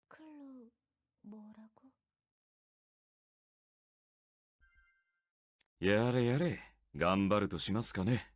클로 뭐라고? やれやれ、頑張るとしますかね。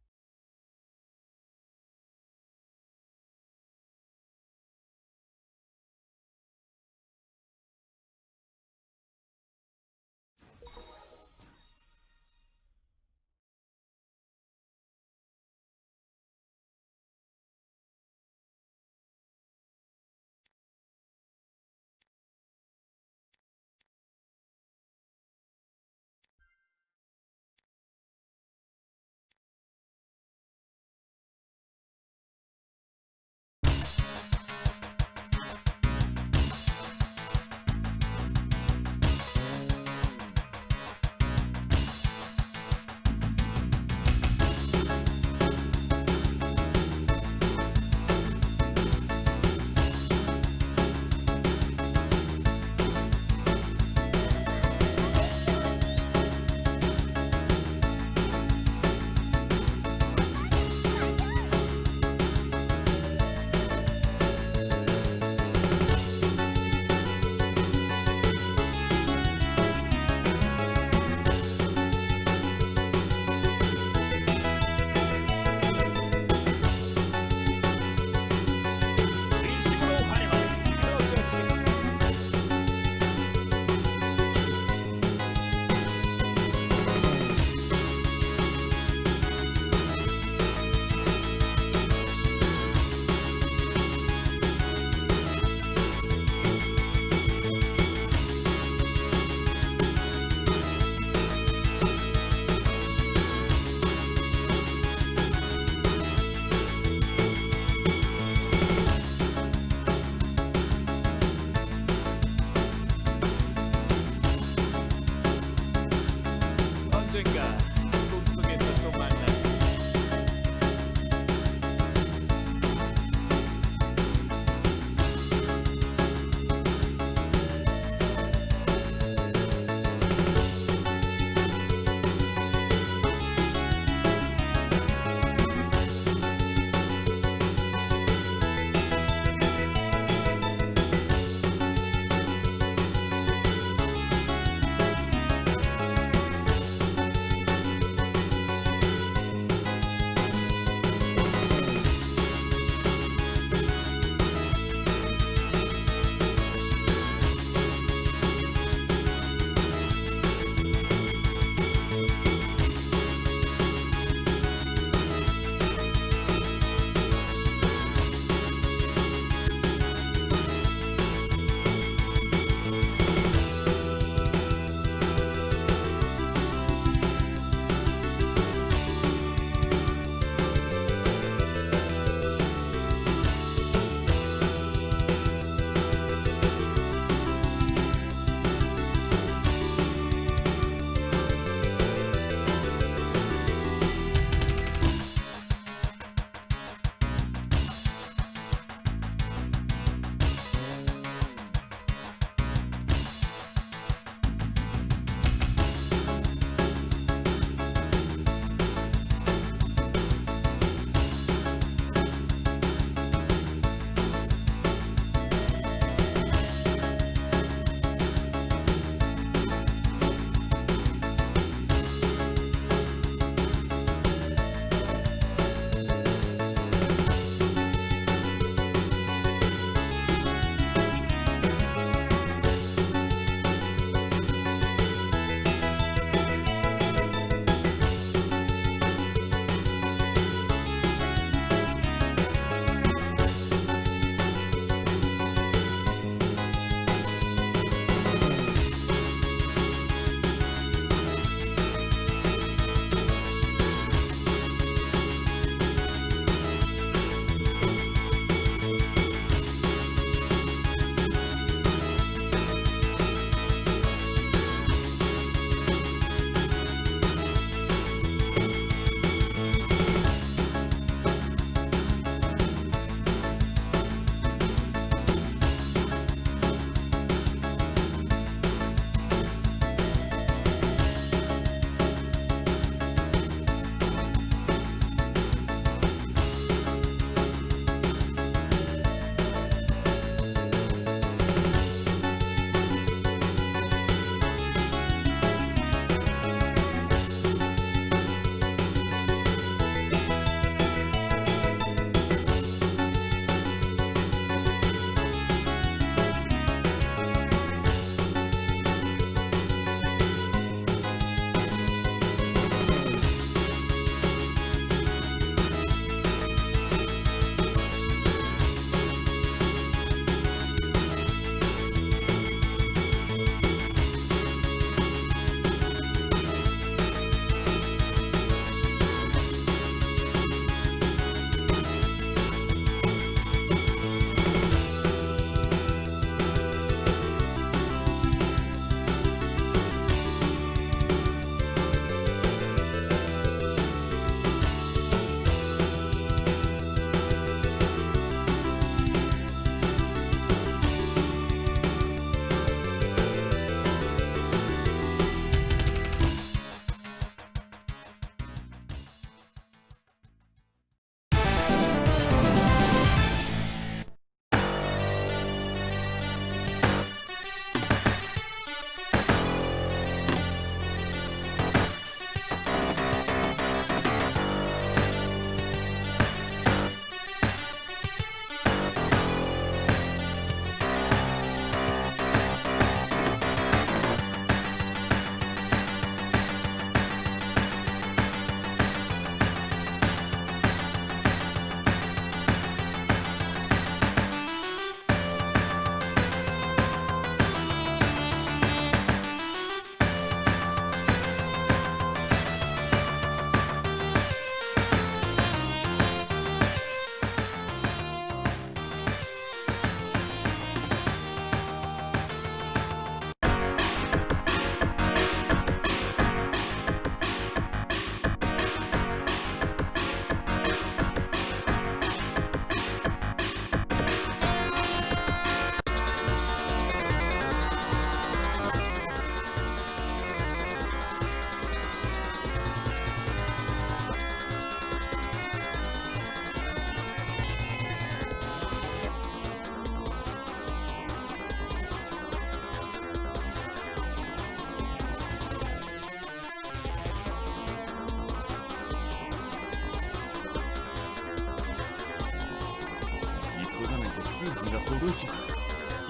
通販が届いちまう。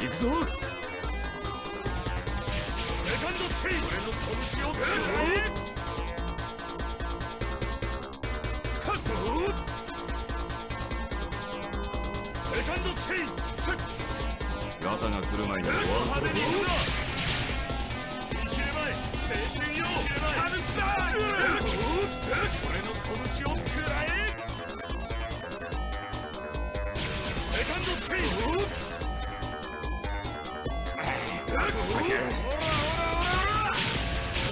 行くぞ。セカンドチェイン、俺の拳を食え。カット。セカンドチェイン、ガタが来る前に終わらせろ。生きれまい、青春よ、カルバー。俺の拳を食らえ。セカンドチェイン。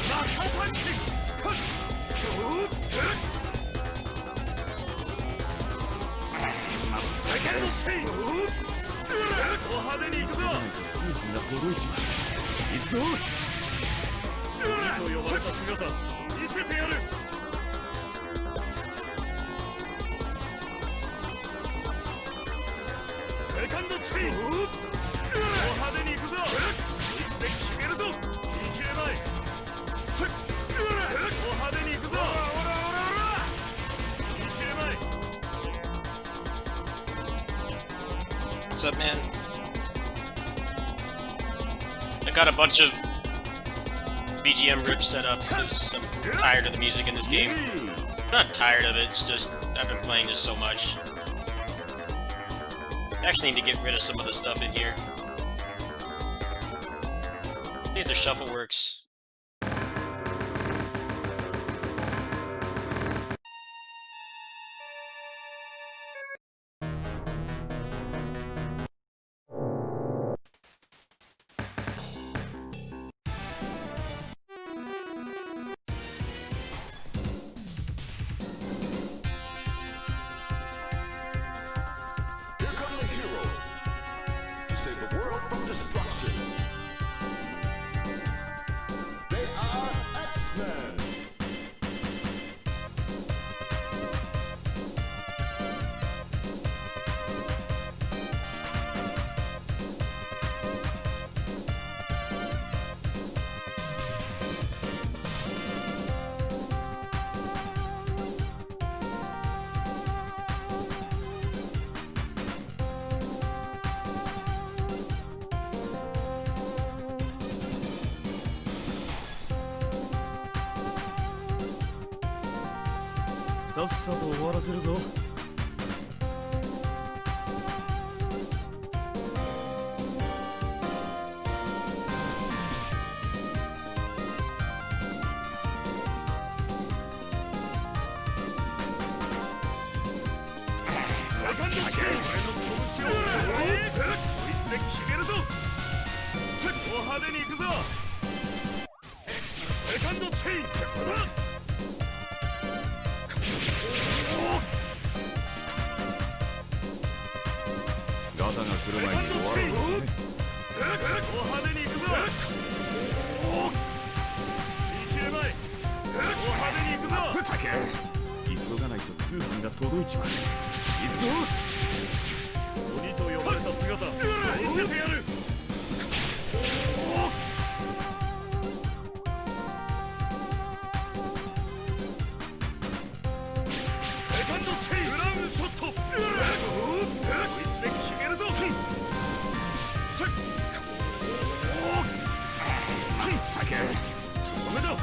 マッハパンチ。セカンドチェイン。ド派手に行くぞ。通販が届いちまう。行くぞ。鬼と呼ばれた姿見せてやる。セカンドチェイン。ド派手に行くぞ。いつで決めるぞ。見切れまい。ド派手に行くぞ。見切れまい。What's up, man? I got a bunch of BGM rips set up because I'm tired of the music in this game. I'm not tired of it, it's just I've been playing this so much. I actually need to get rid of some of the stuff in here. See if the shuffle works.さっさと終わらせるぞ。セカンドチェイン。俺の拳を食え。こいつで決めるぞ。ド派手に行くぞ。セカンドチェイン。ガタが来る前に終わらせろ。ド派手に行くぞ。見切れまい。ド派手に行くぞ。急がないと通販が届いちまう。行くぞ。鬼と呼ばれた姿見せてやる。セカンドチェイン。グラウンショット。こいつで決めるぞ。おめでとう。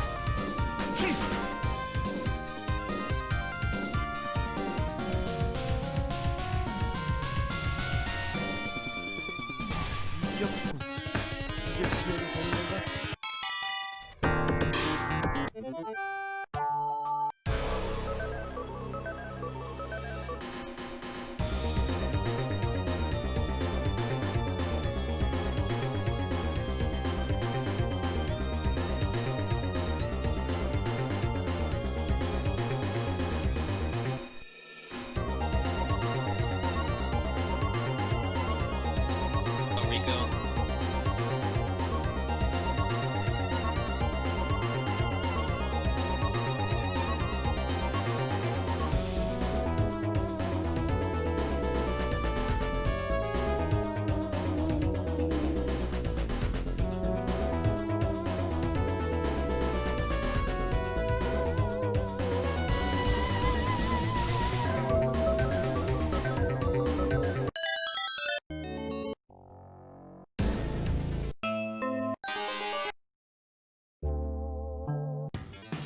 Oh, Rico.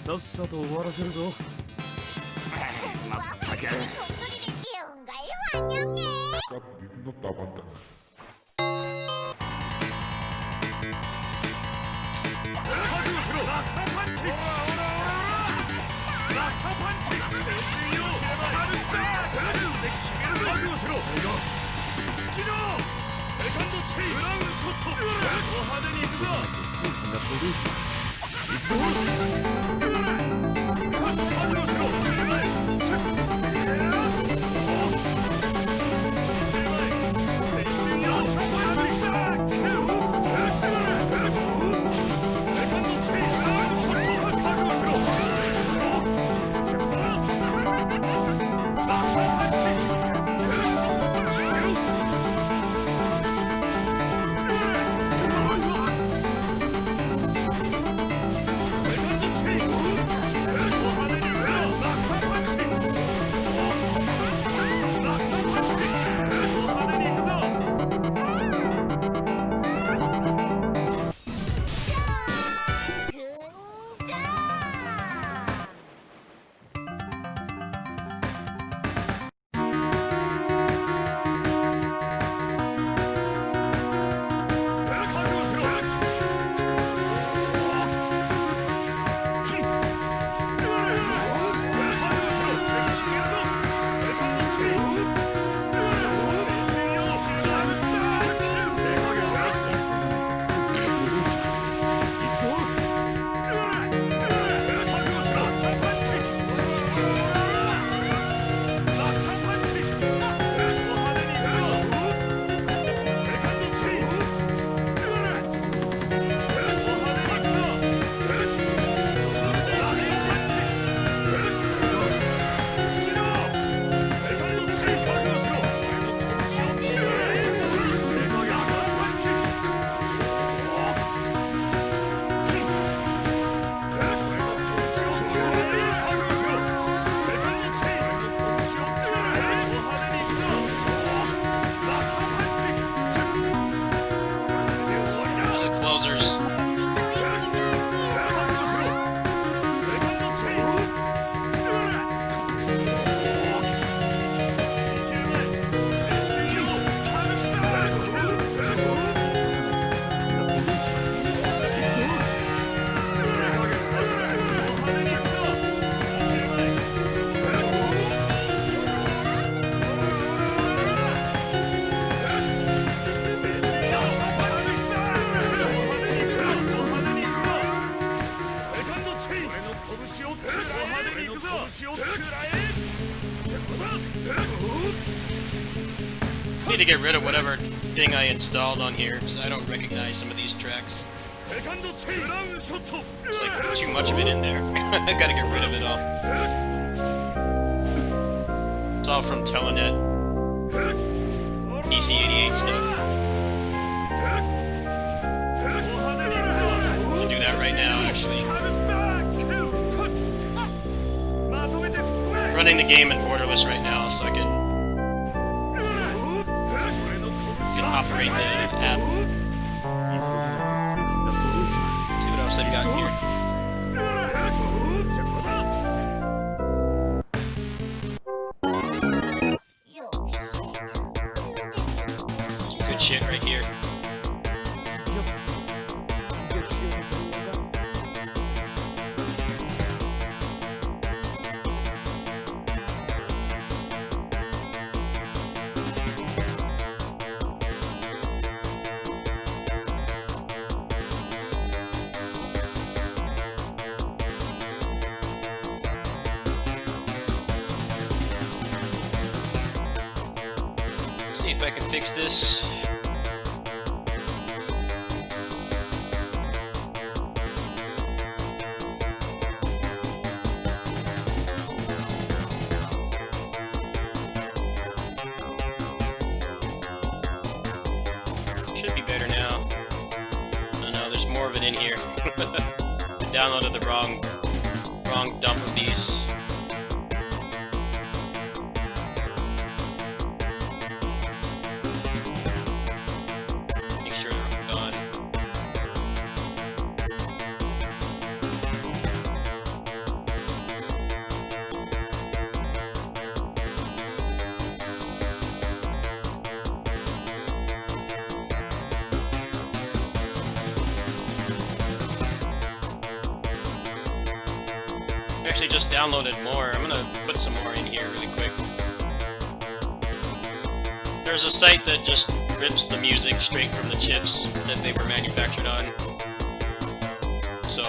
さっさと終わらせるぞ。まったく。 Closers. Need to get rid of whatever thing I installed on here, because I don't recognize some of these tracks. There's like too much of it in there. I gotta get rid of it all. It's all from Telenet. DC88 stuff. I'll do that right now, actually. Running the game in borderless right now, so I can operate the app. See what else they've got here. Good shit right here. See if I can fix this. Should be better now. Oh no, there's more of it in here. I downloaded the wrong dump of these. actually just downloaded more. I'm gonna put some more in here really quick. There's a site that just rips the music straight from the chips that they were manufactured on. So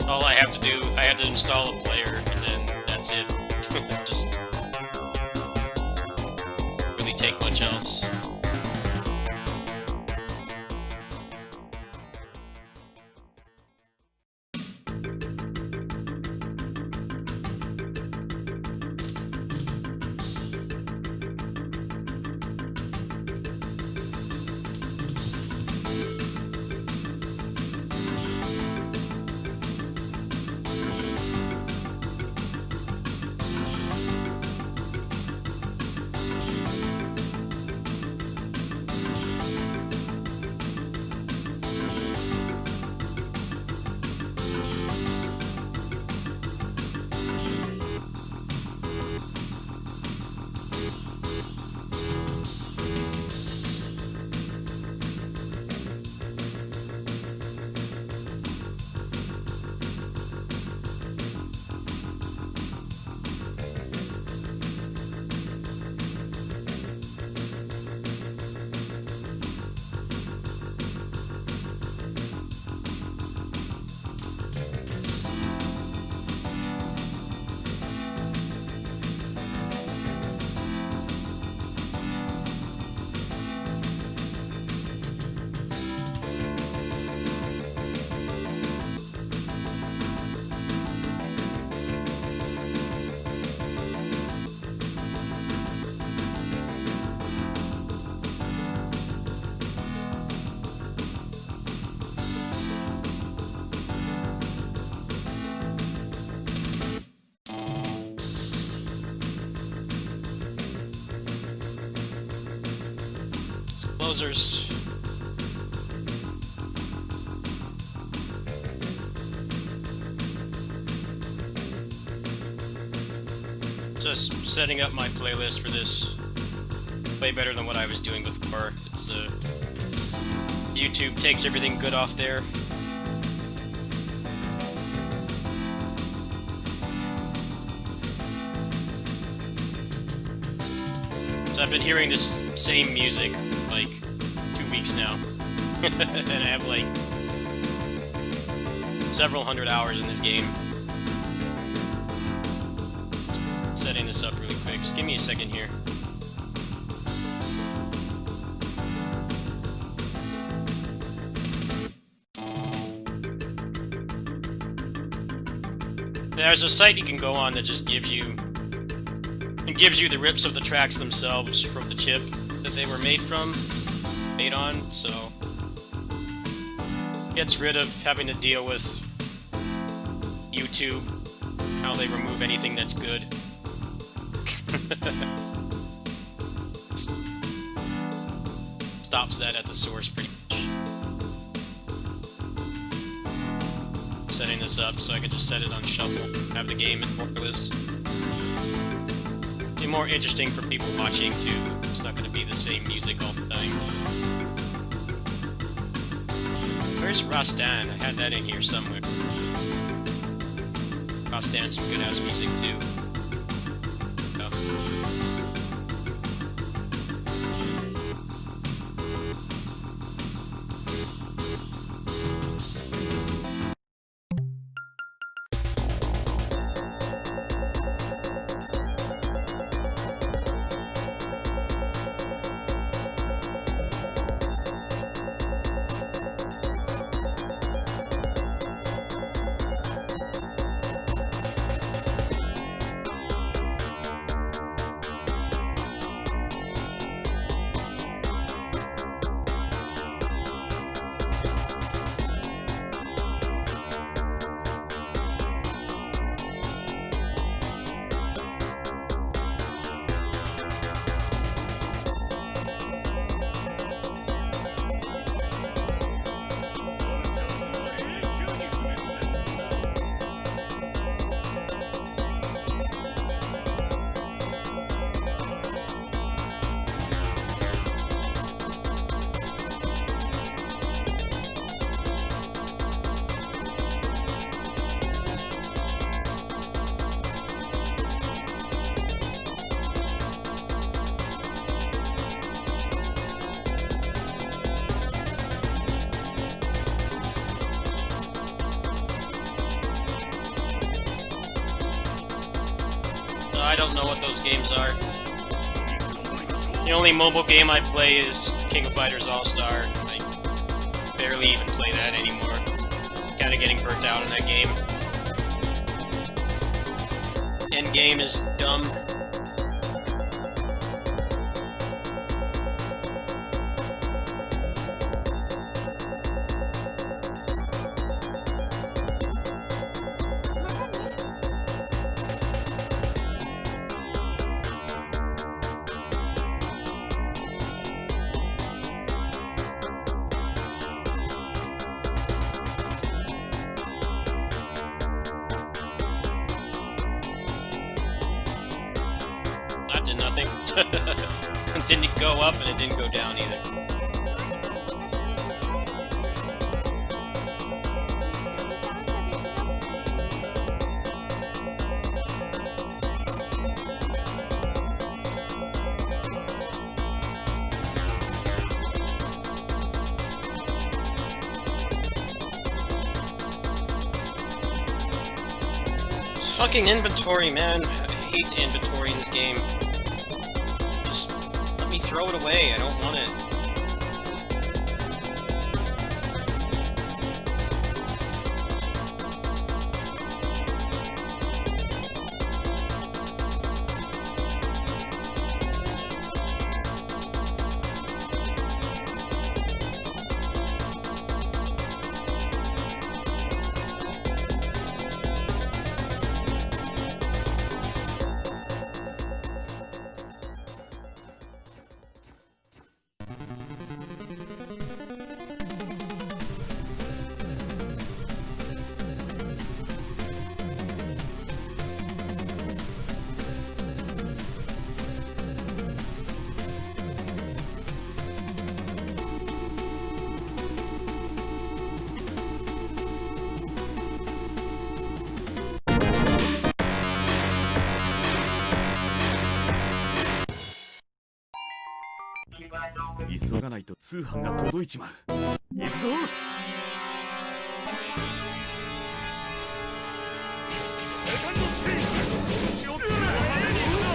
all I have to do, I have to install a player, and then that's it. Just really take much else. Closers. Just setting up my playlist for this. Way better than what I was doing before. It's YouTube takes everything good off there. So I've been hearing this same music like 2 weeks now. And I have like several hundred hours in this game. Setting this up really quick. Just give me a second here. There's a site you can go on that just gives you the rips of the tracks themselves from the chip that they were made on, so gets rid of having to deal with YouTube, how they remove anything that's good. Stops that at the source pretty much. Setting this up so I can just set it on shuffle, have the game in playlist. Be more interesting for people watching too. It's not going to be the same music all the time. Where's Rastan? I had that in here somewhere. Rastan's some good ass music too. Oh. don't know what those games are. The only mobile game I play is King of Fighters All-Star. I barely even play that anymore. Kinda getting burnt out in that game. Endgame is dumb. That did nothing. It didn't go up and it didn't go down either. Fucking inventory, man. I hate the inventory in this game. Just let me throw it away. I don't want it.急がないと通販が届いちまう。行くぞ。セカンドチェイン。しよう。派手に行くぞ。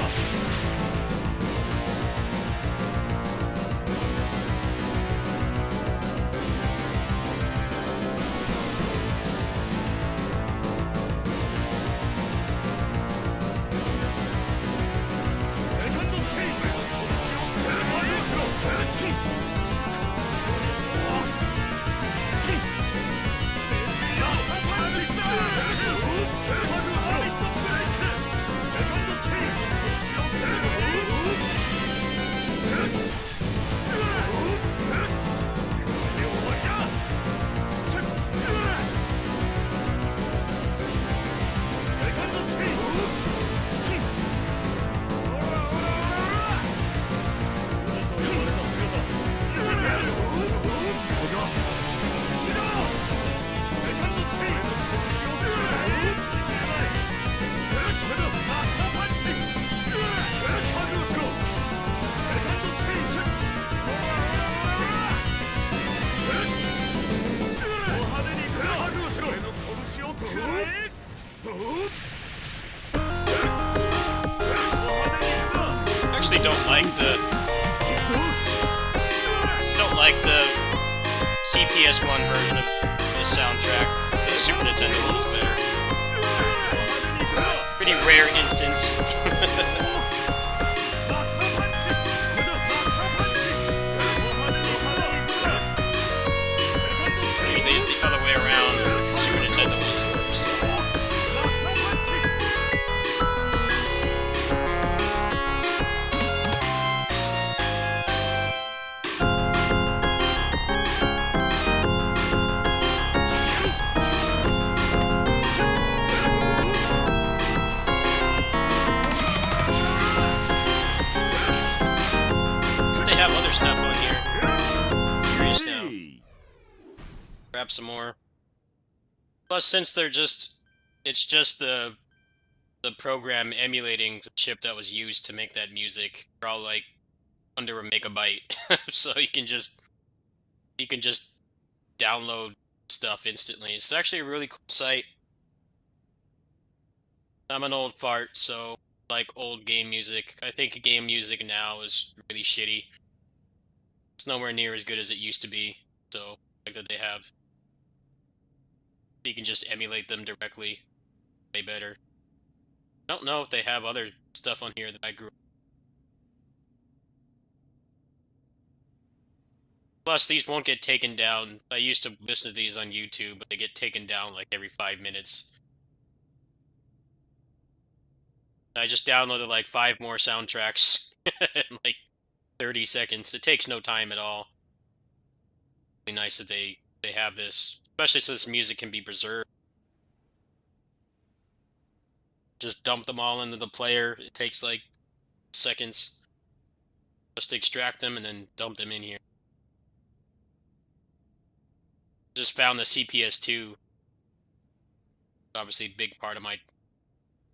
Actually don't like the CPS1 version of the soundtrack. The Super Nintendo one is better. Pretty rare instance. Usually it's the other way around. Super Nintendo one is worse. Other stuff on here. Curious now. Grab some more. Plus, since it's just the program emulating the chip that was used to make that music. They're all like under a megabyte, so you can just download stuff instantly. It's actually a really cool site. I'm an old fart, so like old game music. I think game music now is really shitty. It's nowhere near as good as it used to be. So, like that they have. You can just emulate them directly. Way better. I don't know if they have other stuff on here that I grew up. Plus, these won't get taken down. I used to listen to these on YouTube, but they get taken down like every 5 minutes. I just downloaded like 5 more soundtracks in like 30 seconds. It takes no time at all. Really nice that they have this, especially since music can be preserved. Just dump them all into the player. It takes like seconds just to extract them and then dump them in here. Just found the CPS2. Obviously, a big part of my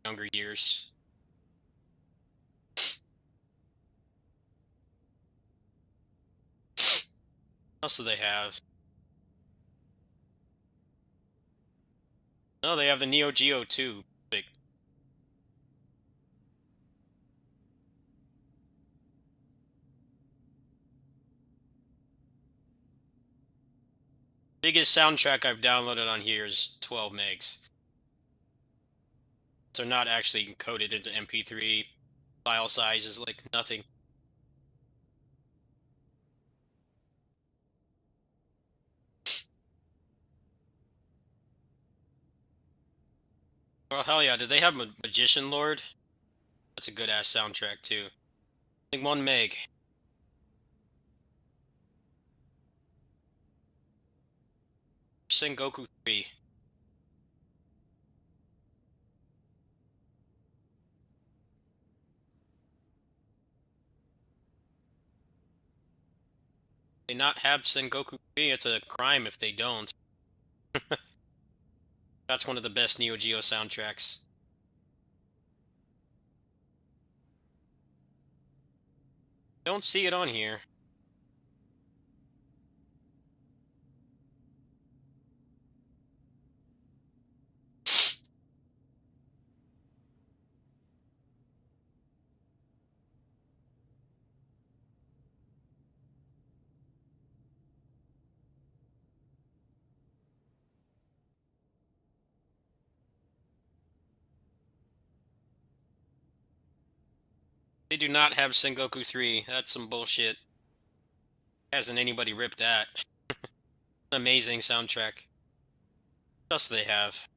younger years. What else do they have? Oh, they have the Neo Geo 2. Big. Biggest soundtrack I've downloaded on here is 12 megs. So not actually encoded into MP3. File size is like nothing. Oh, hell yeah. Did they have Magician Lord? That's a good-ass soundtrack, too. I think 1 meg. Sengoku 3. They not have Sengoku 3? It's a crime if they don't. That's one of the best Neo Geo soundtracks. Don't see it on here. They do not have Sengoku 3. That's some bullshit. Hasn't anybody ripped that? Amazing soundtrack. What else do they have?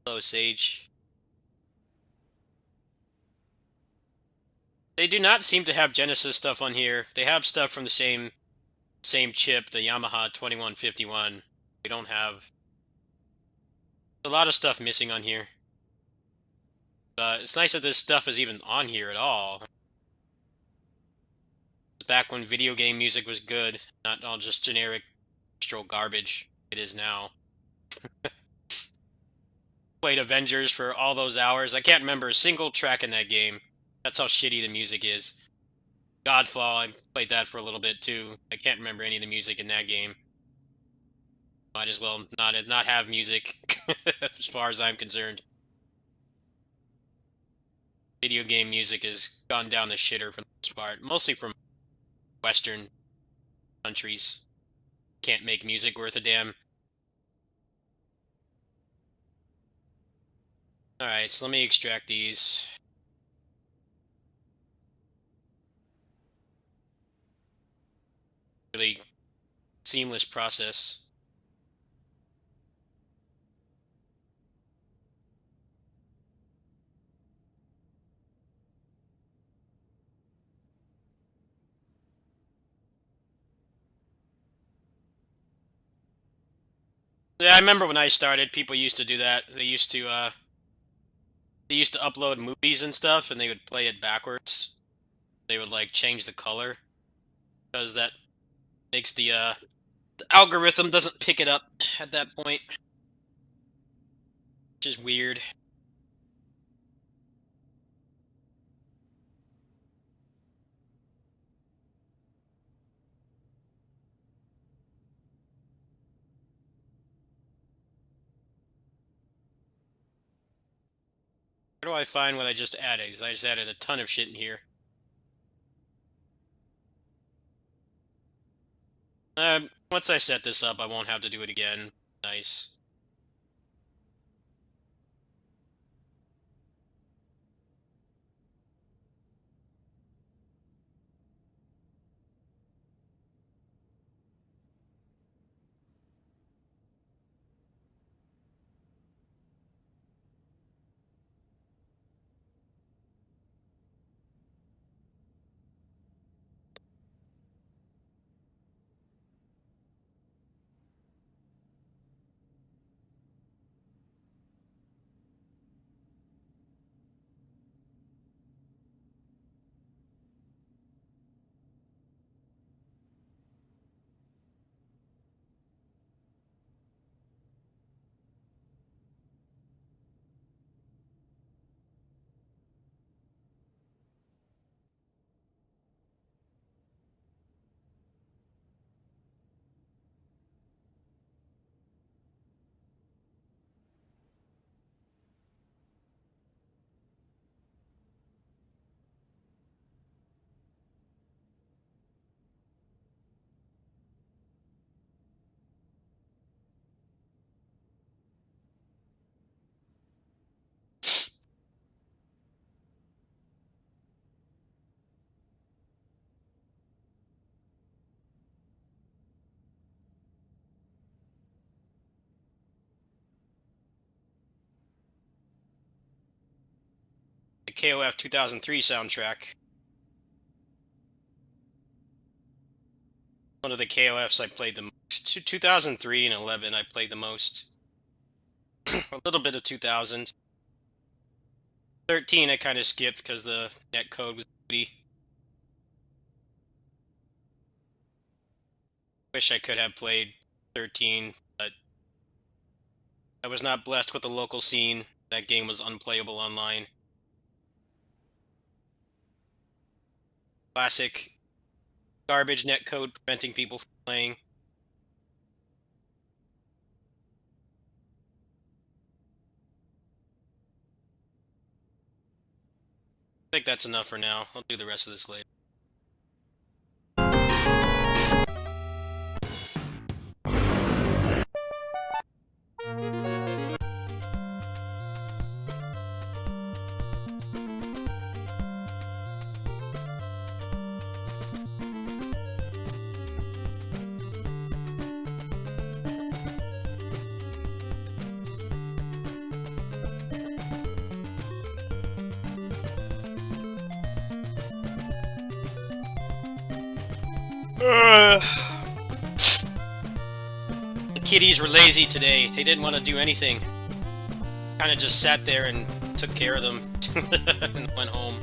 Hello, Sage. They do not seem to have Genesis stuff on here. They have stuff from the same chip, the Yamaha 2151. They don't have a lot of stuff missing on here. It's nice that this stuff is even on here at all. Back when video game music was good, not all just generic industrial garbage it is now. Played Avengers for all those hours. I can't remember a single track in that game. That's how shitty the music is. Godfall, I played that for a little bit too. I can't remember any of the music in that game. Might as well not have music, as far as I'm concerned. Video game music has gone down the shitter for the most part. Mostly from Western countries. Can't make music worth a damn. Alright, so let me extract these. really seamless process. Yeah, I remember when I started, people used to do that. They used to upload movies and stuff, and they would play it backwards. They would like change the color because that makes the algorithm doesn't pick it up at that point, which is weird. Where do I find what I just added? Because I just added a ton of shit in here. Once I set this up, I won't have to do it again. Nice. The KOF 2003 soundtrack. One of the KOFs I played the most. 2003 and 11 I played the most. A little bit of 2000. 13 I kind of skipped because the netcode was booty. Wish I could have played 13, but I was not blessed with the local scene. That game was unplayable online. Classic garbage netcode preventing people from playing. I think that's enough for now. I'll do the rest of this later. The kitties were lazy today. They didn't want to do anything. Kind of just sat there and took care of them and went home.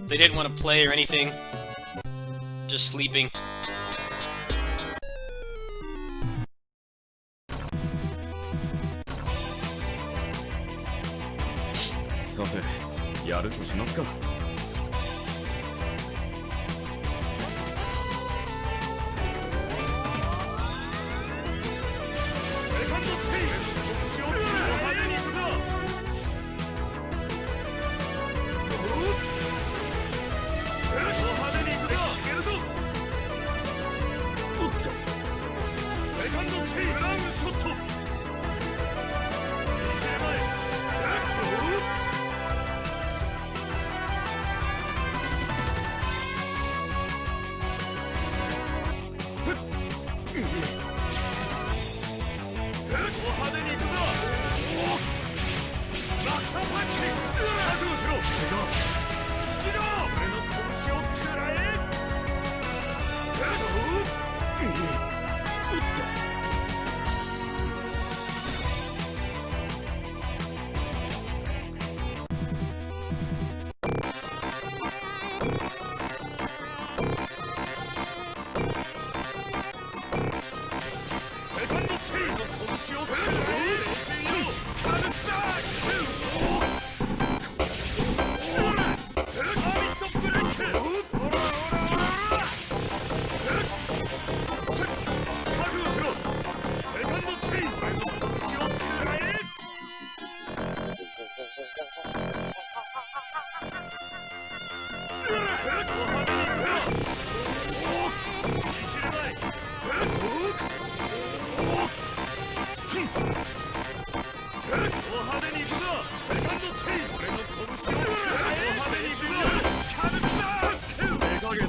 They didn't want to play or anything. Just sleeping. さて、やるとしますか。セカンドチェイン、後ろを派手に行くぞ。派手に行くぞ。決めるぞ。おっと。セカンドチェイン、グラウンショット。DJ 前。七郎俺の拳を食らえセカンドチェインの拳を食らえカル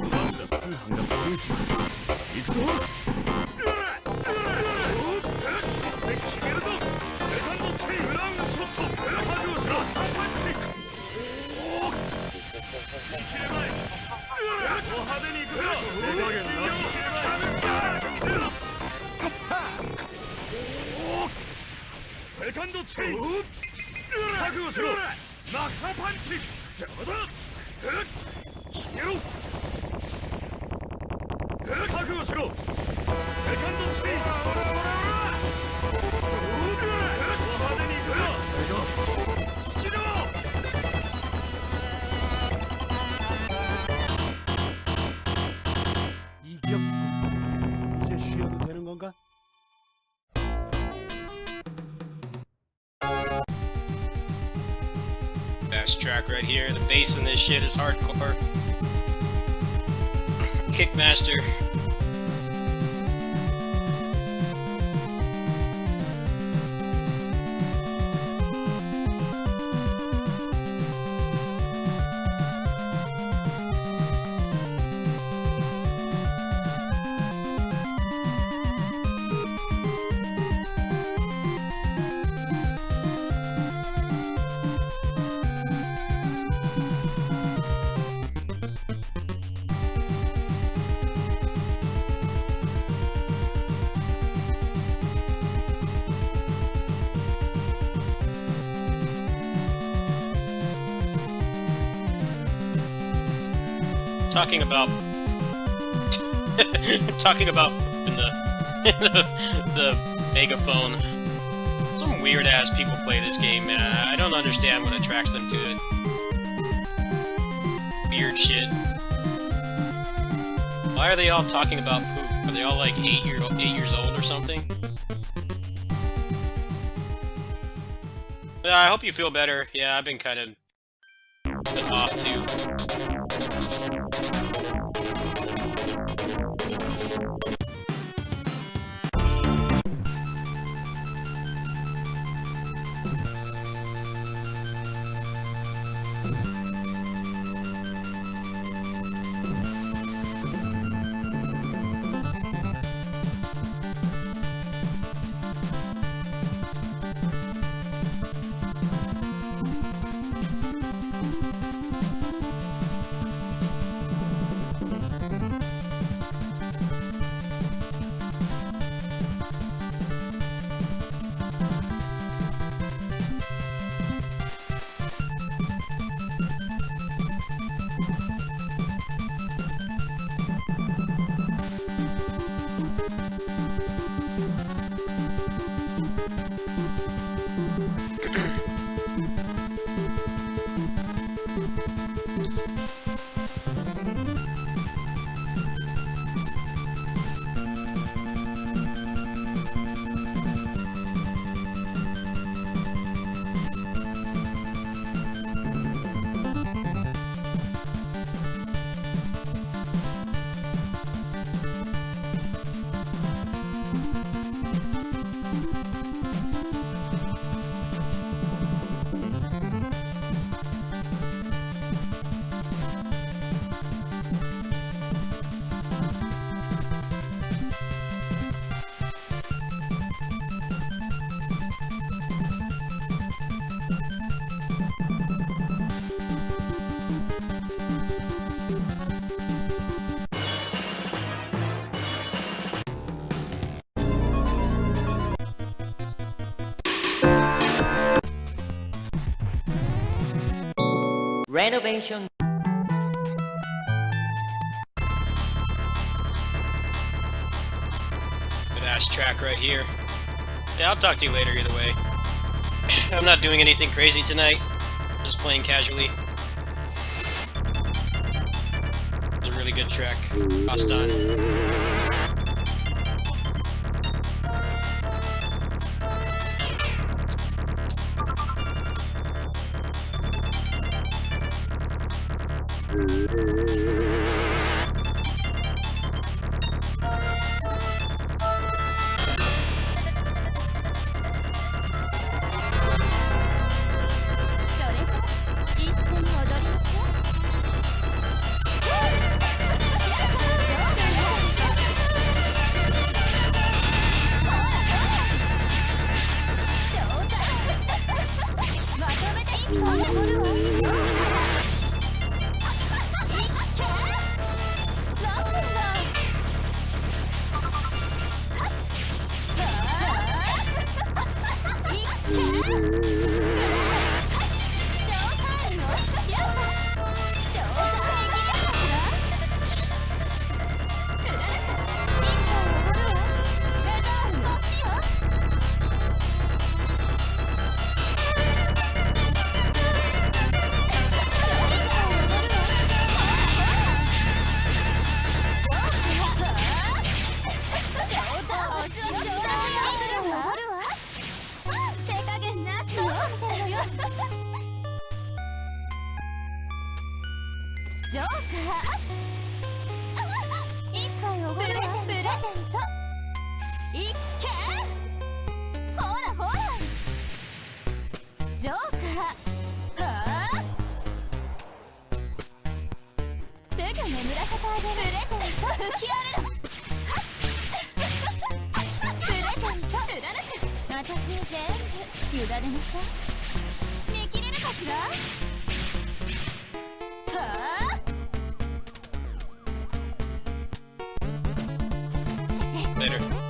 バッセカンドチェイン覚悟しろマッハパンチ邪魔だ消えろ覚悟しろセカンドチェイン派手に行くぞ七郎이겼고 이제 쉬어도 되는 건가? Fast track right here. The bass in this shit is hardcore. Kickmaster. Talking about in the megaphone. Some weird ass people play this game, man. I don't understand what attracts them to it. Weird shit. Why are they all talking about poop? Are they all like 8 years old or something? I hope you feel better. Yeah, I've been kind of off too. renovation Good ass track right here. Yeah, I'll talk to you later either way. I'm not doing anything crazy tonight. Just playing casually. It's a really good track. Bastan.ジョーカー一杯おごるわプレゼントいっけほらほらジョーカーはあすぐ眠らせてあげるプレゼント吹き荒れろプレゼント貫く私全部委ねなさい見切れるかしらはあLater.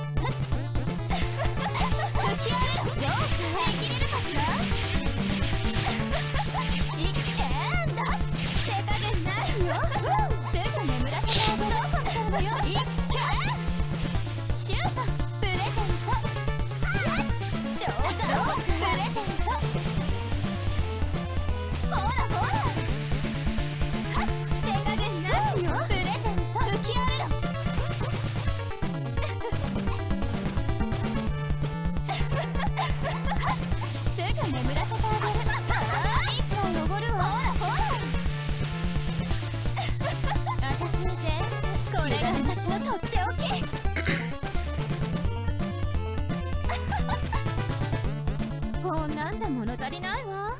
こんなんじゃ物足りないわ。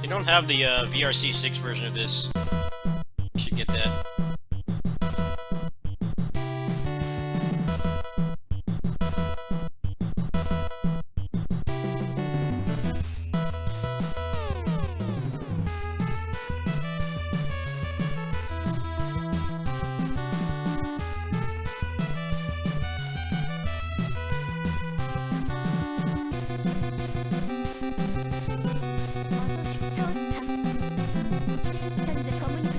They don't have the VRC6 version of this. Should get that. Kommen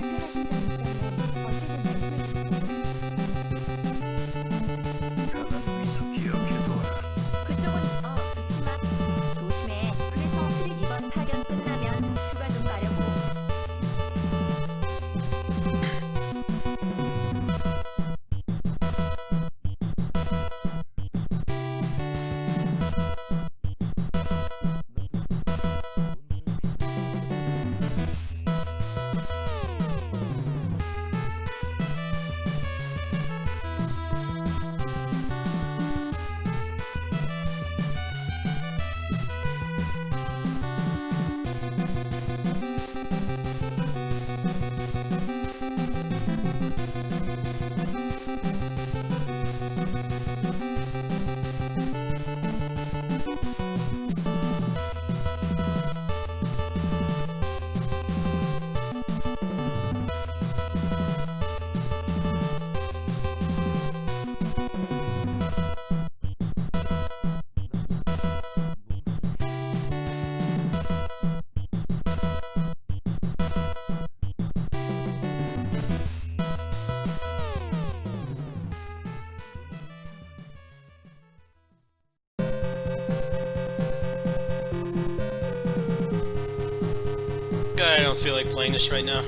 I don't feel like playing this right now.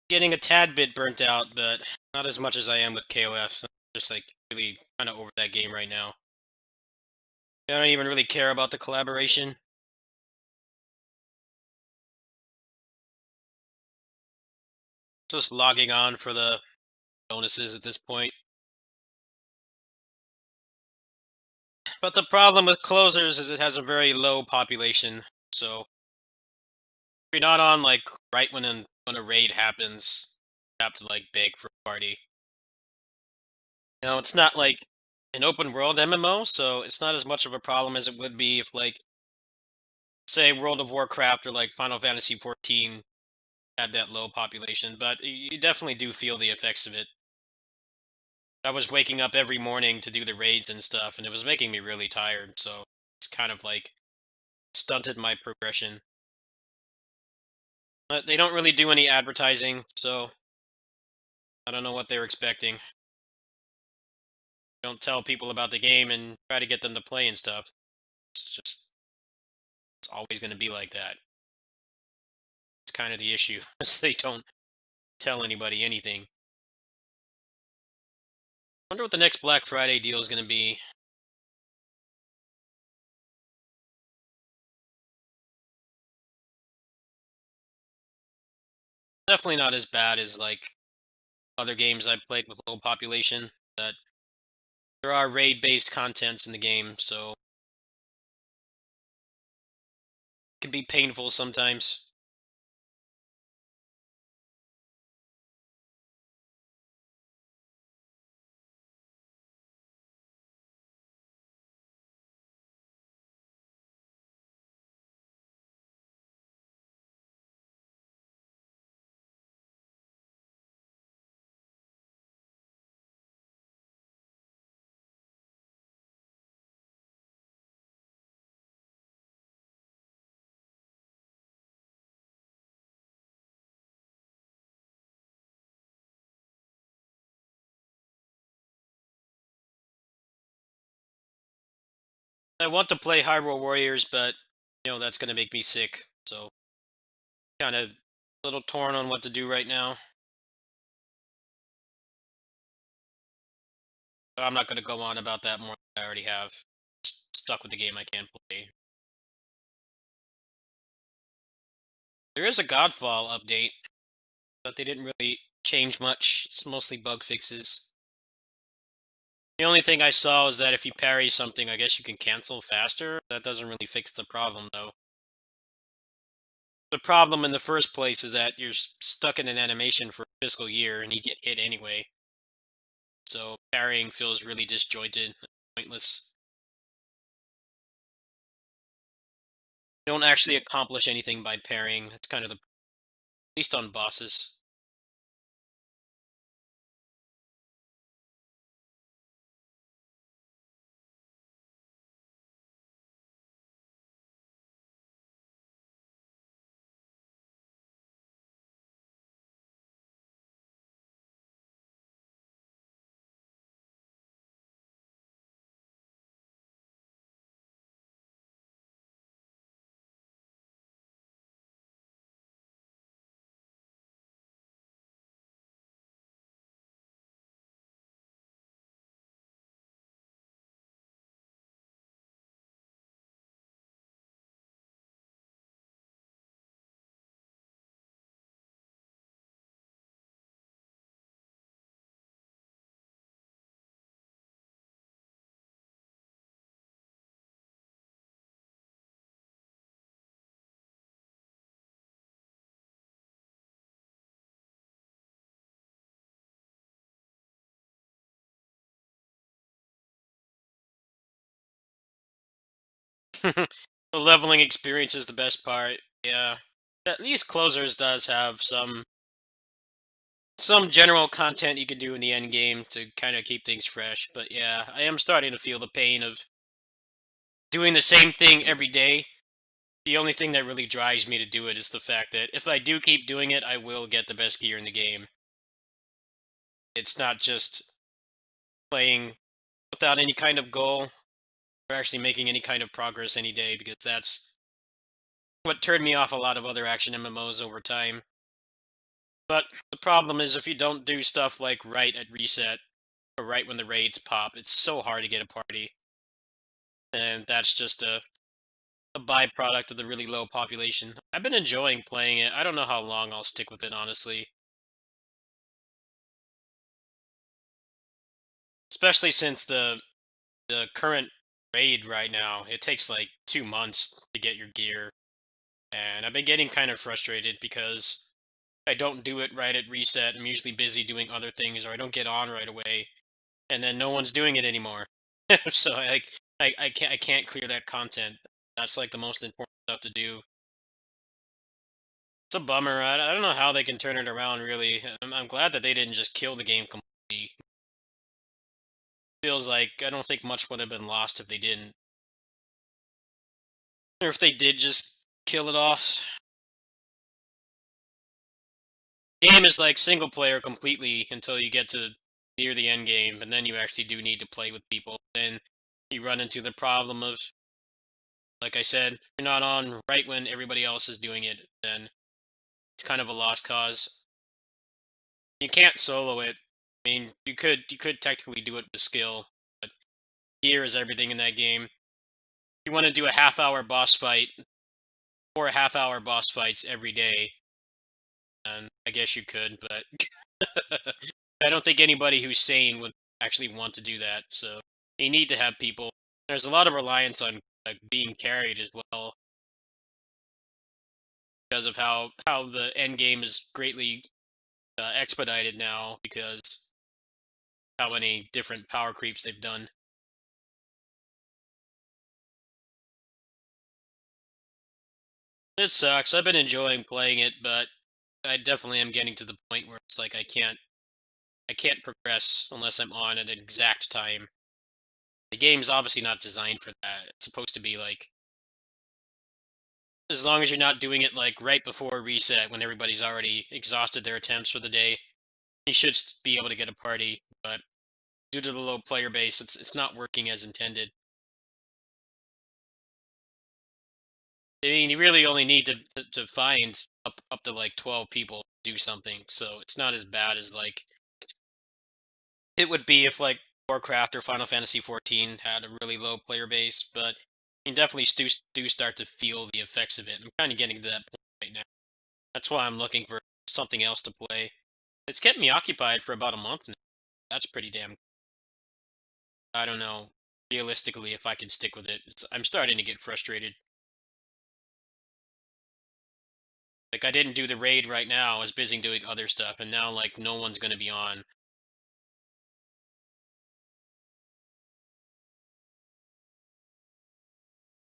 Getting a tad bit burnt out, but not as much as I am with KOF. I'm just like really kind of over that game right now. I don't even really care about the collaboration. Just logging on for the bonuses at this point. But the problem with closers is it has a very low population, so if you're not on like right when a raid happens, you have to like beg for a party. You know, it's not like an open world MMO, so it's not as much of a problem as it would be if like say World of Warcraft or like Final Fantasy 14 had that low population, but you definitely do feel the effects of it. I was waking up every morning to do the raids and stuff, and it was making me really tired, so it's kind of like stunted my progression. But they don't really do any advertising, so I don't know what they're expecting. Don't tell people about the game and try to get them to play and stuff. It's always going to be like that. It's kind of the issue, is they don't tell anybody anything. Wonder what the next Black Friday deal is going to be. Definitely not as bad as like other games I've played with low population. That there are raid-based contents in the game, so it can be painful sometimes. I want to play Hyrule Warriors, but you know that's going to make me sick. So kind of a little torn on what to do right now. But I'm not going to go on about that more than I already have. Just stuck with the game I can't play. There is a Godfall update, but they didn't really change much. It's mostly bug fixes. The only thing I saw was that if you parry something, I guess you can cancel faster. That doesn't really fix the problem, though. The problem in the first place is that you're stuck in an animation for a fiscal year and you get hit anyway. So parrying feels really disjointed and pointless. You don't actually accomplish anything by parrying. That's kind of at least on bosses. The leveling experience is the best part. Yeah. At least Closers does have some general content you could do in the end game to kind of keep things fresh. But yeah, I am starting to feel the pain of doing the same thing every day. The only thing that really drives me to do it is the fact that if I do keep doing it, I will get the best gear in the game. It's not just playing without any kind of goal. or actually making any kind of progress any day, because that's what turned me off a lot of other action MMOs over time. But the problem is, if you don't do stuff like right at reset, or right when the raids pop, it's so hard to get a party. And that's just a byproduct of the really low population. I've been enjoying playing it. I don't know how long I'll stick with it, honestly. Especially since the current raid right now, it takes like 2 months to get your gear. And I've been getting kind of frustrated because I don't do it right at reset. I'm usually busy doing other things, or I don't get on right away, and then no one's doing it anymore. So I can't clear that content. That's like the most important stuff to do. It's a bummer. I don't know how they can turn it around. Really, I'm glad that they didn't just kill the game completely. Feels like I don't think much would have been lost if they didn't, or if they did just kill it off. Game is like single player completely until you get to near the end game, and then you actually do need to play with people. Then you run into the problem of, like I said, if you're not on right when everybody else is doing it, then it's kind of a lost cause. You can't solo it. I mean, you could technically do it with skill, but gear is everything in that game. If you want to do a half-hour boss fight, 4 half-hour boss fights every day, and I guess you could, but I don't think anybody who's sane would actually want to do that. So you need to have people. There's a lot of reliance on like being carried as well, because of how the end game is greatly expedited now, because how many different power creeps they've done. It sucks. I've been enjoying playing it, but I definitely am getting to the point where it's like I can't progress unless I'm on at an exact time. The game's obviously not designed for that. It's supposed to be like, as long as you're not doing it like right before reset when everybody's already exhausted their attempts for the day, you should be able to get a party. But due to the low player base, it's not working as intended. I mean, you really only need to find up to like 12 people to do something, so it's not as bad as like it would be if like Warcraft or Final Fantasy 14 had a really low player base. But you definitely do start to feel the effects of it. I'm kind of getting to that point right now. That's why I'm looking for something else to play. It's kept me occupied for about a month now. That's pretty damn. I don't know realistically if I can stick with it. I'm starting to get frustrated. Like, I didn't do the raid right now. I was busy doing other stuff, and now like no one's gonna be on.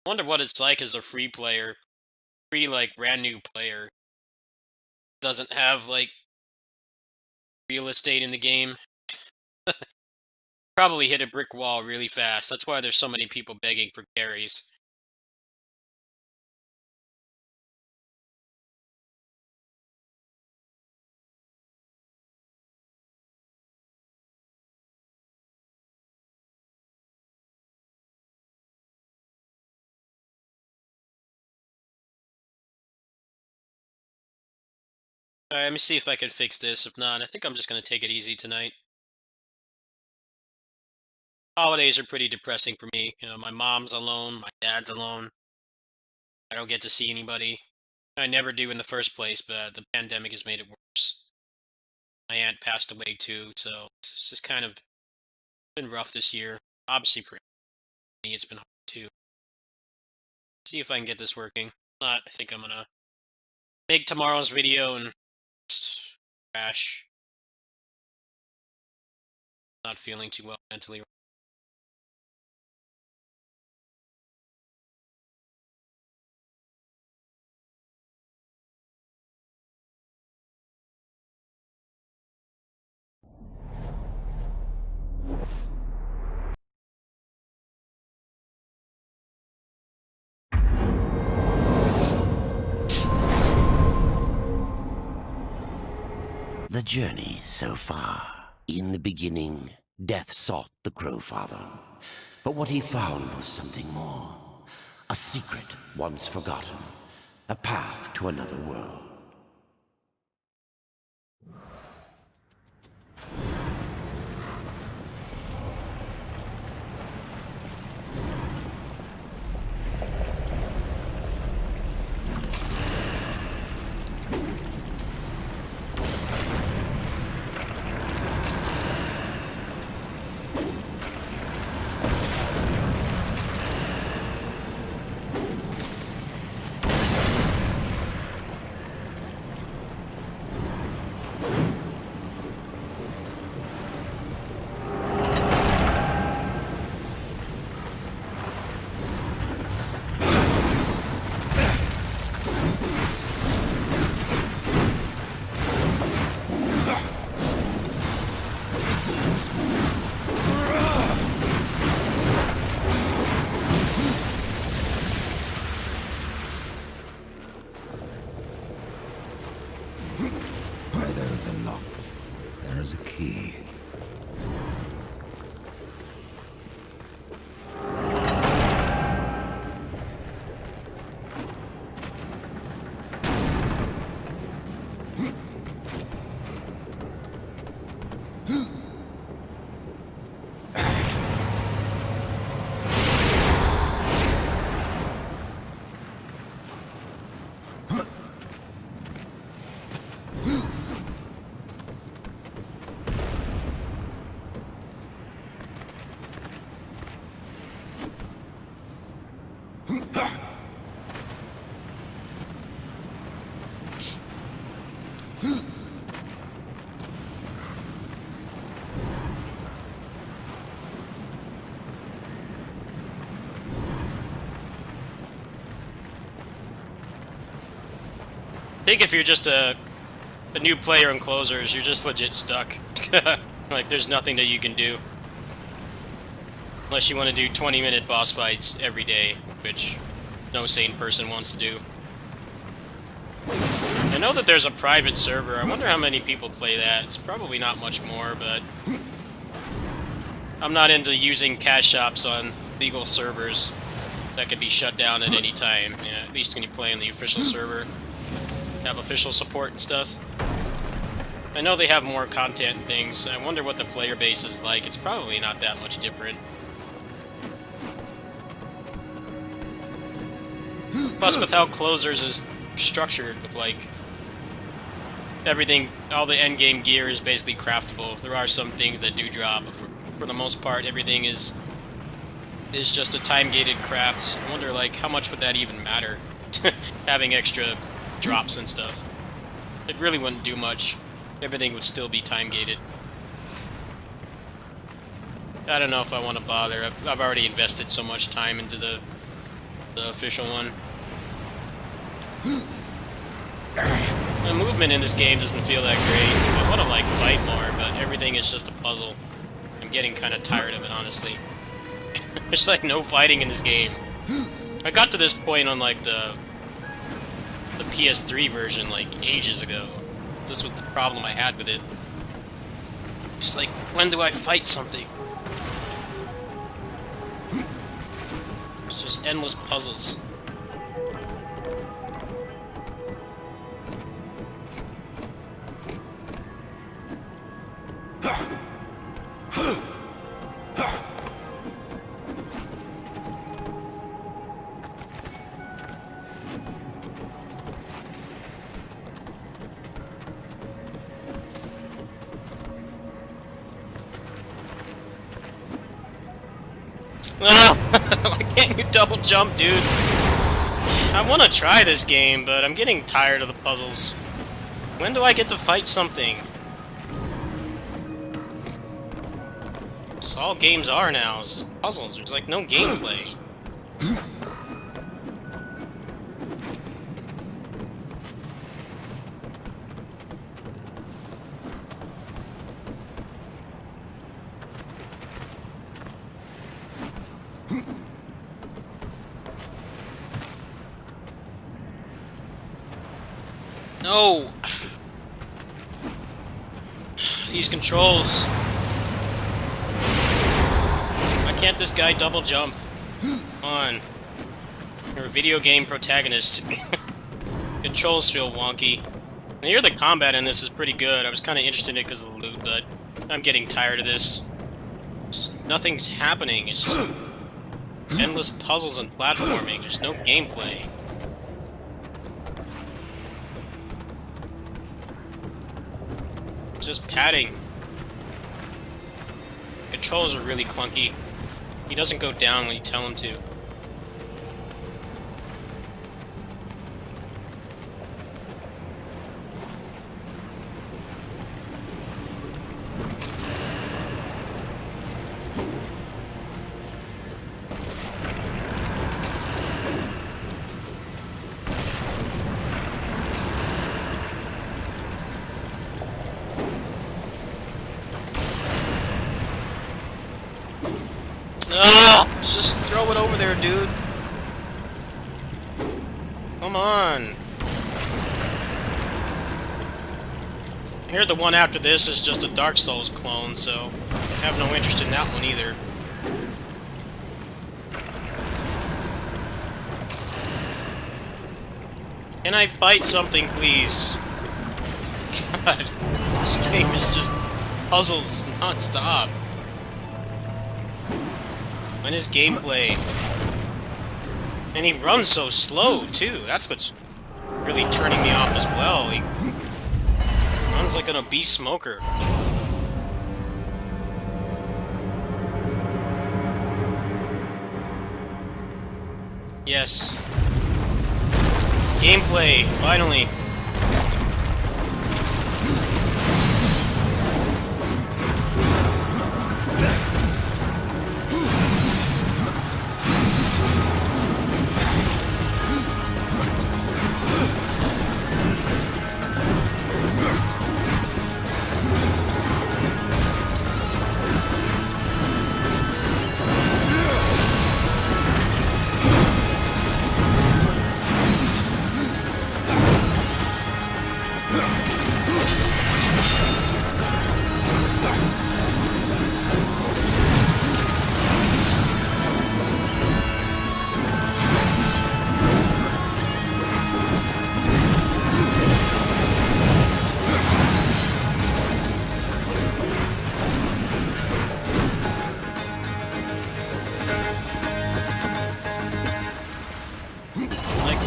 I wonder what it's like as a free player, like brand new player. Doesn't have like real estate in the game. Probably hit a brick wall really fast. That's why there's so many people begging for carries. Alright, let me see if I can fix this. If not, I think I'm just gonna take it easy tonight. Holidays are pretty depressing for me. You know, my mom's alone, my dad's alone. I don't get to see anybody. I never do in the first place, but the pandemic has made it worse. My aunt passed away too, so it's just kind of been rough this year. Obviously for me, it's been hard too. See if I can get this working. If not, I think I'm gonna make tomorrow's video and just crash. Not feeling too well mentally. The journey so far. In the beginning, death sought the Crowfather. But what he found was something more. A secret once forgotten. A path to another world. Where there is a lock, there is a key. I think if you're just a new player in Closers, you're just legit stuck. Like, there's nothing that you can do. Unless you want to do 20-minute boss fights every day, which no sane person wants to do. I know that there's a private server. I wonder how many people play that. It's probably not much more, but I'm not into using cash shops on legal servers that could be shut down at any time. Yeah, at least when you play on the official server. Have official support and stuff. I know they have more content and things. I wonder what the player base is like. It's probably not that much different. Plus, with how Closers is structured, with like everything, all the endgame gear is basically craftable. There are some things that do drop, but for the most part, everything is just a time-gated craft. I wonder, like, how much would that even matter? Having extra drops and stuff. It really wouldn't do much. Everything would still be time-gated. I don't know if I want to bother. I've already invested so much time into the official one. The movement in this game doesn't feel that great. I want to, like, fight more, but everything is just a puzzle. I'm getting kind of tired of it, honestly. There's, like, no fighting in this game. I got to this point on, like, the PS3 version, like, ages ago. This was the problem I had with it. Just like, when do I fight something? It's just endless puzzles. Oh, why can't you double jump, dude? I want to try this game, but I'm getting tired of the puzzles. When do I get to fight something? That's all games are now, is puzzles. There's like no gameplay. No! These controls. I can't this guy double jump? Come on. You're a video game protagonist. Controls feel wonky. And here the combat in this is pretty good. I was kind of interested in it because of the loot, but I'm getting tired of this. Nothing's happening. It's just endless puzzles and platforming. There's no gameplay. It's just padding. Controls are really clunky. He doesn't go down when you tell him to. Ah! Just throw it over there, dude. Come on. Here, the one after this is just a Dark Souls clone, so I have no interest in that one either. Can I fight something, please? God, this game is just puzzles non-stop. When is gameplay? And he runs so slow, too. That's what's really turning me off as well. He runs like an obese smoker. Yes. Gameplay, finally.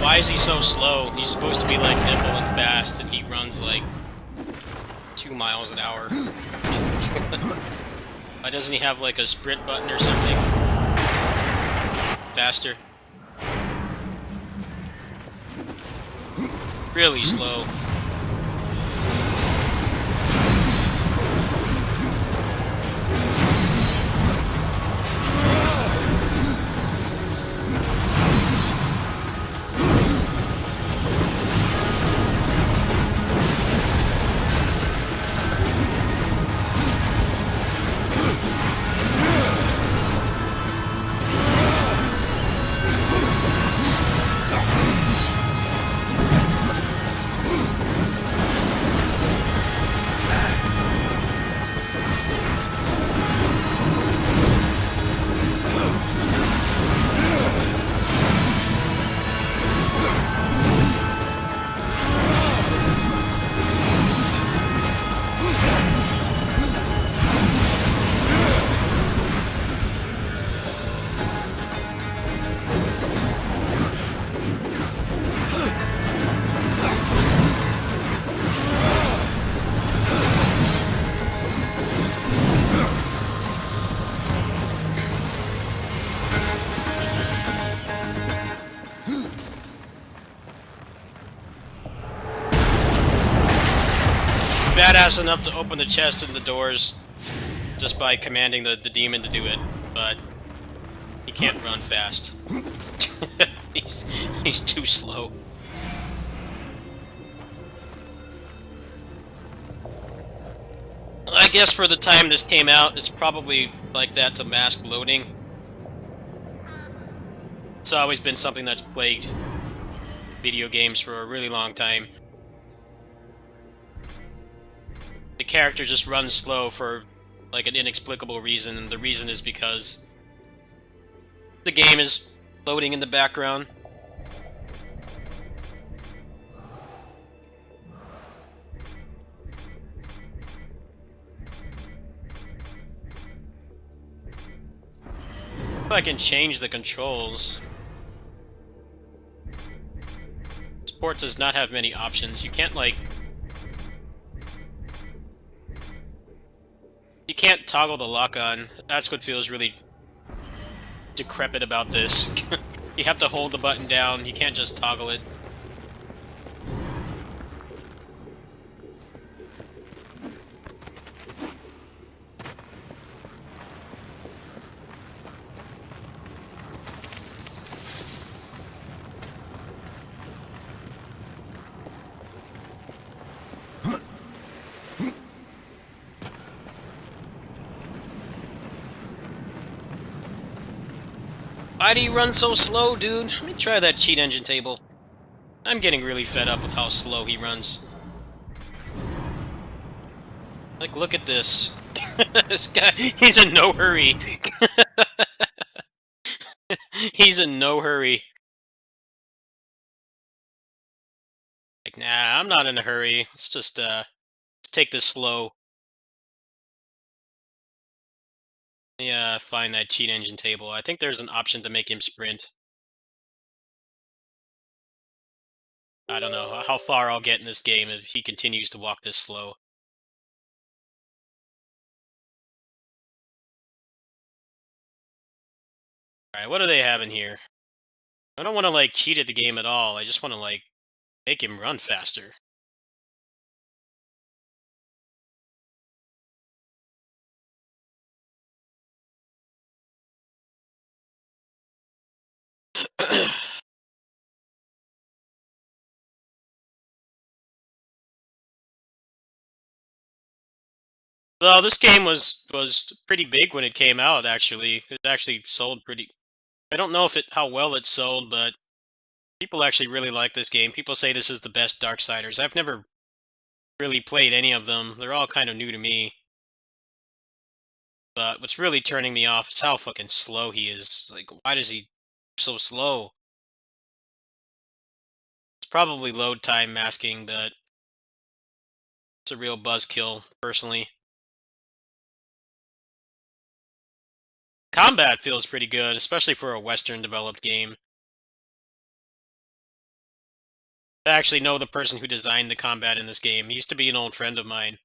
Why is he so slow? He's supposed to be like nimble and fast, and he runs like 2 miles an hour. Why doesn't he have like a sprint button or something? Faster. Really slow. Badass enough to open the chest and the doors just by commanding the demon to do it, but he can't run fast. he's too slow. I guess for the time this came out, it's probably like that to mask loading. It's always been something that's plagued video games for a really long time. The character just runs slow for like an inexplicable reason, and the reason is because The game is loading in the background. If I can change the controls. Sport does not have many options. You can't, like... You can't toggle the lock-on. That's what feels really decrepit about this. You have to hold the button down. You can't just toggle it. Why do you run so slow, dude? Let me try that cheat engine table. I'm getting really fed up with how slow he runs. Like, look at this. This guy, he's in no hurry. He's in no hurry. Like, nah, I'm not in a hurry. Let's take this slow. Yeah, find that cheat engine table. I think there's an option to make him sprint. I don't know how far I'll get in this game if he continues to walk this slow. Alright, what do they have in here? I don't want to, like, cheat at the game at all. I just want to, like, make him run faster. Well, this game was pretty big when it came out, actually. It actually sold pretty... I don't know if how well it sold, but people actually really like this game. People say this is the best Darksiders. I've never really played any of them. They're all kind of new to me. But what's really turning me off is how fucking slow he is. Like, why does he so slow? It's probably load time masking, but it's a real buzzkill, personally. Combat feels pretty good, especially for a Western-developed game. I actually know the person who designed the combat in this game. He used to be an old friend of mine,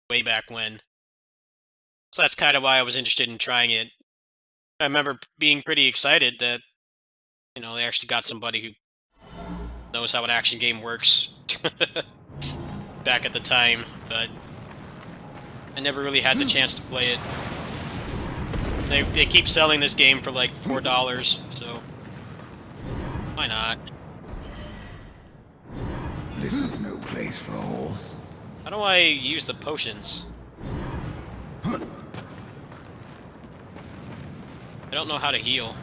way back when. So that's kind of why I was interested in trying it. I remember being pretty excited that, you know, they actually got somebody who knows how an action game works back at the time, but I never really had the chance to play it. They keep selling this game for like $4, so why not? This is no place for a horse. How do I use the potions? I don't know how to heal.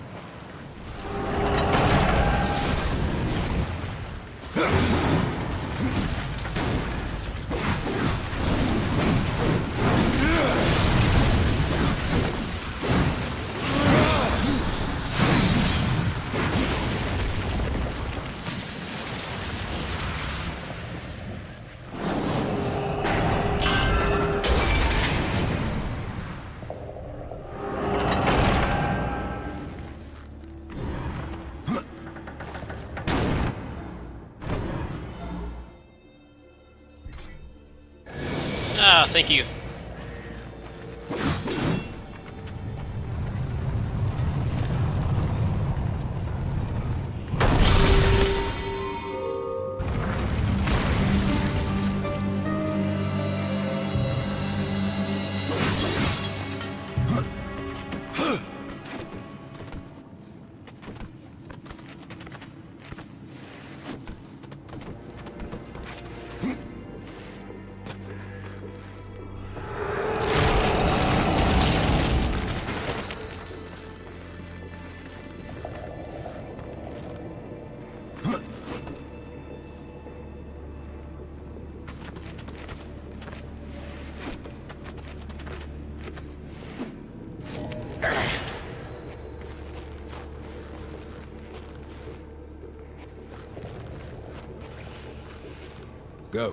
Ah, thank you. Go.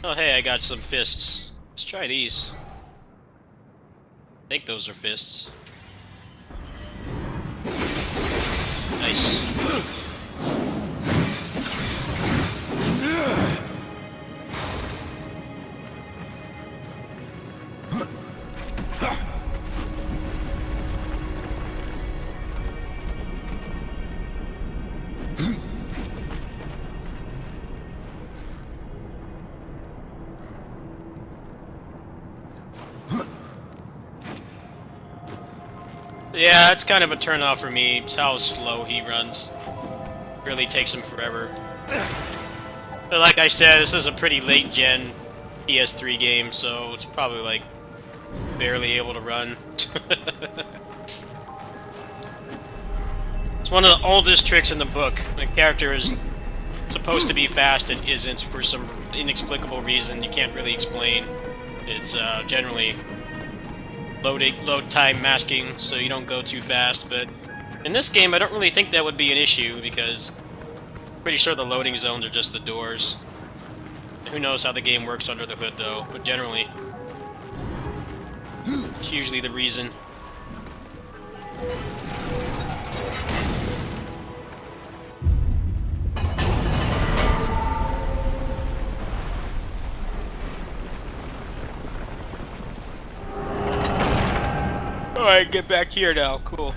Oh hey, I got some fists. Let's try these. I think those are fists. Nice. Yeah, it's kind of a turn-off for me. It's how slow he runs. Really takes him forever. But like I said, this is a pretty late-gen PS3 game, so it's probably like barely able to run. It's one of the oldest tricks in the book. The character is supposed to be fast and isn't for some inexplicable reason you can't really explain. It's generally load time masking, so you don't go too fast, but in this game I don't really think that would be an issue, because I'm pretty sure the loading zones are just the doors. Who knows how the game works under the hood though, but generally it's usually the reason. Alright, get back here now. Cool.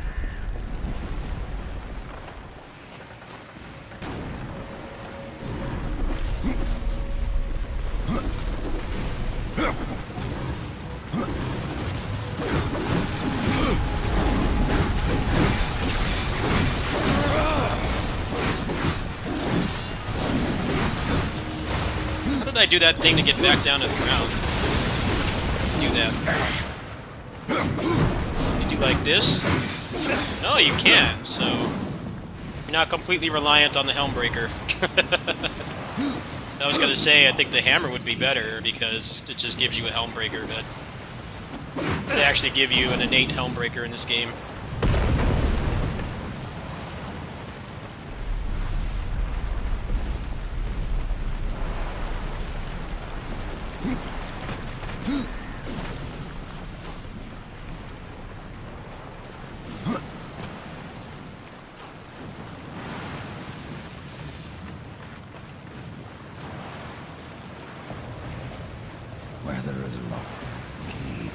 How did I do that thing to get back down to the ground? Do that. You do like this? No, you can, so you're not completely reliant on the Helmbreaker. I was gonna say, I think the hammer would be better, because it just gives you a Helmbreaker, but they actually give you an innate Helmbreaker in this game. Where there is a lock, there is a key.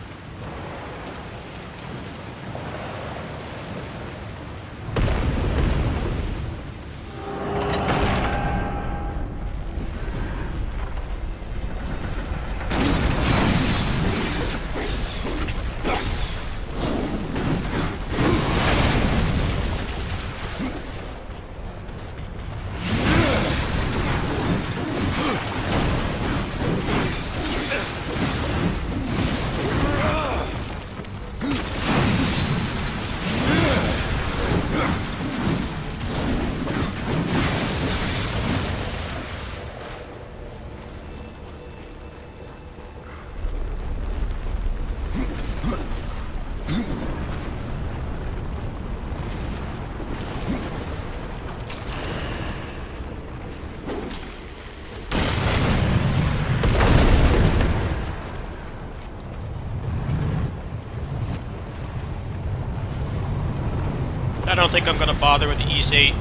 I don't think I'm gonna bother with the Ys 8.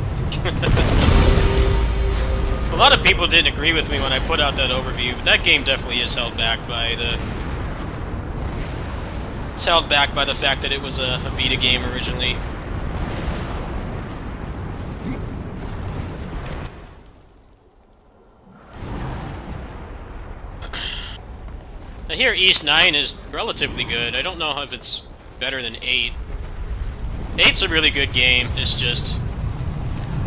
A lot of people didn't agree with me when I put out that overview, but that game definitely is held back by the... It's held back by the fact that it was a Vita game originally. I hear Ys 9 is relatively good. I don't know if it's better than 8. 8's a really good game. It's just...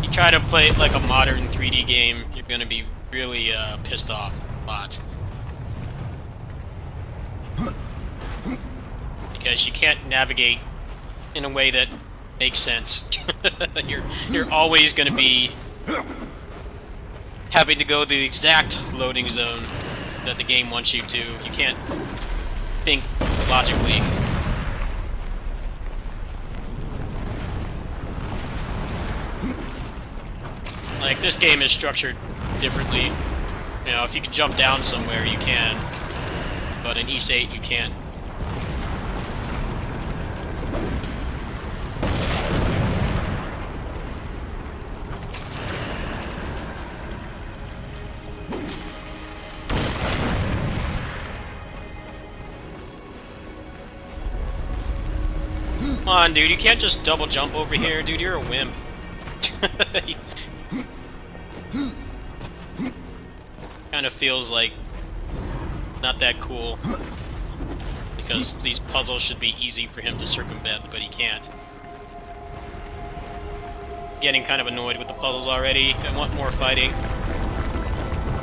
You try to play it like a modern 3D game, you're gonna be really pissed off a lot. Because you can't navigate in a way that makes sense. You're always gonna be having to go the exact loading zone that the game wants you to. You can't think logically. Like, this game is structured differently. You know, if you can jump down somewhere, you can. But in Ys 8, you can't. Come on, dude, you can't just double jump over here, dude, you're a wimp. Kind of feels like not that cool. Because these puzzles should be easy for him to circumvent, but he can't. Getting kind of annoyed with the puzzles already. I want more fighting.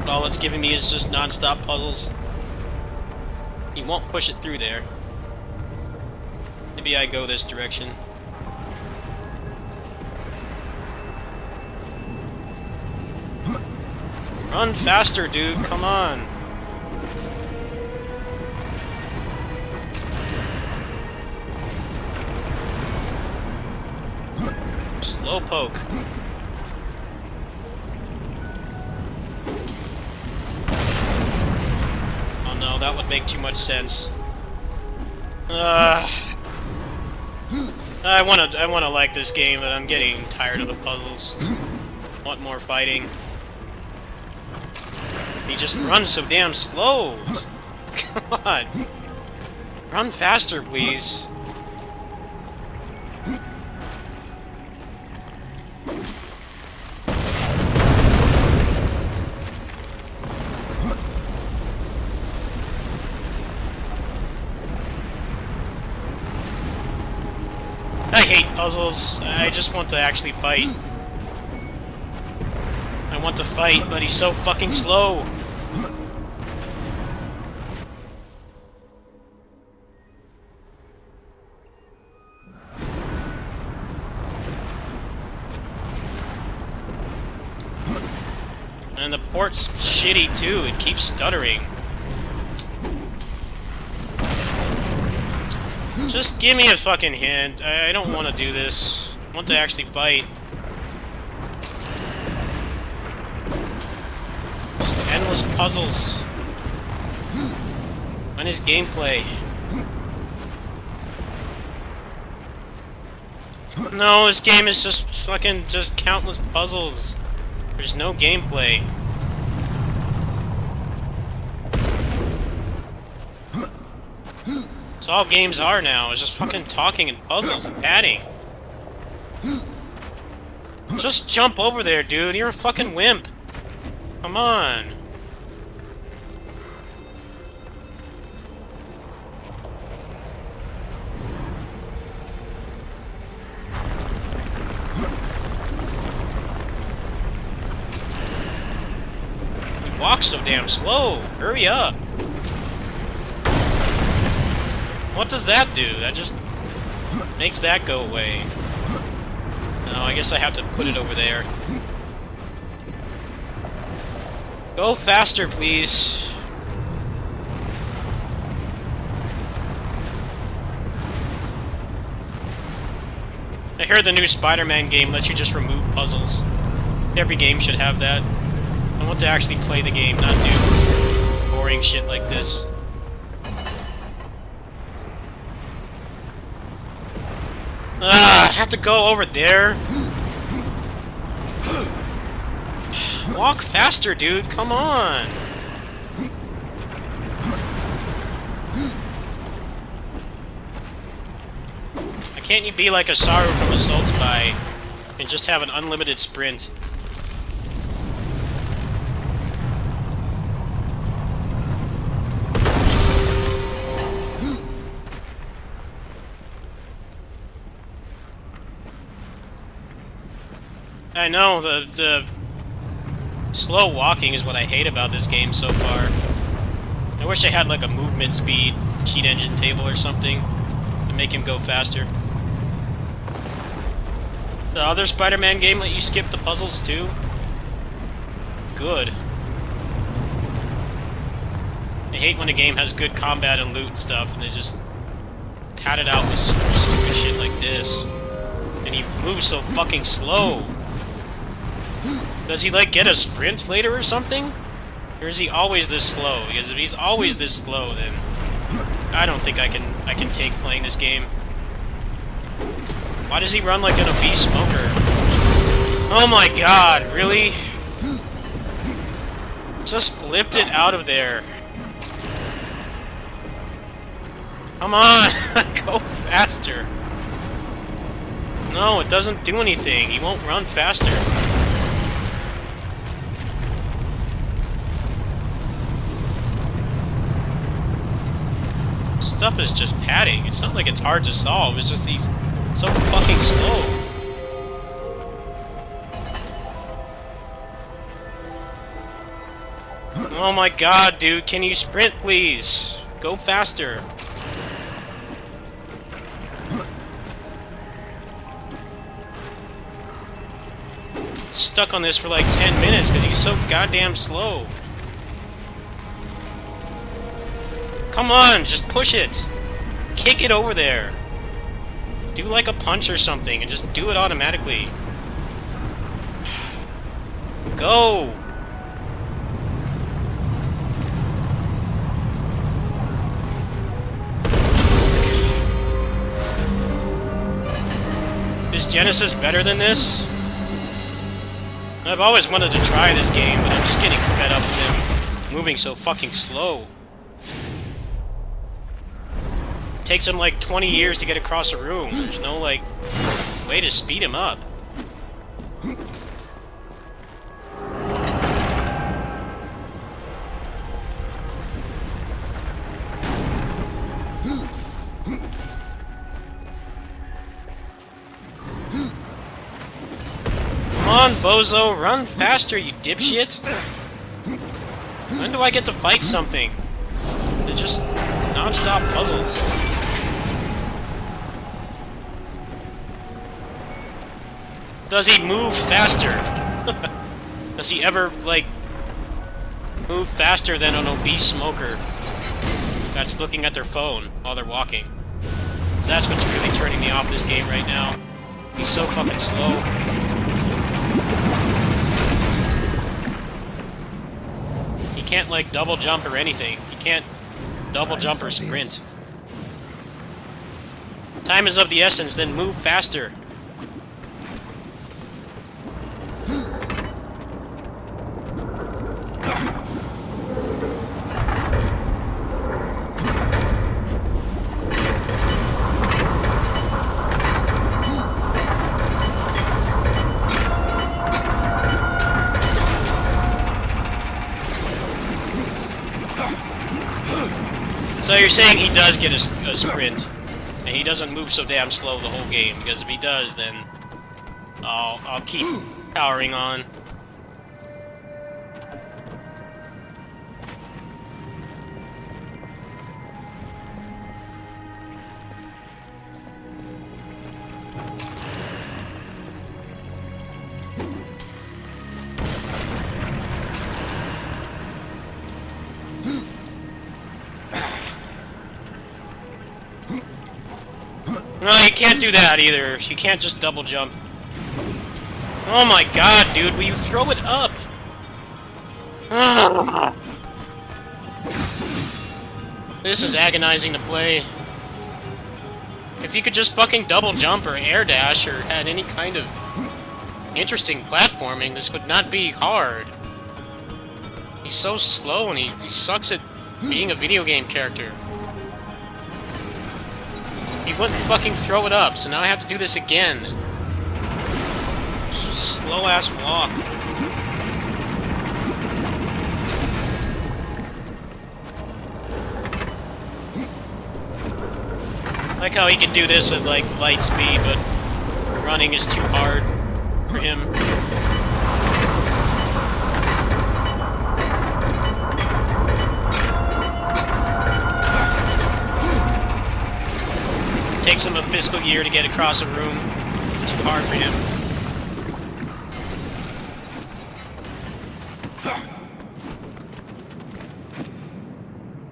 But all it's giving me is just non-stop puzzles. He won't push it through there. Maybe I go this direction. Run faster, dude, come on. Slow poke. Oh no, that would make too much sense. I wanna like this game, but I'm getting tired of the puzzles. Want more fighting. He just runs so damn slow. Come on. Run faster, please. I hate puzzles. I just want to actually fight. I want to fight, but he's so fucking slow. And the port's shitty too, it keeps stuttering. Just give me a fucking hint. I don't want to do this. I want to actually fight. Just endless puzzles. When is gameplay? No, this game is just fucking just countless puzzles. There's no gameplay. That's all games are now, is just fucking talking and puzzles and padding. Just jump over there, dude. You're a fucking wimp. Come on. You walk so damn slow. Hurry up. What does that do? That just makes that go away. No, I guess I have to put it over there. Go faster, please. I heard the new Spider-Man game lets you just remove puzzles. Every game should have that. I want to actually play the game, not do boring shit like this. I have to go over there. Walk faster, dude. Come on. Can't you be like a Saru from Assault Spy and just have an unlimited sprint? I know, the slow walking is what I hate about this game so far. I wish I had like a movement speed cheat engine table or something to make him go faster. The other Spider-Man game let you skip the puzzles too? Good. I hate when a game has good combat and loot and stuff and they just pad it out with stupid shit like this. And he moves so fucking slow. Does he like get a sprint later or something? Or is he always this slow? Because if he's always this slow, then I don't think I can take playing this game. Why does he run like an obese smoker? Oh my god, really? Just lift it out of there. Come on, go faster. No, it doesn't do anything. He won't run faster. Stuff is just padding. It's not like it's hard to solve. It's just he's so fucking slow. Oh my god, dude. Can you sprint, please? Go faster. Stuck on this for like 10 minutes because he's so goddamn slow. Come on, just push it. Kick it over there. Do like a punch or something and just do it automatically. Go! Is Genesis better than this? I've always wanted to try this game, but I'm just getting fed up with him moving so fucking slow. Takes him like 20 years to get across a room. There's no, like, way to speed him up. Come on, bozo, run faster, you dipshit! When do I get to fight something? They're just non-stop puzzles. Does he move faster? Does he ever, like, move faster than an obese smoker that's looking at their phone while they're walking? 'Cause that's what's really turning me off this game right now. He's so fucking slow. He can't, like, double jump or anything. He can't double jump or sprint. Time is of the essence, then move faster. So you're saying he does get a sprint, and he doesn't move so damn slow the whole game, because if he does, then I'll keep powering on. No, you can't do that either. You can't just double jump. Oh my god, dude, will you throw it up? This is agonizing to play. If he could just fucking double jump or air dash or had any kind of interesting platforming, this would not be hard. He's so slow and he sucks at being a video game character. He wouldn't fucking throw it up, so now I have to do this again. Slow-ass walk. I like how he can do this at, like, light speed, but running is too hard for him. Takes him a fiscal year to get across a room. It's too hard for him.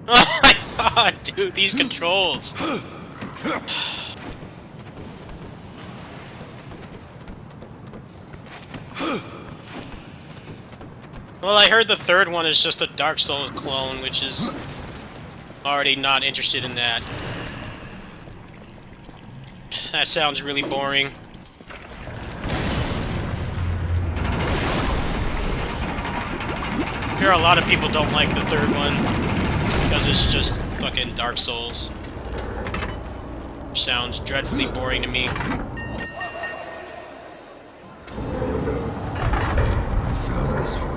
Oh my god, dude, these controls. Well, I heard the third one is just a Dark Souls clone, which is already not interested in that. That sounds really boring. I hear a lot of people don't like the third one because it's just fucking Dark Souls. Sounds dreadfully boring to me. I found this for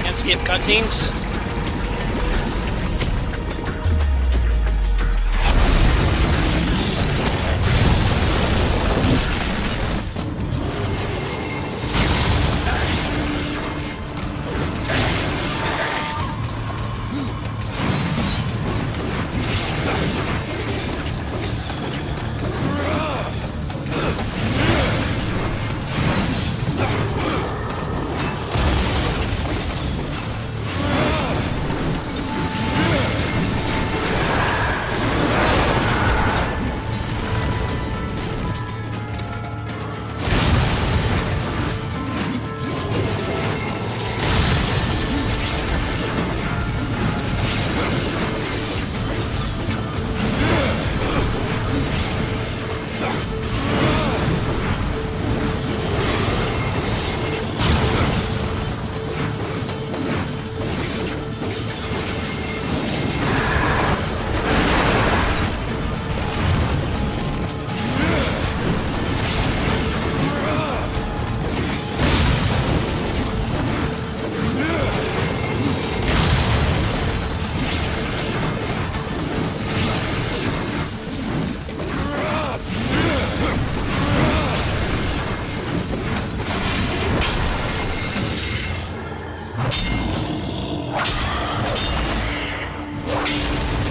Can't skip cutscenes.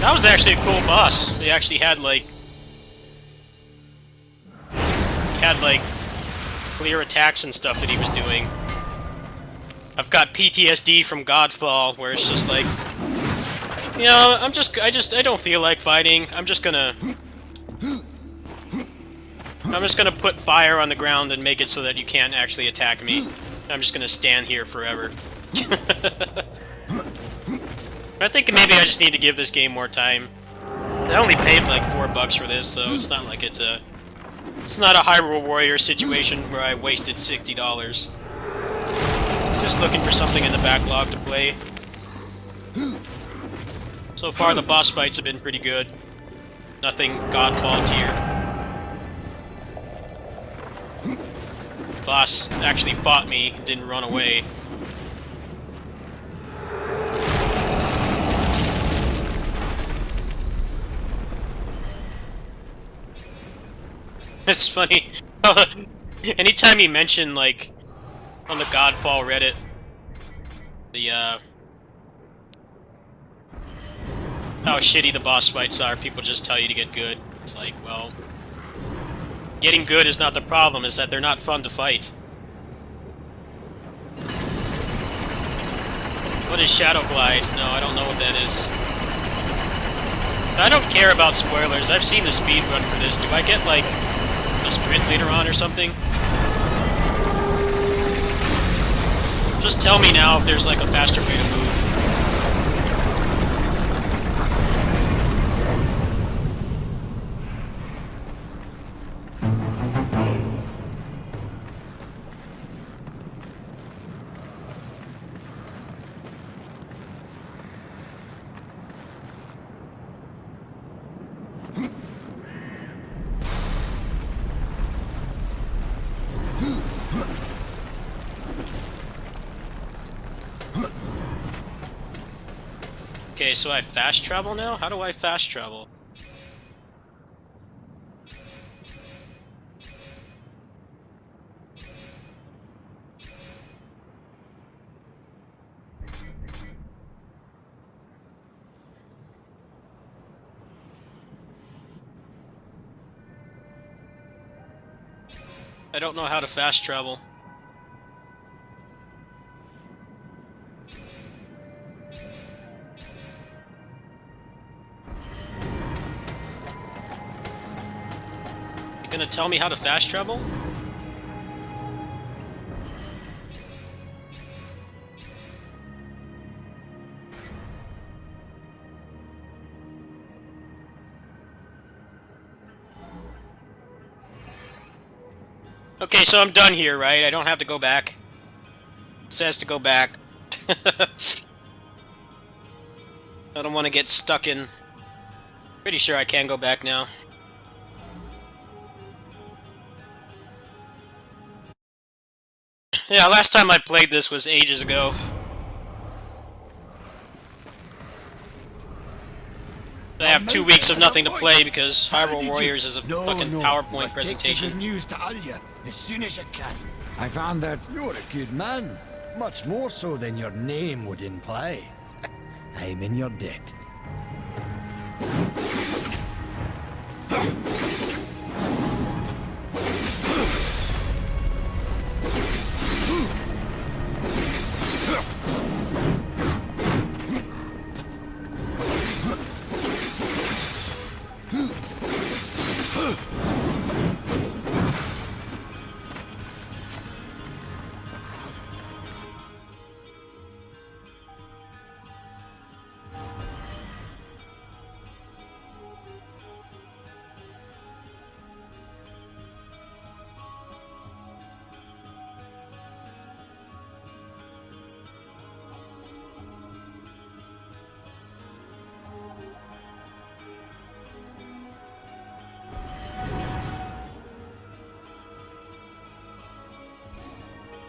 That was actually a cool boss. They actually had like clear attacks and stuff that he was doing. I've got PTSD from Godfall, where it's just like, you know, I don't feel like fighting. I'm just gonna put fire on the ground and make it so that you can't actually attack me. I'm just gonna stand here forever. I think maybe I just need to give this game more time. I only paid like $4 for this, so it's not like it's not a Hyrule Warrior situation where I wasted $60. Just looking for something in the backlog to play. So far, the boss fights have been pretty good. Nothing Godfall tier. Boss actually fought me and didn't run away. It's funny. Anytime you mention, like, on the Godfall Reddit, how shitty the boss fights are, people just tell you to get good. It's like, well, getting good is not the problem, it's that they're not fun to fight. What is Shadow Glide? No, I don't know what that is. I don't care about spoilers. I've seen the speedrun for this. Do I get, like, a a sprint later on or something? Just tell me now if there's like a faster way to move. Okay, so I fast travel now? How do I fast travel? I don't know how to fast travel. Gonna tell me how to fast travel? Okay, so I'm done here, right? I don't have to go back. It says to go back. I don't want to get stuck in. Pretty sure I can go back now. Yeah, last time I played this was ages ago. I have 2 weeks of nothing to play because Hyrule Warriors is a fucking PowerPoint presentation. News to Alya as soon as you can. I found that you're a good man, much more so than your name would imply. I'm in your debt.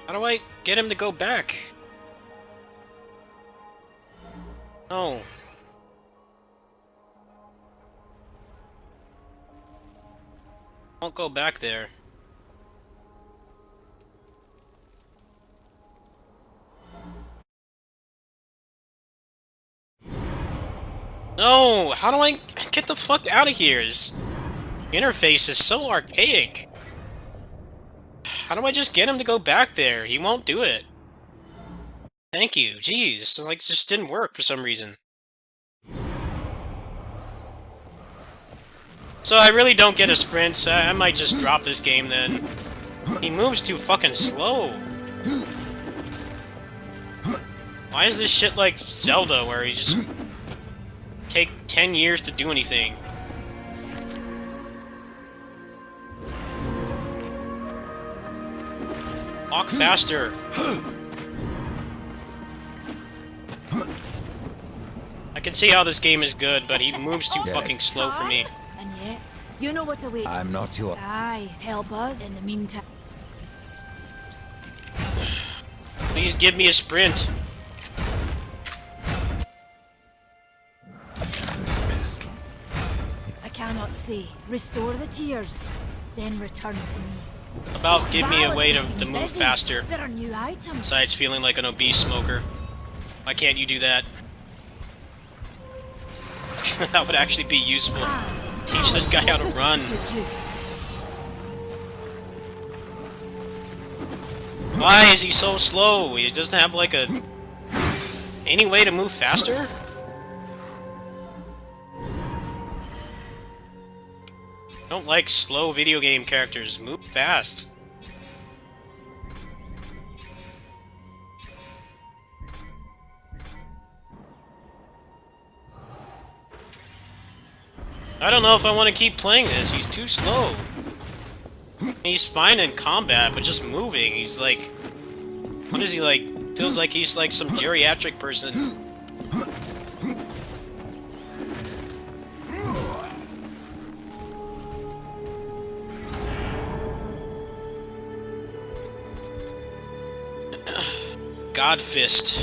How do I get him to go back? No. Won't go back there. No! How do I get the fuck out of here? This interface is so archaic. How do I just get him to go back there? He won't do it. Thank you. Jeez, like, it just didn't work for some reason. So I really don't get a sprint. I might just drop this game then. He moves too fucking slow. Why is this shit like Zelda, where he just take 10 years to do anything? Walk faster. I can see how this game is good, but he moves too fucking slow for me. And yet, you know what awaits. I'm not your... Aye, help us in the meantime. Please give me a sprint. I cannot say. Restore the tears, then return to me. About give me a way to move Busy. faster. There are new items. Besides feeling like an obese smoker. Why can't you do that? That would actually be useful. Teach this guy how to run. Why is he so slow? He doesn't have like a... any way to move faster? Don't like slow video game characters. Move fast. I don't know if I want to keep playing this. He's too slow. He's fine in combat, but just moving, he's like... What is he like? Feels like he's like some geriatric person. Godfist.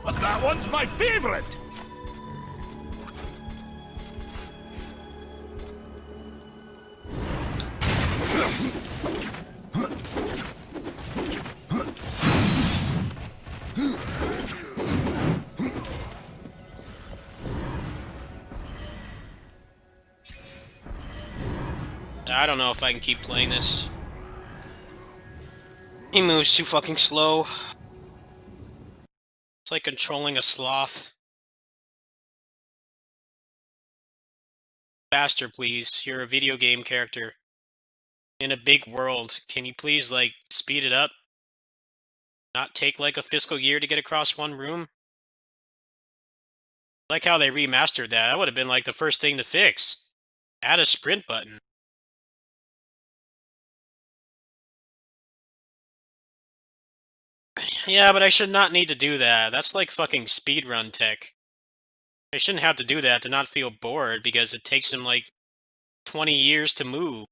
But that one's my favorite! I don't know if I can keep playing this. He moves too fucking slow. It's like controlling a sloth. Faster, please. You're a video game character. In a big world. Can you please, like, speed it up? Not take, like, a fiscal year to get across one room? I like how they remastered that. That would have been, like, the first thing to fix. Add a sprint button. Yeah, but I should not need to do that. That's like fucking speedrun tech. I shouldn't have to do that to not feel bored because it takes him like 20 years to move.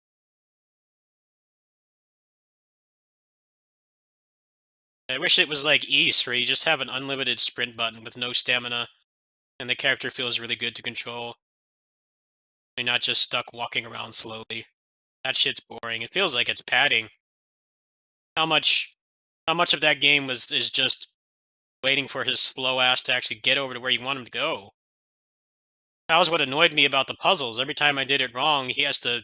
I wish it was like East, where you just have an unlimited sprint button with no stamina, and the character feels really good to control. You're not just stuck walking around slowly. That shit's boring. It feels like it's padding. How much of that game is just waiting for his slow ass to actually get over to where you want him to go? That was what annoyed me about the puzzles. Every time I did it wrong, he has to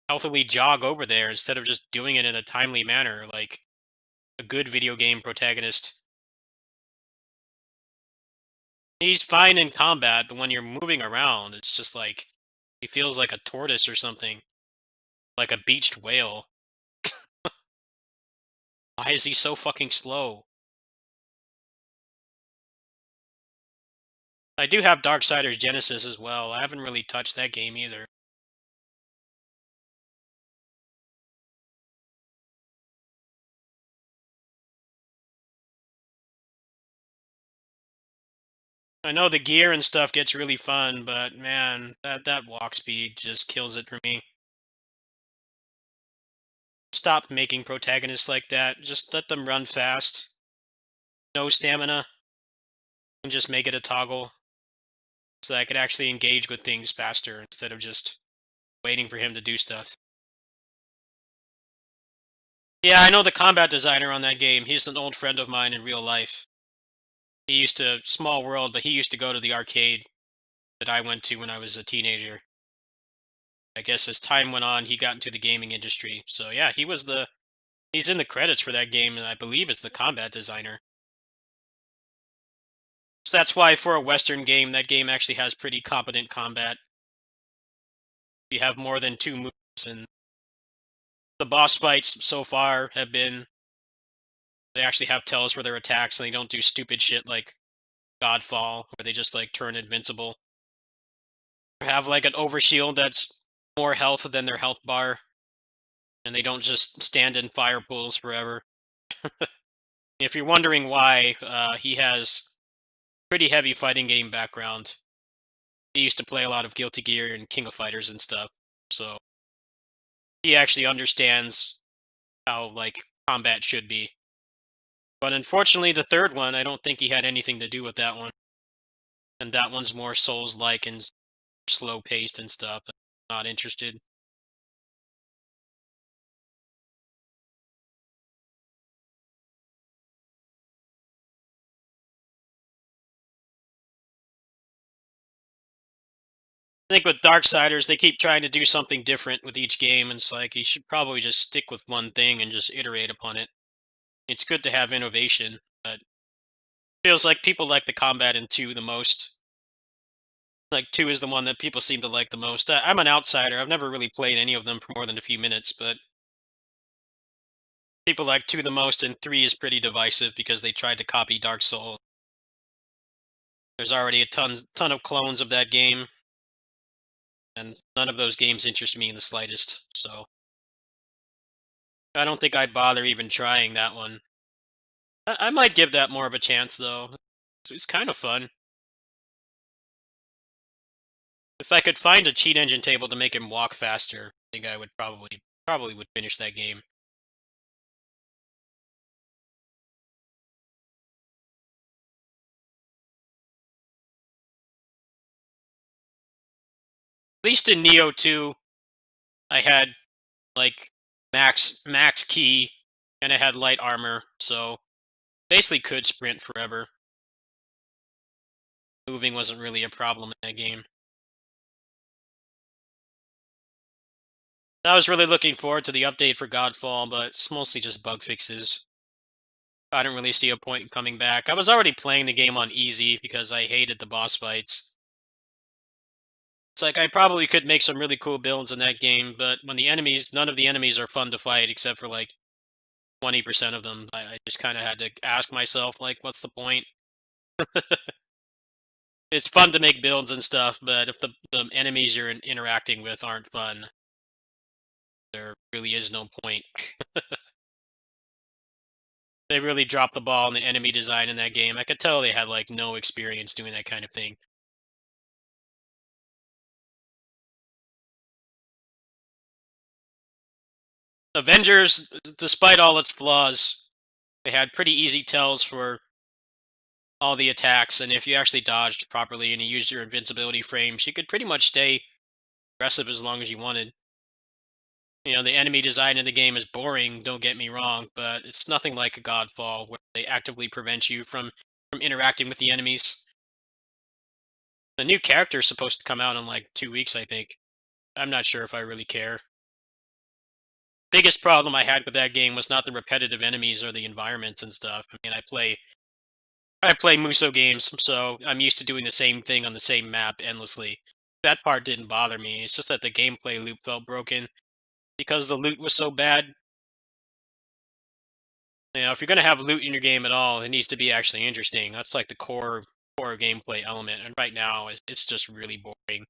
healthily jog over there instead of just doing it in a timely manner, like a good video game protagonist. He's fine in combat, but when you're moving around, it's just like, he feels like a tortoise or something. Like a beached whale. Why is he so fucking slow? I do have Darksiders Genesis as well. I haven't really touched that game either. I know the gear and stuff gets really fun, but man, that walk speed just kills it for me. Stop making protagonists like that. Just let them run fast. No stamina. And just make it a toggle. So that I could actually engage with things faster instead of just waiting for him to do stuff. Yeah, I know the combat designer on that game. He's an old friend of mine in real life. He used to, small world, but he used to go to the arcade that I went to when I was a teenager. I guess as time went on, he got into the gaming industry. So yeah, he's in the credits for that game, and I believe is the combat designer. So that's why for a Western game, that game actually has pretty competent combat. You have more than 2 moves, and the boss fights so far have been... They actually have tells for their attacks, and they don't do stupid shit like Godfall, where they just like turn invincible. Or have like an overshield that's more health than their health bar, and they don't just stand in fire pools forever. If you're wondering why, he has pretty heavy fighting game background. He used to play a lot of Guilty Gear and King of Fighters and stuff, so he actually understands how like combat should be. But unfortunately, the third one, I don't think he had anything to do with that one. And that one's more Souls-like and slow-paced and stuff. Not interested. I think with Darksiders, they keep trying to do something different with each game, and it's like you should probably just stick with one thing and just iterate upon it. It's good to have innovation, but feels like people like the combat in 2 the most. Like 2 is the one that people seem to like the most. I'm an outsider. I've never really played any of them for more than a few minutes, but people like 2 the most, and 3 is pretty divisive because they tried to copy Dark Souls. There's already a ton of clones of that game, and none of those games interest me in the slightest. So I don't think I'd bother even trying that one. I might give that more of a chance though. It's kind of fun. If I could find a cheat engine table to make him walk faster, I think I would probably would finish that game. At least in Neo 2, I had like max key and I had light armor, so basically could sprint forever. Moving wasn't really a problem in that game. I was really looking forward to the update for Godfall, but it's mostly just bug fixes. I didn't really see a point in coming back. I was already playing the game on easy because I hated the boss fights. It's like I probably could make some really cool builds in that game, but when none of the enemies are fun to fight except for like 20% of them. I just kind of had to ask myself, like, what's the point? It's fun to make builds and stuff, but if the enemies you're interacting with aren't fun, there really is no point. They really dropped the ball on the enemy design in that game. I could tell they had like no experience doing that kind of thing. Avengers, despite all its flaws, they had pretty easy tells for all the attacks, and if you actually dodged properly and you used your invincibility frames, you could pretty much stay aggressive as long as you wanted. You know, the enemy design in the game is boring, don't get me wrong, but it's nothing like a Godfall where they actively prevent you from interacting with the enemies. The new character is supposed to come out in like 2 weeks, I think. I'm not sure if I really care. Biggest problem I had with that game was not the repetitive enemies or the environments and stuff. I mean, I play Muso games, so I'm used to doing the same thing on the same map endlessly. That part didn't bother me. It's just that the gameplay loop felt broken because the loot was so bad. You know, if you're gonna have loot in your game at all, it needs to be actually interesting. That's like the core gameplay element. And right now, it's just really boring.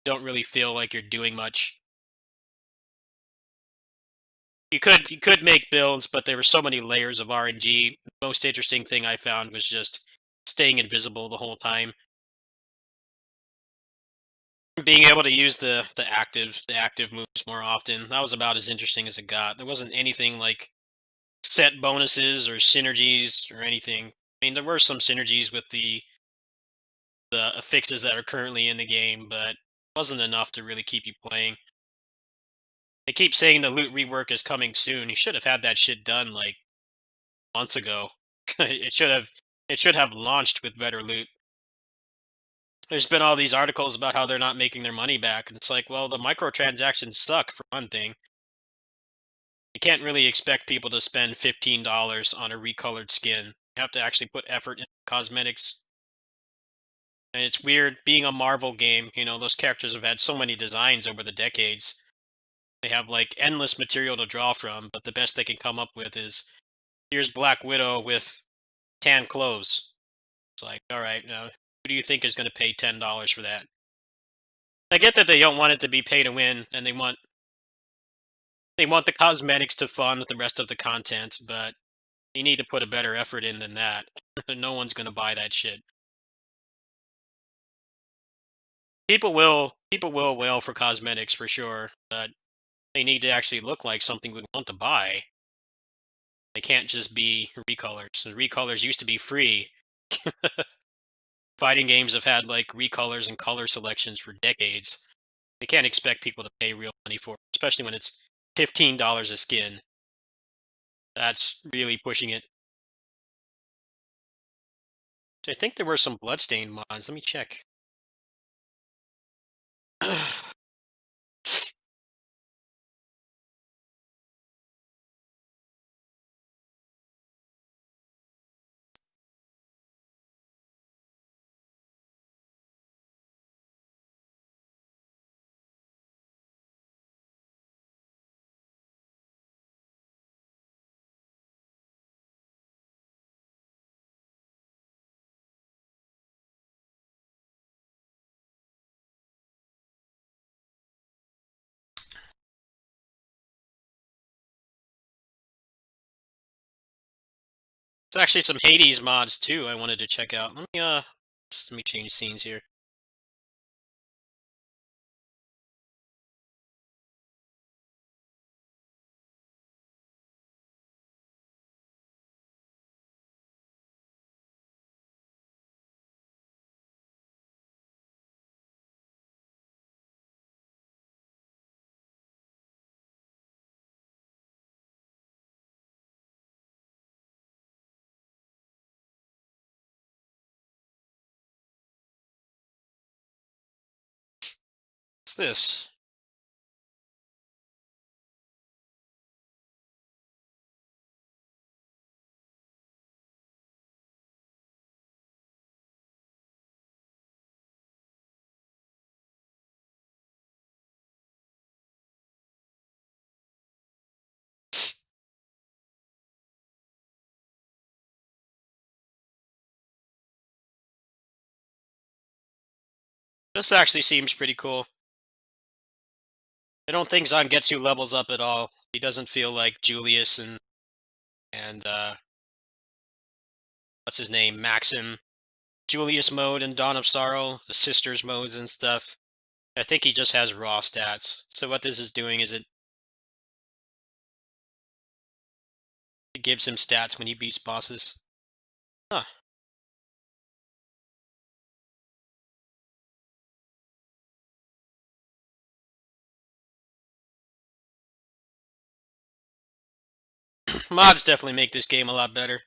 Don't really feel like you're doing much. You could make builds, but there were so many layers of RNG. The most interesting thing I found was just staying invisible the whole time. Being able to use the active moves more often. That was about as interesting as it got. There wasn't anything like set bonuses or synergies or anything. I mean, there were some synergies with the affixes that are currently in the game, but it wasn't enough to really keep you playing. They keep saying the loot rework is coming soon. You should have had that shit done like months ago. It should have launched with better loot. There's been all these articles about how they're not making their money back, and it's like, well, the microtransactions suck for one thing. You can't really expect people to spend $15 on a recolored skin. You have to actually put effort in cosmetics. And it's weird being a Marvel game, you know, those characters have had so many designs over the decades. They have like endless material to draw from, but the best they can come up with is here's Black Widow with tan clothes. It's like, all right, now who do you think is going to pay $10 for that? I get that they don't want it to be pay to win, and they want the cosmetics to fund the rest of the content, but you need to put a better effort in than that. No one's going to buy that shit. People will wail for cosmetics for sure, but they need to actually look like something we'd want to buy. They can't just be recolors. The recolors used to be free. Fighting games have had like recolors and color selections for decades. They can't expect people to pay real money for it, especially when it's $15 a skin. That's really pushing it. I think there were some Bloodstained mods. Let me check. There's actually some Hades mods too I wanted to check out. Let me change scenes here. What's this? This actually seems pretty cool. I don't think Zangetsu levels up at all. He doesn't feel like Julius and what's his name, Maxim, Julius mode and Dawn of Sorrow, the sisters modes and stuff. I think he just has raw stats. So what this is doing is it gives him stats when he beats bosses. Huh. Mods definitely make this game a lot better.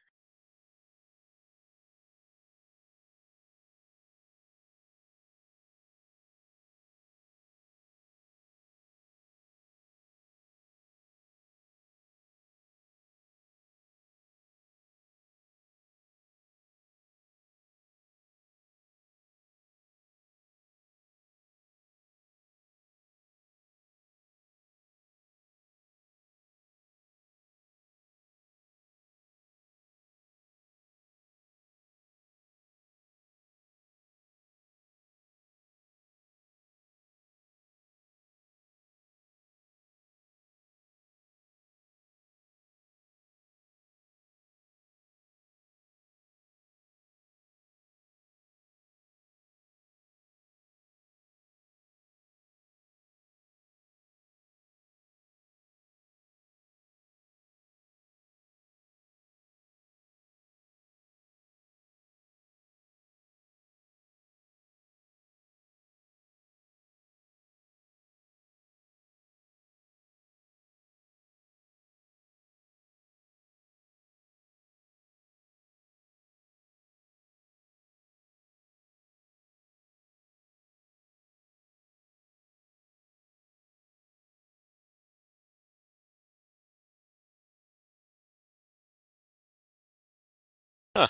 Huh.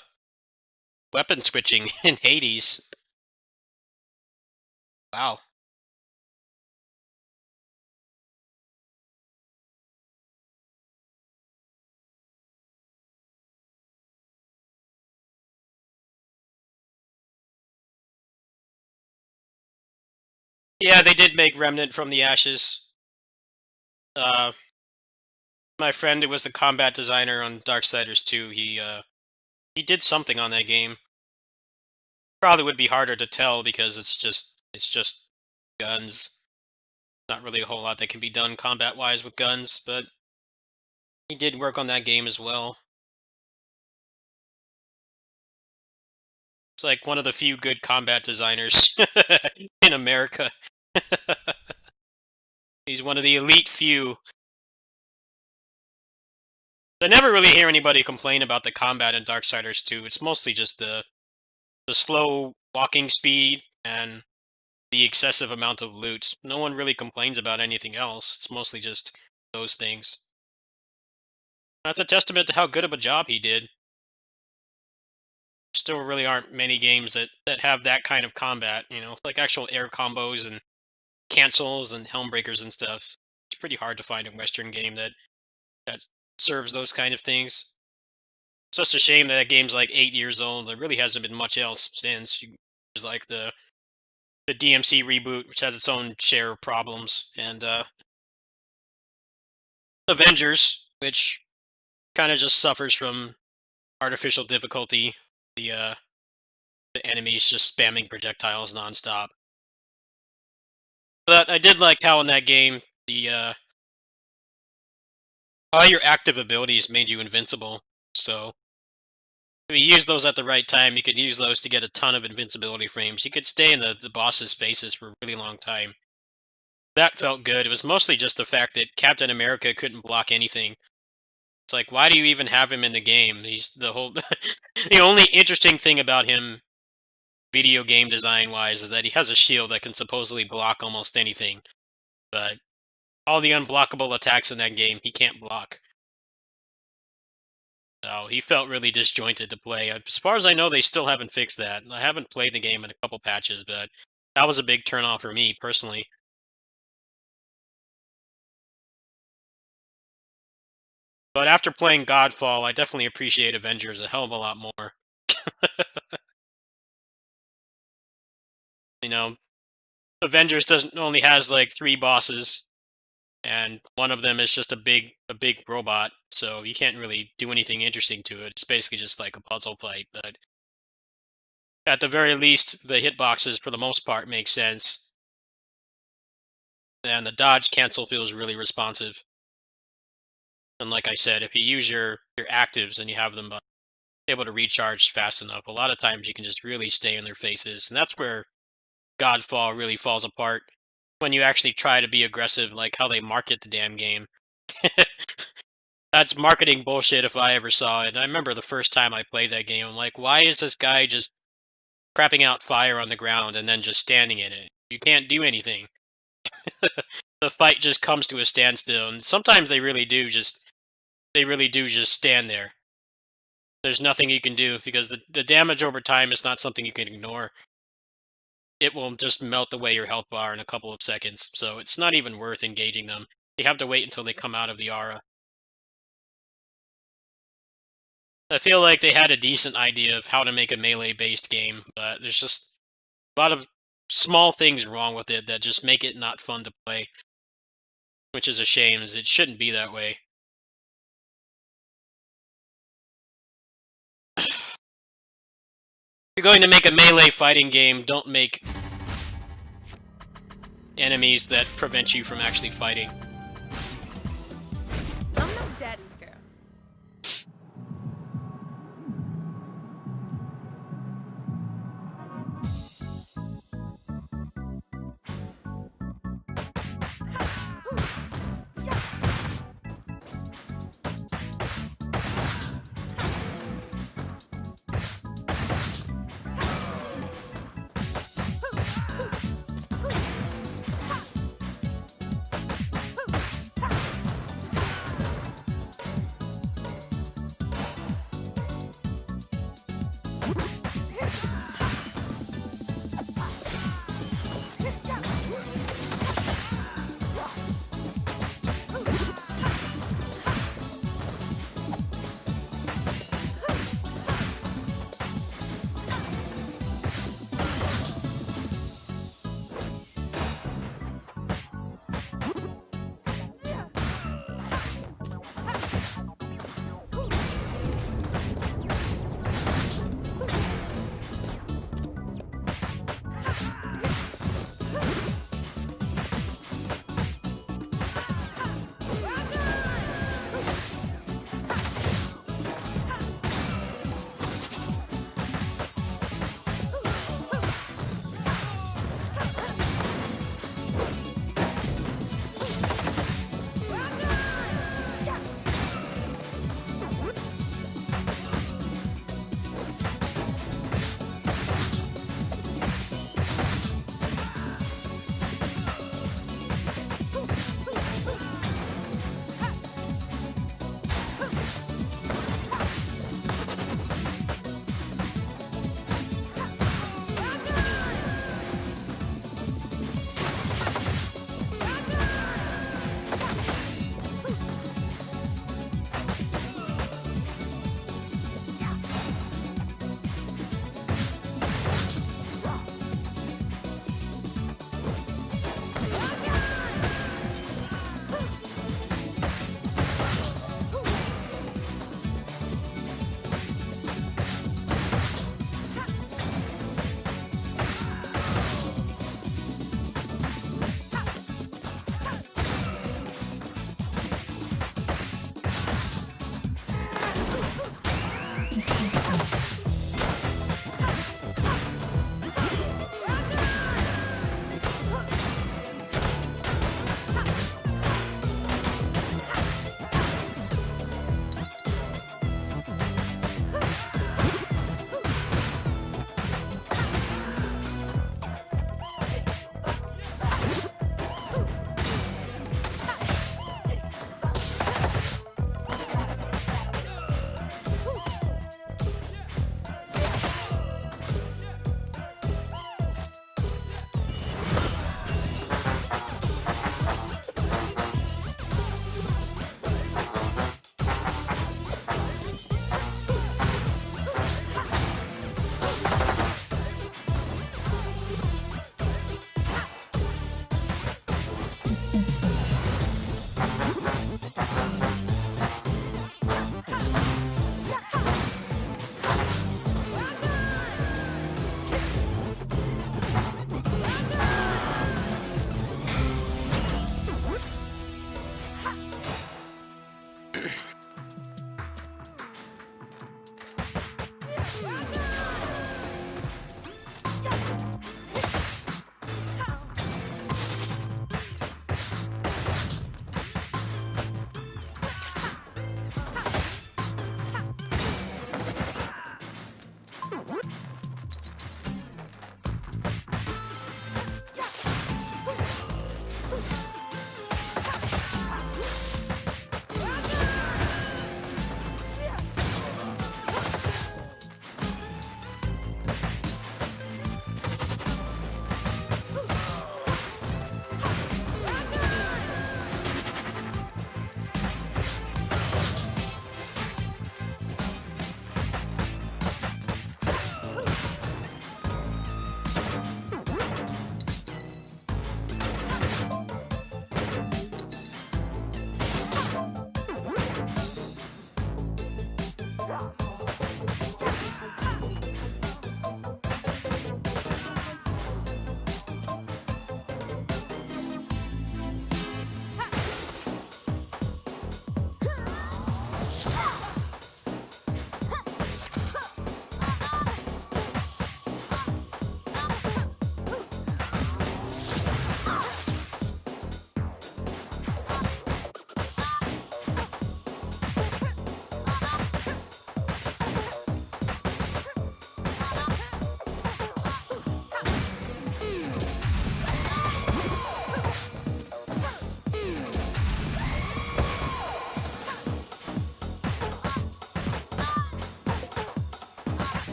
Weapon switching in Hades. Wow. Yeah, they did make Remnant from the Ashes. My friend who was the combat designer on Darksiders 2, he did something on that game. Probably would be harder to tell because it's just guns. Not really a whole lot that can be done combat-wise with guns, but he did work on that game as well. It's like one of the few good combat designers in America. He's one of the elite few. I never really hear anybody complain about the combat in Darksiders 2. It's mostly just the the slow walking speed and the excessive amount of loot. No one really complains about anything else. It's mostly just those things. That's a testament to how good of a job he did. Still really aren't many games that have that kind of combat, you know, like actual air combos and cancels and helmbreakers and stuff. It's pretty hard to find a Western game that serves those kind of things. It's just a shame that that game's like 8 years old. There really hasn't been much else since. There's like the DMC reboot, which has its own share of problems, and Avengers, which kind of just suffers from artificial difficulty. The enemies just spamming projectiles nonstop. But I did like how in that game all your active abilities made you invincible. So if you use those at the right time, you could use those to get a ton of invincibility frames. You could stay in the boss's spaces for a really long time. That felt good. It was mostly just the fact that Captain America couldn't block anything. It's like, why do you even have him in the game? He's the whole... the only interesting thing about him, video game design-wise, is that he has a shield that can supposedly block almost anything. But all the unblockable attacks in that game, he can't block. So he felt really disjointed to play. As far as I know, they still haven't fixed that. I haven't played the game in a couple patches, but that was a big turnoff for me, personally. But after playing Godfall, I definitely appreciate Avengers a hell of a lot more. You know, Avengers doesn't only has like 3 bosses, and one of them is just a big robot, so you can't really do anything interesting to it. It's basically just like a puzzle fight, but at the very least, the hitboxes for the most part make sense. And the dodge cancel feels really responsive. And like I said, if you use your actives and you have them able to recharge fast enough, a lot of times you can just really stay in their faces. And that's where Godfall really falls apart, when you actually try to be aggressive, like how they market the damn game. That's marketing bullshit if I ever saw it. And I remember the first time I played that game, I'm like, why is this guy just crapping out fire on the ground and then just standing in it? You can't do anything. The fight just comes to a standstill, and sometimes they really do just stand there. There's nothing you can do, because the damage over time is not something you can ignore. It will just melt away your health bar in a couple of seconds, so it's not even worth engaging them. You have to wait until they come out of the aura. I feel like they had a decent idea of how to make a melee-based game, but there's just a lot of small things wrong with it that just make it not fun to play. Which is a shame, as it shouldn't be that way. If you're going to make a melee fighting game, don't make enemies that prevent you from actually fighting. I'm not daddy's girl.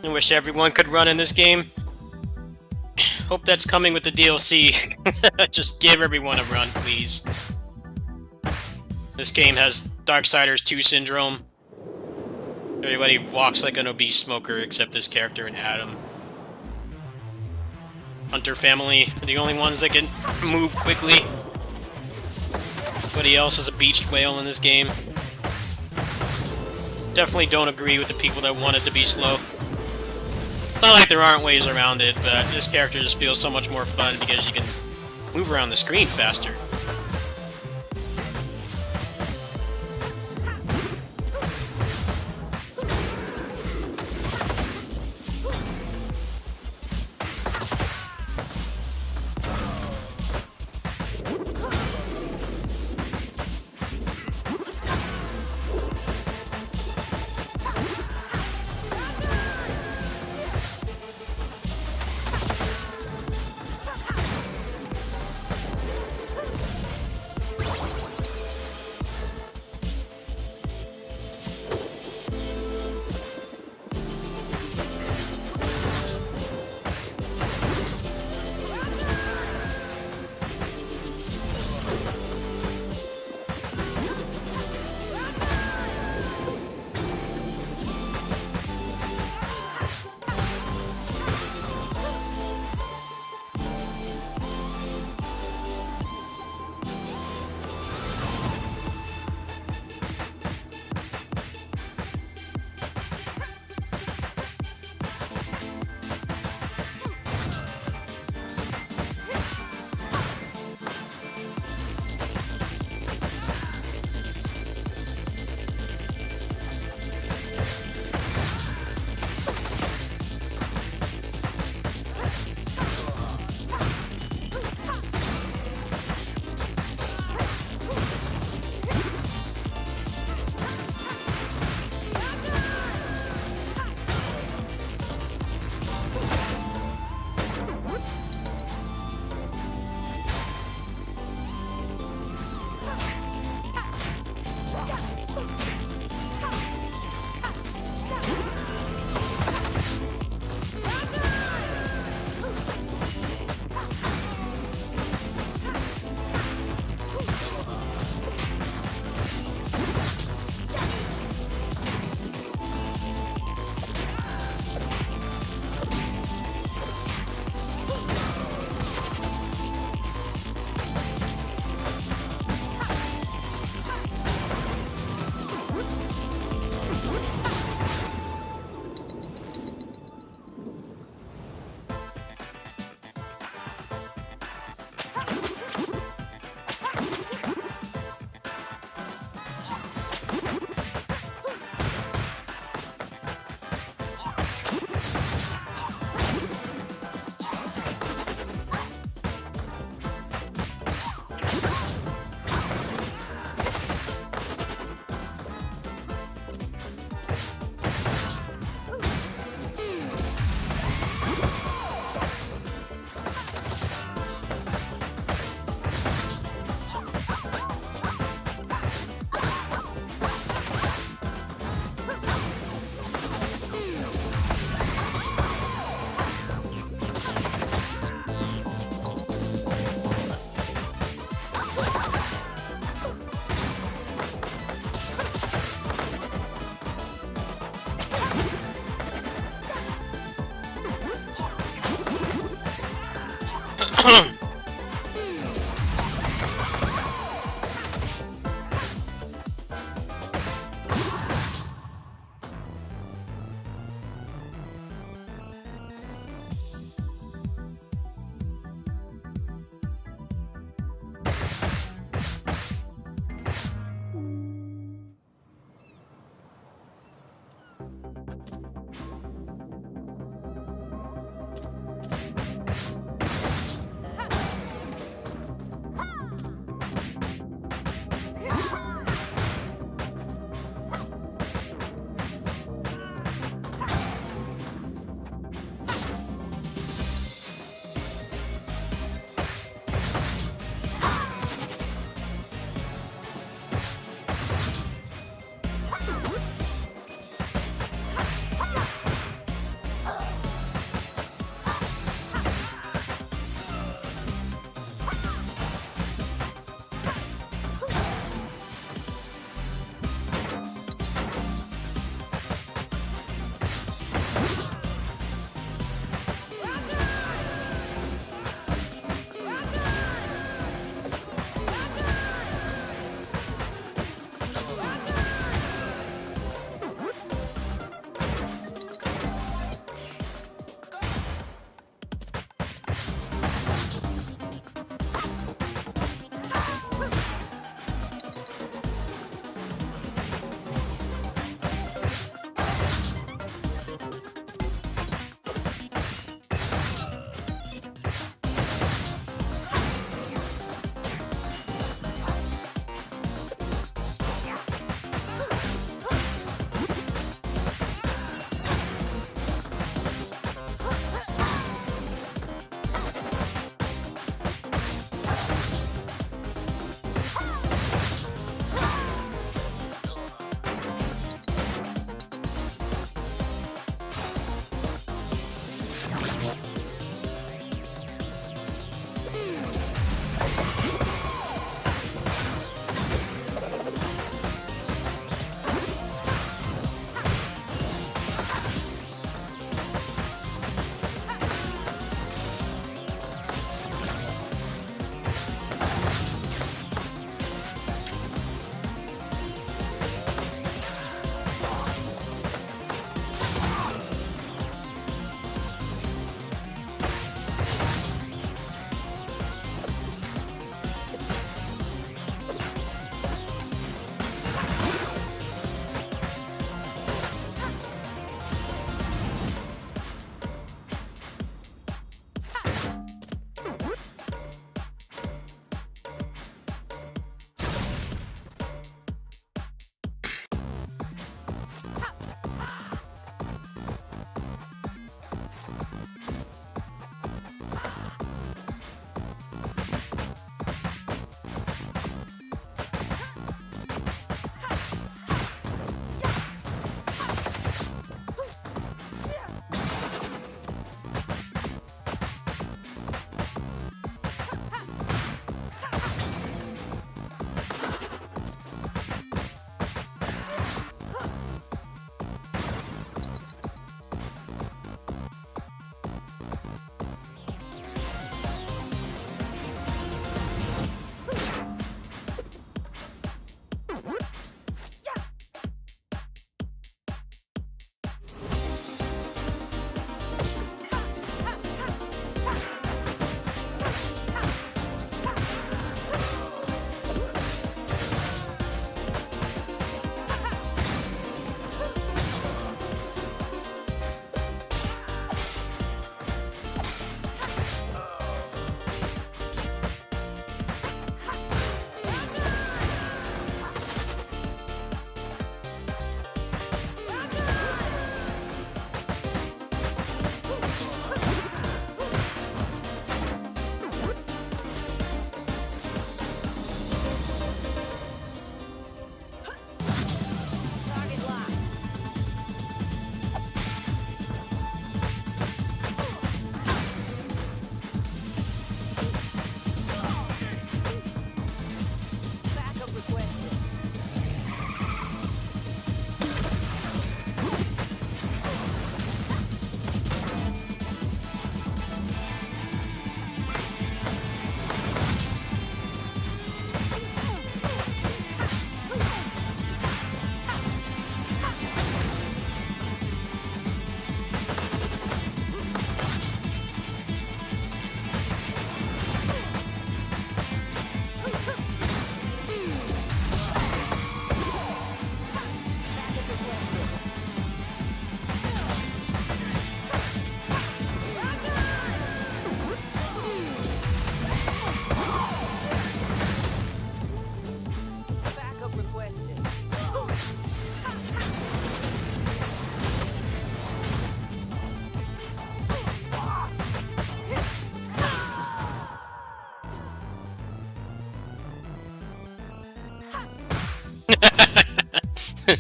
I wish everyone could run in this game. Hope that's coming with the DLC. Just give everyone a run, please. This game has Darksiders 2 syndrome. Everybody walks like an obese smoker except this character and Adam. Hunter family are the only ones that can move quickly. Everybody else is a beached whale in this game. Definitely don't agree with the people that want it to be slow. It's not like there aren't ways around it, but this character just feels so much more fun because you can move around the screen faster.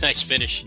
Nice finish.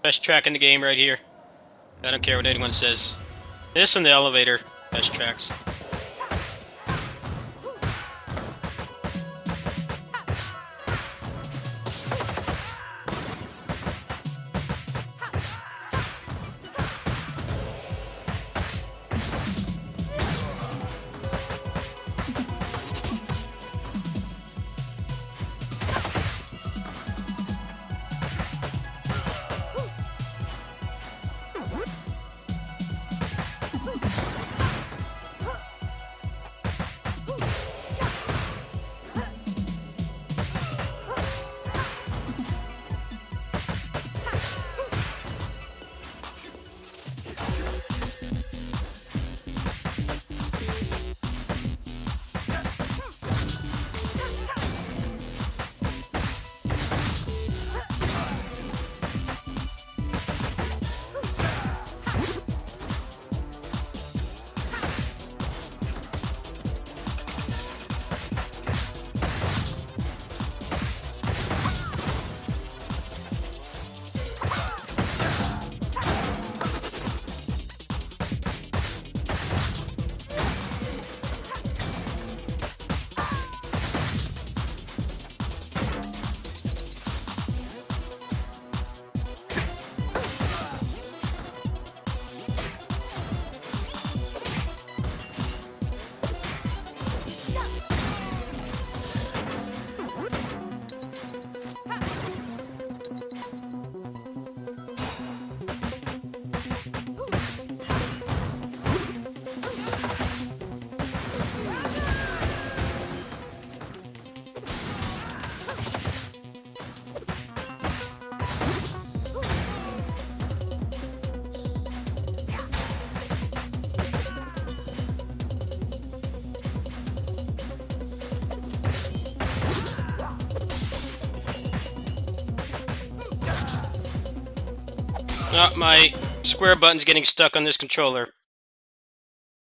Best track in the game right here. I don't care what anyone says. This and the elevator. Best tracks. Oh, my square button's getting stuck on this controller.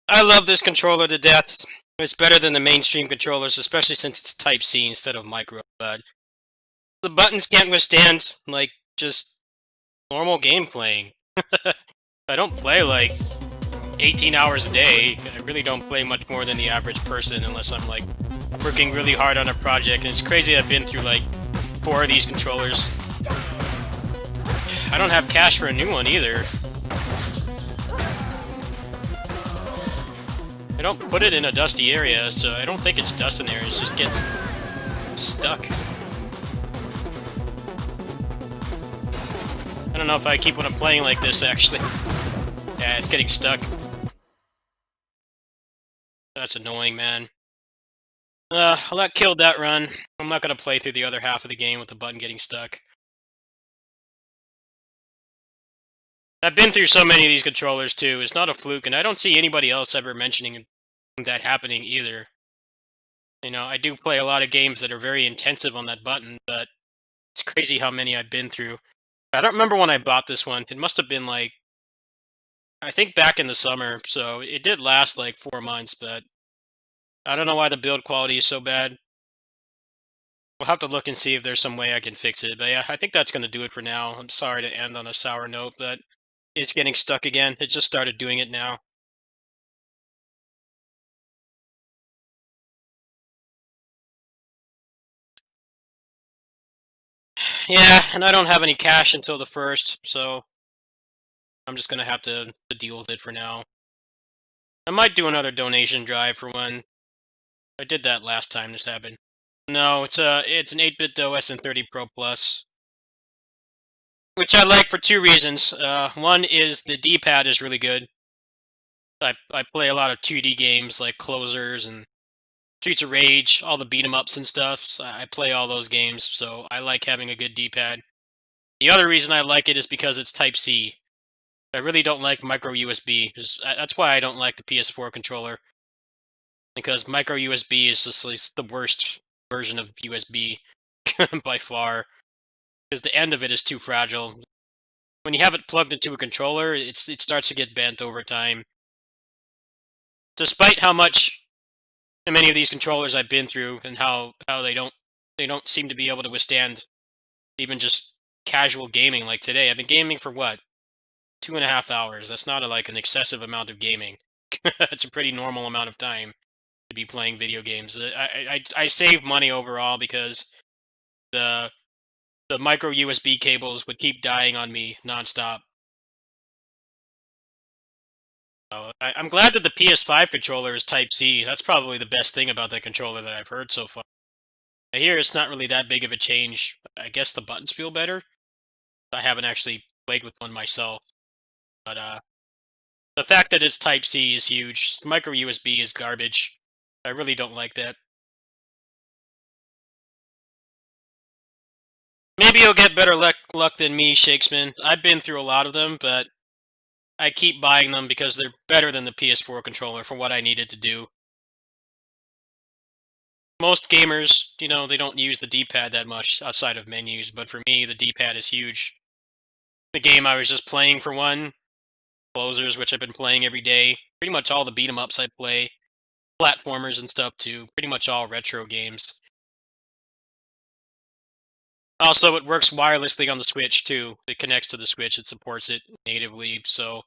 I love this controller to death. It's better than the mainstream controllers, especially since it's Type-C instead of micro, but the buttons can't withstand, like, just normal game playing. I don't play, like, 18 hours a day. I really don't play much more than the average person unless I'm, like, working really hard on a project, and it's crazy I've been through, like, 4 of these controllers. I don't have cash for a new one either. I don't put it in a dusty area, so I don't think it's dust in there, it just gets stuck. I don't know if I keep on playing like this, actually. Yeah, it's getting stuck. That's annoying, man. That killed that run. I'm not gonna play through the other half of the game with the button getting stuck. I've been through so many of these controllers too, it's not a fluke, and I don't see anybody else ever mentioning that happening either. You know, I do play a lot of games that are very intensive on that button, but it's crazy how many I've been through. I don't remember when I bought this one. It must have been like, I think back in the summer, so it did last like 4 months, but I don't know why the build quality is so bad. We'll have to look and see if there's some way I can fix it, but yeah, I think that's going to do it for now. I'm sorry to end on a sour note, but it's getting stuck again. It just started doing it now. Yeah, and I don't have any cash until the 1st, so I'm just gonna have to deal with it for now. I might do another donation drive for when I did that last time this happened. No, it's an 8-bit OS and 30 Pro Plus, which I like for 2 reasons. One is the D-pad is really good. I play a lot of 2D games like Closers and Streets of Rage, all the beat 'em ups and stuff. So I play all those games, so I like having a good D-pad. The other reason I like it is because it's Type-C. I really don't like micro USB. That's why I don't like the PS4 controller. Because micro USB is just like the worst version of USB by far. Because the end of it is too fragile. When you have it plugged into a controller, it starts to get bent over time. Despite how many of these controllers I've been through and how they don't seem to be able to withstand even just casual gaming like today. I've been gaming for what, 2.5 hours. That's not like an excessive amount of gaming. It's a pretty normal amount of time to be playing video games. I save money overall because the micro USB cables would keep dying on me nonstop. I'm glad that the PS5 controller is Type C. That's probably the best thing about that controller that I've heard so far. I hear it's not really that big of a change. I guess the buttons feel better. I haven't actually played with one myself. But the fact that it's Type C is huge. Micro USB is garbage. I really don't like that. Maybe you'll get better luck than me, Shakesman. I've been through a lot of them, but I keep buying them because they're better than the PS4 controller for what I needed to do. Most gamers, you know, they don't use the D-pad that much outside of menus, but for me, the D-pad is huge. The game I was just playing for one, Closers, which I've been playing every day. Pretty much all the beat-em-ups I play, platformers and stuff too. Pretty much all retro games. Also, it works wirelessly on the Switch too. It connects to the Switch. It supports it natively, so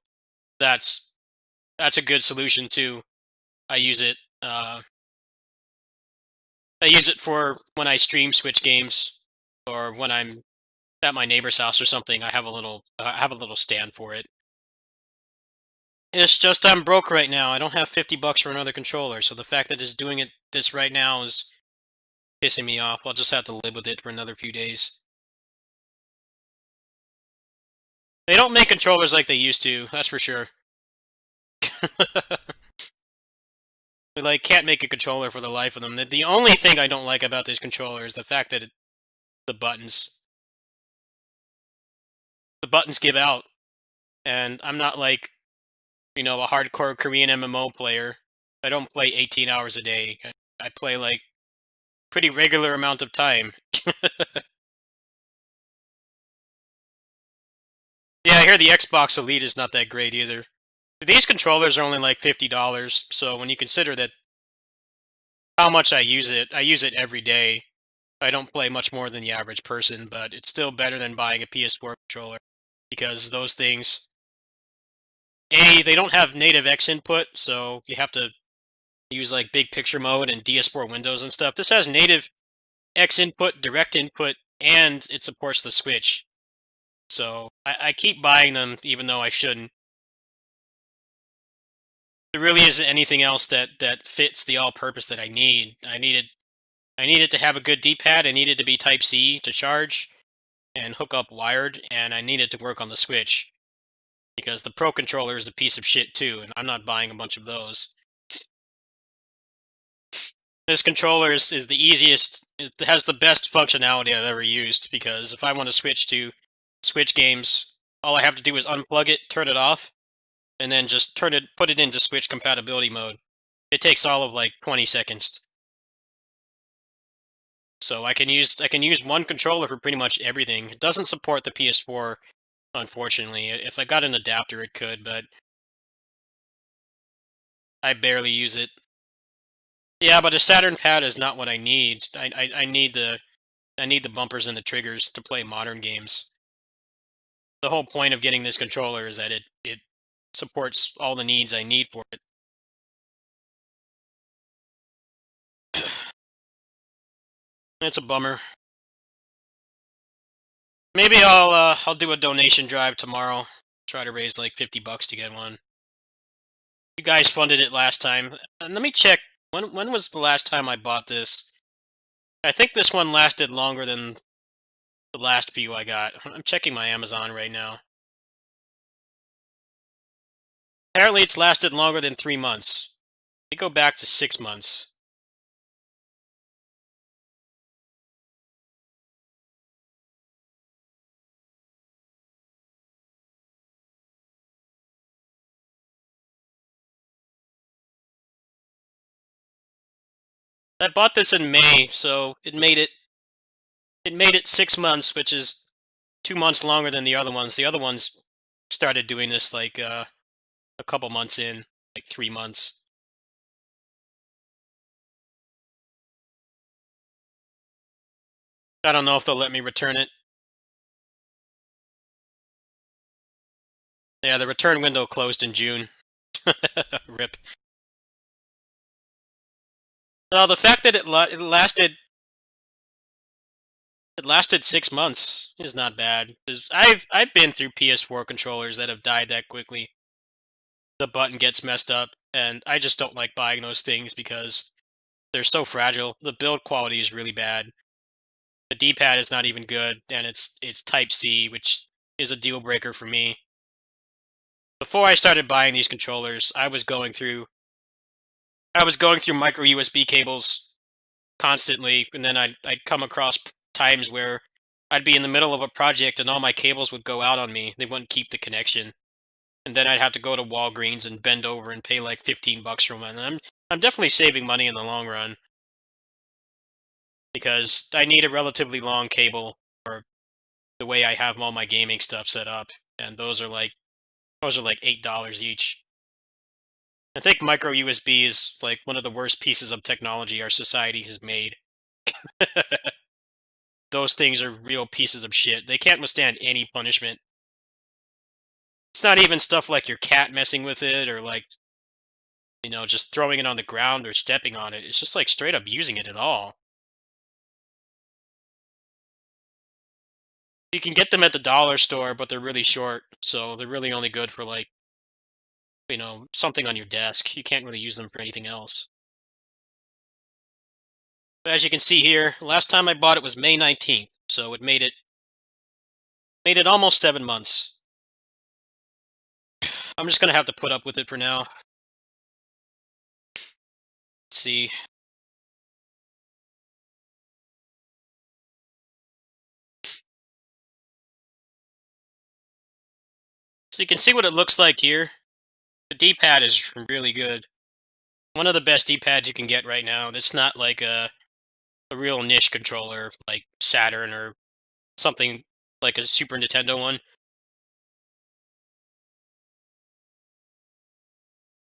that's a good solution too. I use it. I use it for when I stream Switch games, or when I'm at my neighbor's house or something. I have a little stand for it. It's just I'm broke right now. I don't have $50 for another controller, so the fact that it's doing this right now is pissing me off. I'll just have to live with it for another few days. They don't make controllers like they used to, that's for sure. They like can't make a controller for the life of them. The only thing I don't like about this controller is the fact that the buttons give out, and I'm not like, you know, a hardcore Korean MMO player. I don't play 18 hours a day. I play like pretty regular amount of time. Yeah, I hear the Xbox Elite is not that great either. These controllers are only like $50, so when you consider that how much I use it every day. I don't play much more than the average person, but it's still better than buying a PS4 controller because those things, they don't have native X input, so you have to use like big picture mode and DS4 Windows and stuff. This has native X input, direct input, and it supports the Switch. So I keep buying them even though I shouldn't. There really isn't anything else that fits the all-purpose that I need. I needed to have a good D-pad. I needed to be Type C to charge and hook up wired, and I needed to work on the Switch because the Pro controller is a piece of shit too, and I'm not buying a bunch of those. This controller is the easiest. It has the best functionality I've ever used because if I want to switch to Switch games, all I have to do is unplug it, turn it off, and then just put it into Switch compatibility mode. It takes all of like 20 seconds. So I can use one controller for pretty much everything. It doesn't support the PS4, unfortunately. If I got an adapter, it could, but I barely use it. Yeah, but a Saturn pad is not what I need. I need the bumpers and the triggers to play modern games. The whole point of getting this controller is that it supports all the needs I need for it. It's a bummer. Maybe I'll do a donation drive tomorrow. Try to raise like $50 to get one. You guys funded it last time. And let me check. When was the last time I bought this? I think this one lasted longer than the last few I got. I'm checking my Amazon right now. Apparently it's lasted longer than 3 months. They go back to 6 months. I bought this in May, so it made it 6 months, which is 2 months longer than the other ones. The other ones started doing this like a couple months in, like 3 months. I don't know if they'll let me return it. Yeah, the return window closed in June. Rip. No, the fact that it lasted 6 months is not bad. 'Cause I've been through PS4 controllers that have died that quickly. The button gets messed up, and I just don't like buying those things because they're so fragile. The build quality is really bad. The D-pad is not even good, and it's Type C, which is a deal breaker for me. Before I started buying these controllers, I was going through micro USB cables constantly, and then I'd come across times where I'd be in the middle of a project and all my cables would go out on me. They wouldn't keep the connection, and then I'd have to go to Walgreens and bend over and pay like $15 for one. I'm definitely saving money in the long run because I need a relatively long cable for the way I have all my gaming stuff set up, and those are like $8 each. I think micro USB is like one of the worst pieces of technology our society has made. Those things are real pieces of shit. They can't withstand any punishment. It's not even stuff like your cat messing with it or like, just throwing it on the ground or stepping on it. It's just like straight up using it at all. You can get them at the dollar store, but they're really short, so they're really only good for like, something on your desk. You can't really use them for anything else. But as you can see here, last time I bought it was May 19th, so it made it almost 7 months. I'm just gonna have to put up with it for now. Let's see. So you can see what it looks like here. The D-pad is really good. One of the best D-pads you can get right now. It's not like a real niche controller like Saturn or something like a Super Nintendo one.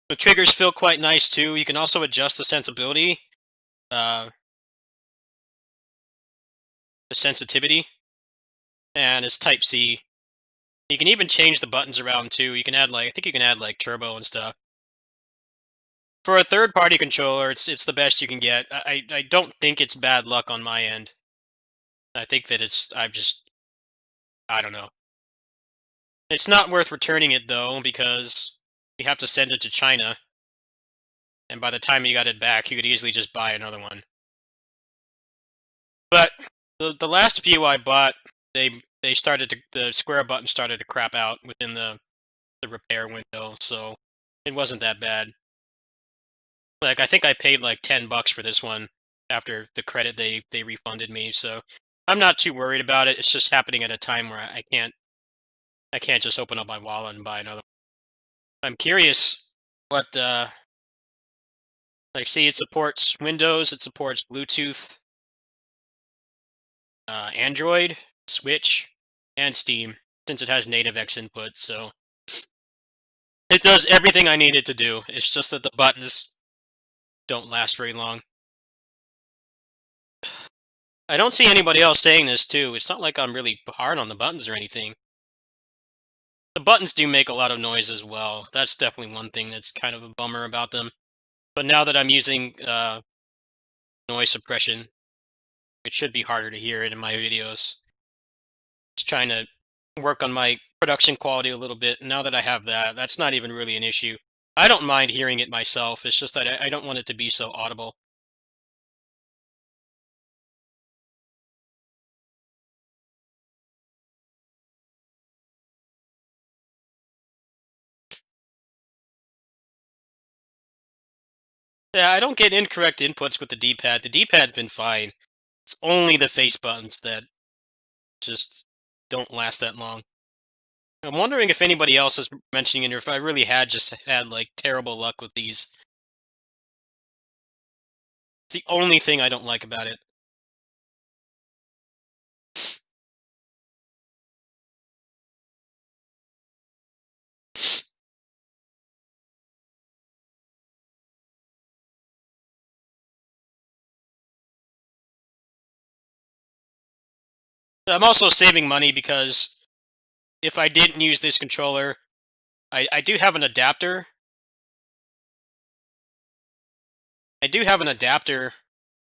The triggers feel quite nice too. You can also adjust the sensibility, the sensitivity, and it's Type C. You can even change the buttons around too. You can add I think you can add like turbo and stuff. For a third-party controller, it's the best you can get. I don't think it's bad luck on my end. I think that I don't know. It's not worth returning it though because you have to send it to China, and by the time you got it back, you could easily just buy another one. But the last few I bought, the square button started to crap out within the repair window, so it wasn't that bad. Like I think I paid like $10 for this one after the credit they refunded me, so I'm not too worried about it. It's just happening at a time where I can't just open up my wallet and buy another. I'm curious what see, it supports Windows, it supports Bluetooth, Android, Switch, and Steam since it has native X input. So it does everything I need it to do. It's just that the buttons don't last very long. I don't see anybody else saying this too. It's not like I'm really hard on the buttons or anything. The buttons do make a lot of noise as well. That's definitely one thing that's kind of a bummer about them. But now that I'm using noise suppression, it should be harder to hear it in my videos. Just trying to work on my production quality a little bit. Now that I have that, that's not even really an issue. I don't mind hearing it myself. It's just that I don't want it to be so audible. Yeah, I don't get incorrect inputs with the D-pad. The D-pad's been fine. It's only the face buttons that just don't last that long. I'm wondering if anybody else is mentioning it or if I really just had like terrible luck with these. It's the only thing I don't like about it. I'm also saving money because if I didn't use this controller, I do have an adapter. I do have an adapter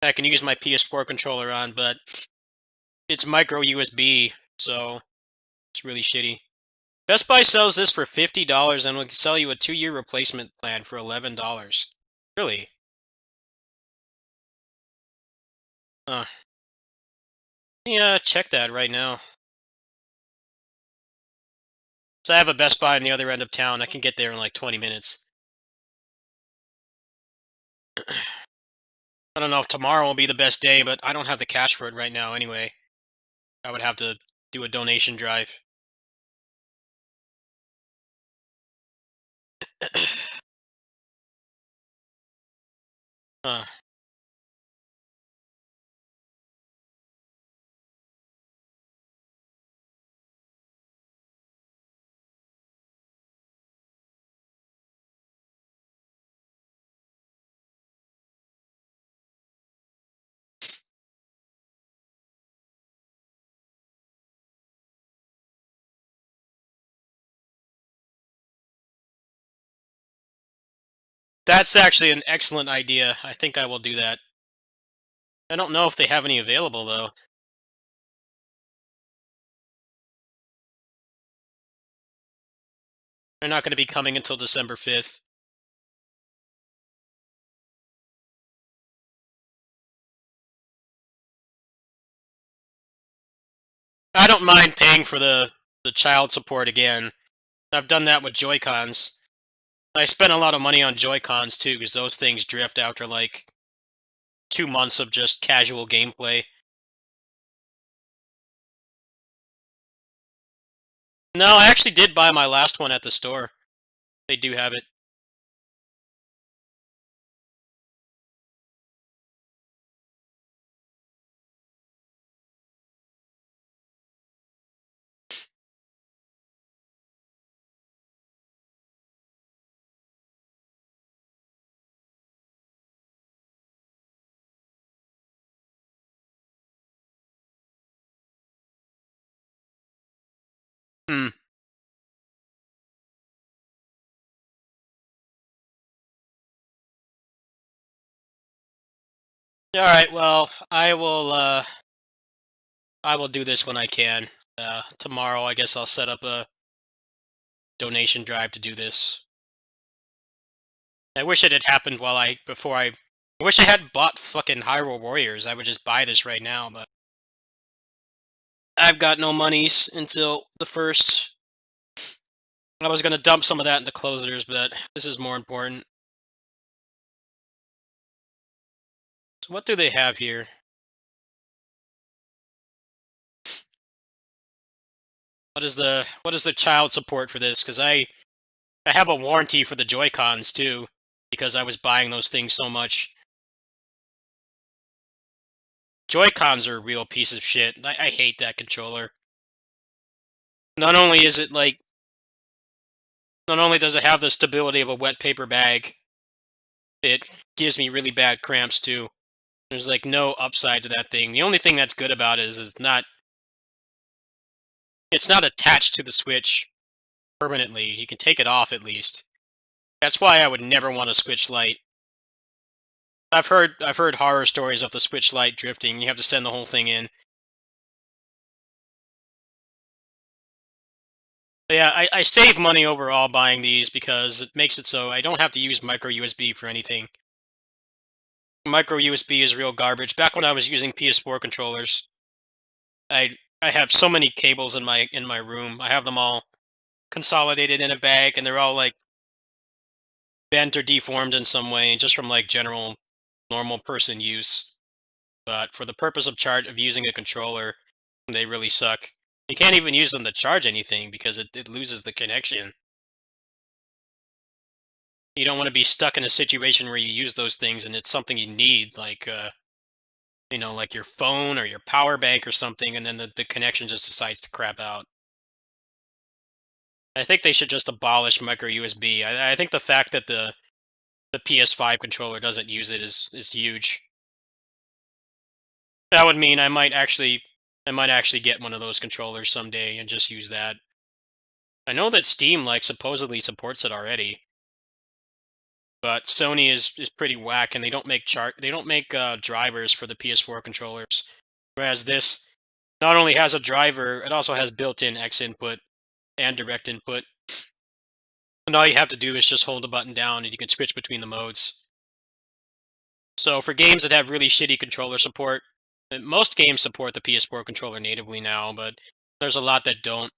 that I can use my PS4 controller on, but it's micro USB, so it's really shitty. Best Buy sells this for $50 and will sell you a 2-year replacement plan for $11. Really? Yeah, check that right now. So I have a Best Buy on the other end of town. I can get there in like 20 minutes. I don't know if tomorrow will be the best day, but I don't have the cash for it right now anyway. I would have to do a donation drive. uh, that's actually an excellent idea. I think I will do that. I don't know if they have any available, though. They're not going to be coming until December 5th. I don't mind paying for the child support again. I've done that with Joy-Cons. I spent a lot of money on Joy-Cons too, because those things drift after like 2 months of just casual gameplay. No, I actually did buy my last one at the store. They do have it. Hmm. Alright, well, I will do this when I can. Tomorrow, I guess I'll set up a donation drive to do this. I wish it had happened before I wish I had bought fucking Hyrule Warriors. I would just buy this right now, but I've got no monies until the 1st. I was gonna dump some of that into closers, but this is more important. So what do they have here? What is the child support for this? Because I have a warranty for the Joy-Cons too, because I was buying those things so much. Joy-Cons are a real piece of shit. I hate that controller. Not only is it like, not only does it have the stability of a wet paper bag, it gives me really bad cramps too. There's like no upside to that thing. The only thing that's good about it is it's not attached to the Switch permanently. You can take it off at least. That's why I would never want a Switch Lite. I've heard horror stories of the Switch Lite drifting. You have to send the whole thing in. But yeah, I save money overall buying these because it makes it so I don't have to use micro USB for anything. Micro USB is real garbage. Back when I was using PS4 controllers, I have so many cables in my room. I have them all consolidated in a bag, and they're all like bent or deformed in some way, just from like general normal person use. But for the purpose of using a controller, they really suck. You can't even use them to charge anything because it loses the connection. You don't want to be stuck in a situation where you use those things and it's something you need, like like your phone or your power bank or something, and then the connection just decides to crap out. I think they should just abolish micro USB. I think the fact that the PS5 controller doesn't use it is huge. That would mean I might actually get one of those controllers someday and just use that. I know that Steam like supposedly supports it already, but Sony is pretty whack, and they don't make drivers for the PS4 controllers. Whereas this not only has a driver, it also has built-in X input and direct input. And all you have to do is just hold the button down, and you can switch between the modes. So for games that have really shitty controller support, most games support the PS4 controller natively now, but there's a lot that don't.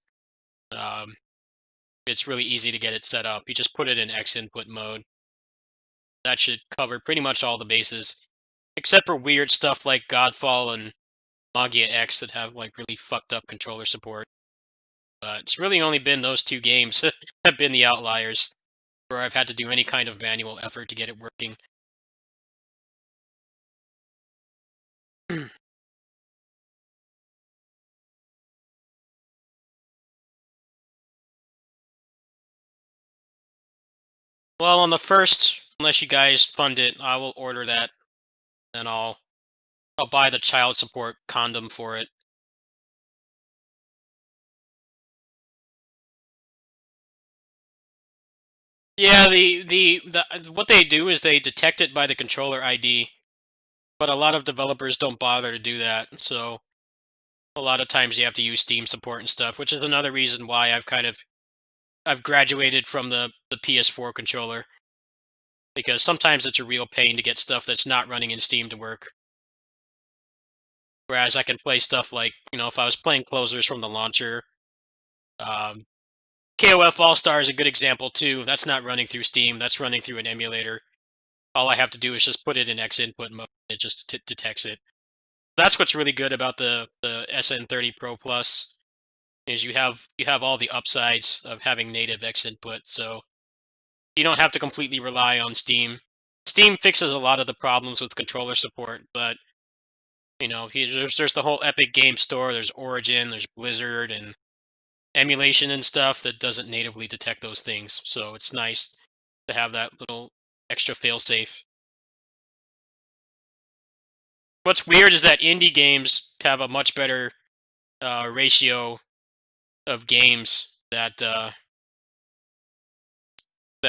It's really easy to get it set up. You just put it in X input mode. That should cover pretty much all the bases, except for weird stuff like Godfall and Magia X that have like really fucked up controller support. But it's really only been those two games that have been the outliers where I've had to do any kind of manual effort to get it working. Well, on the first, unless you guys fund it, I will order that. Then I'll buy the child support condom for it. Yeah, the what they do is they detect it by the controller ID, but a lot of developers don't bother to do that. So a lot of times you have to use Steam support and stuff, which is another reason why I've graduated from the PS4 controller, because sometimes it's a real pain to get stuff that's not running in Steam to work. Whereas I can play stuff like, if I was playing closers from the launcher, KOF All Star is a good example too. That's not running through Steam. That's running through an emulator. All I have to do is just put it in X input mode. It just detects it. That's what's really good about the SN30 Pro Plus, is you have all the upsides of having native X input. So you don't have to completely rely on Steam. Steam fixes a lot of the problems with controller support, but there's the whole Epic Game Store. There's Origin. There's Blizzard and emulation and stuff that doesn't natively detect those things. So it's nice to have that little extra failsafe. What's weird is that indie games have a much better ratio of games that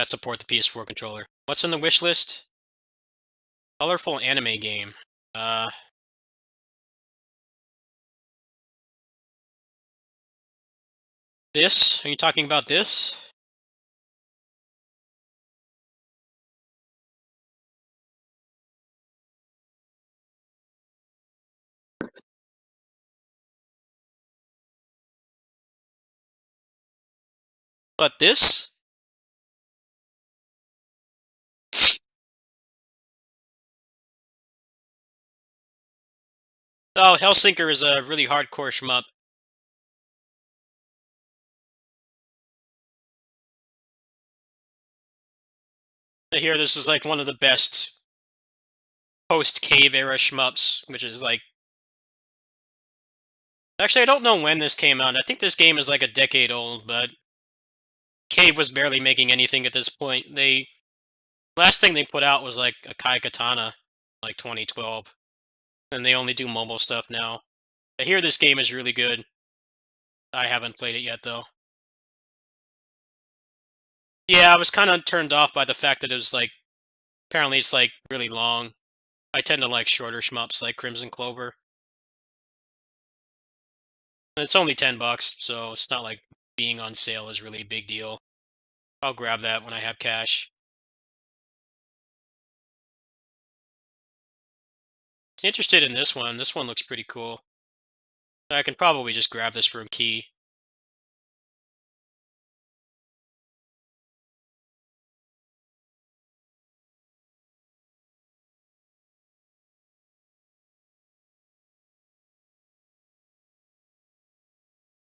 support the PS4 controller. What's on the wish list? Colorful anime game. This? Are you talking about this? But this? Oh, Hellsinker is a really hardcore shmup. I hear this is like one of the best post-Cave era shmups, which is like... Actually, I don't know when this came out. I think this game is like a decade old, but Cave was barely making anything at this point. Last thing they put out was like a Kai Katana, like 2012. And they only do mobile stuff now. I hear this game is really good. I haven't played it yet, though. Yeah, I was kind of turned off by the fact that it was like... Apparently it's like really long. I tend to like shorter shmups like Crimson Clover. And it's only $10, so it's not like being on sale is really a big deal. I'll grab that when I have cash. Interested in this one. This one looks pretty cool. I can probably just grab this from Key.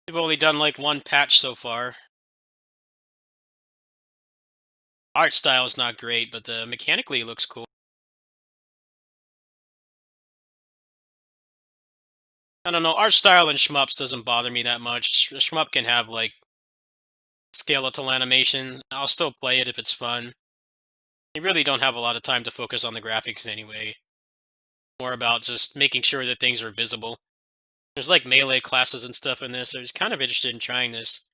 We've only done like one patch so far. Art style is not great, but mechanically it looks cool. I don't know, art style in shmups doesn't bother me that much. A shmup can have like skeletal animation. I'll still play it if it's fun. You really don't have a lot of time to focus on the graphics anyway. More about just making sure that things are visible. There's like melee classes and stuff in this. I was kind of interested in trying this.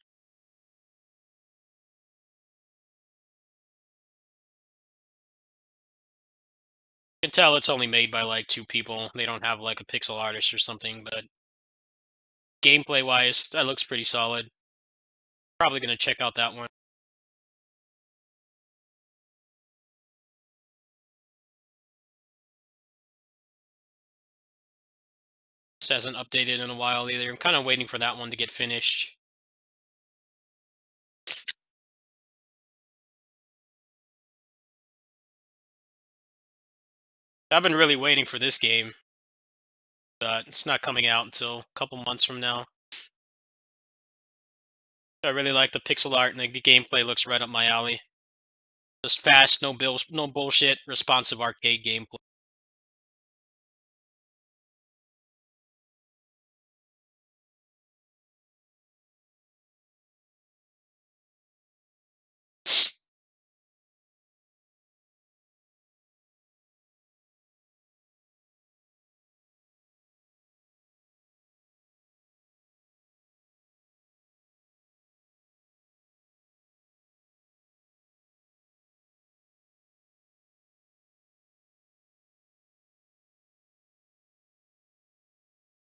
tell it's only made by like 2 people. They don't have like a pixel artist or something, but gameplay wise, that looks pretty solid. Probably gonna check out that one. This hasn't updated in a while either. I'm kind of waiting for that one to get finished. I've been really waiting for this game, but it's not coming out until a couple months from now. I really like the pixel art, and the gameplay looks right up my alley. Just fast, no bullshit, responsive arcade gameplay.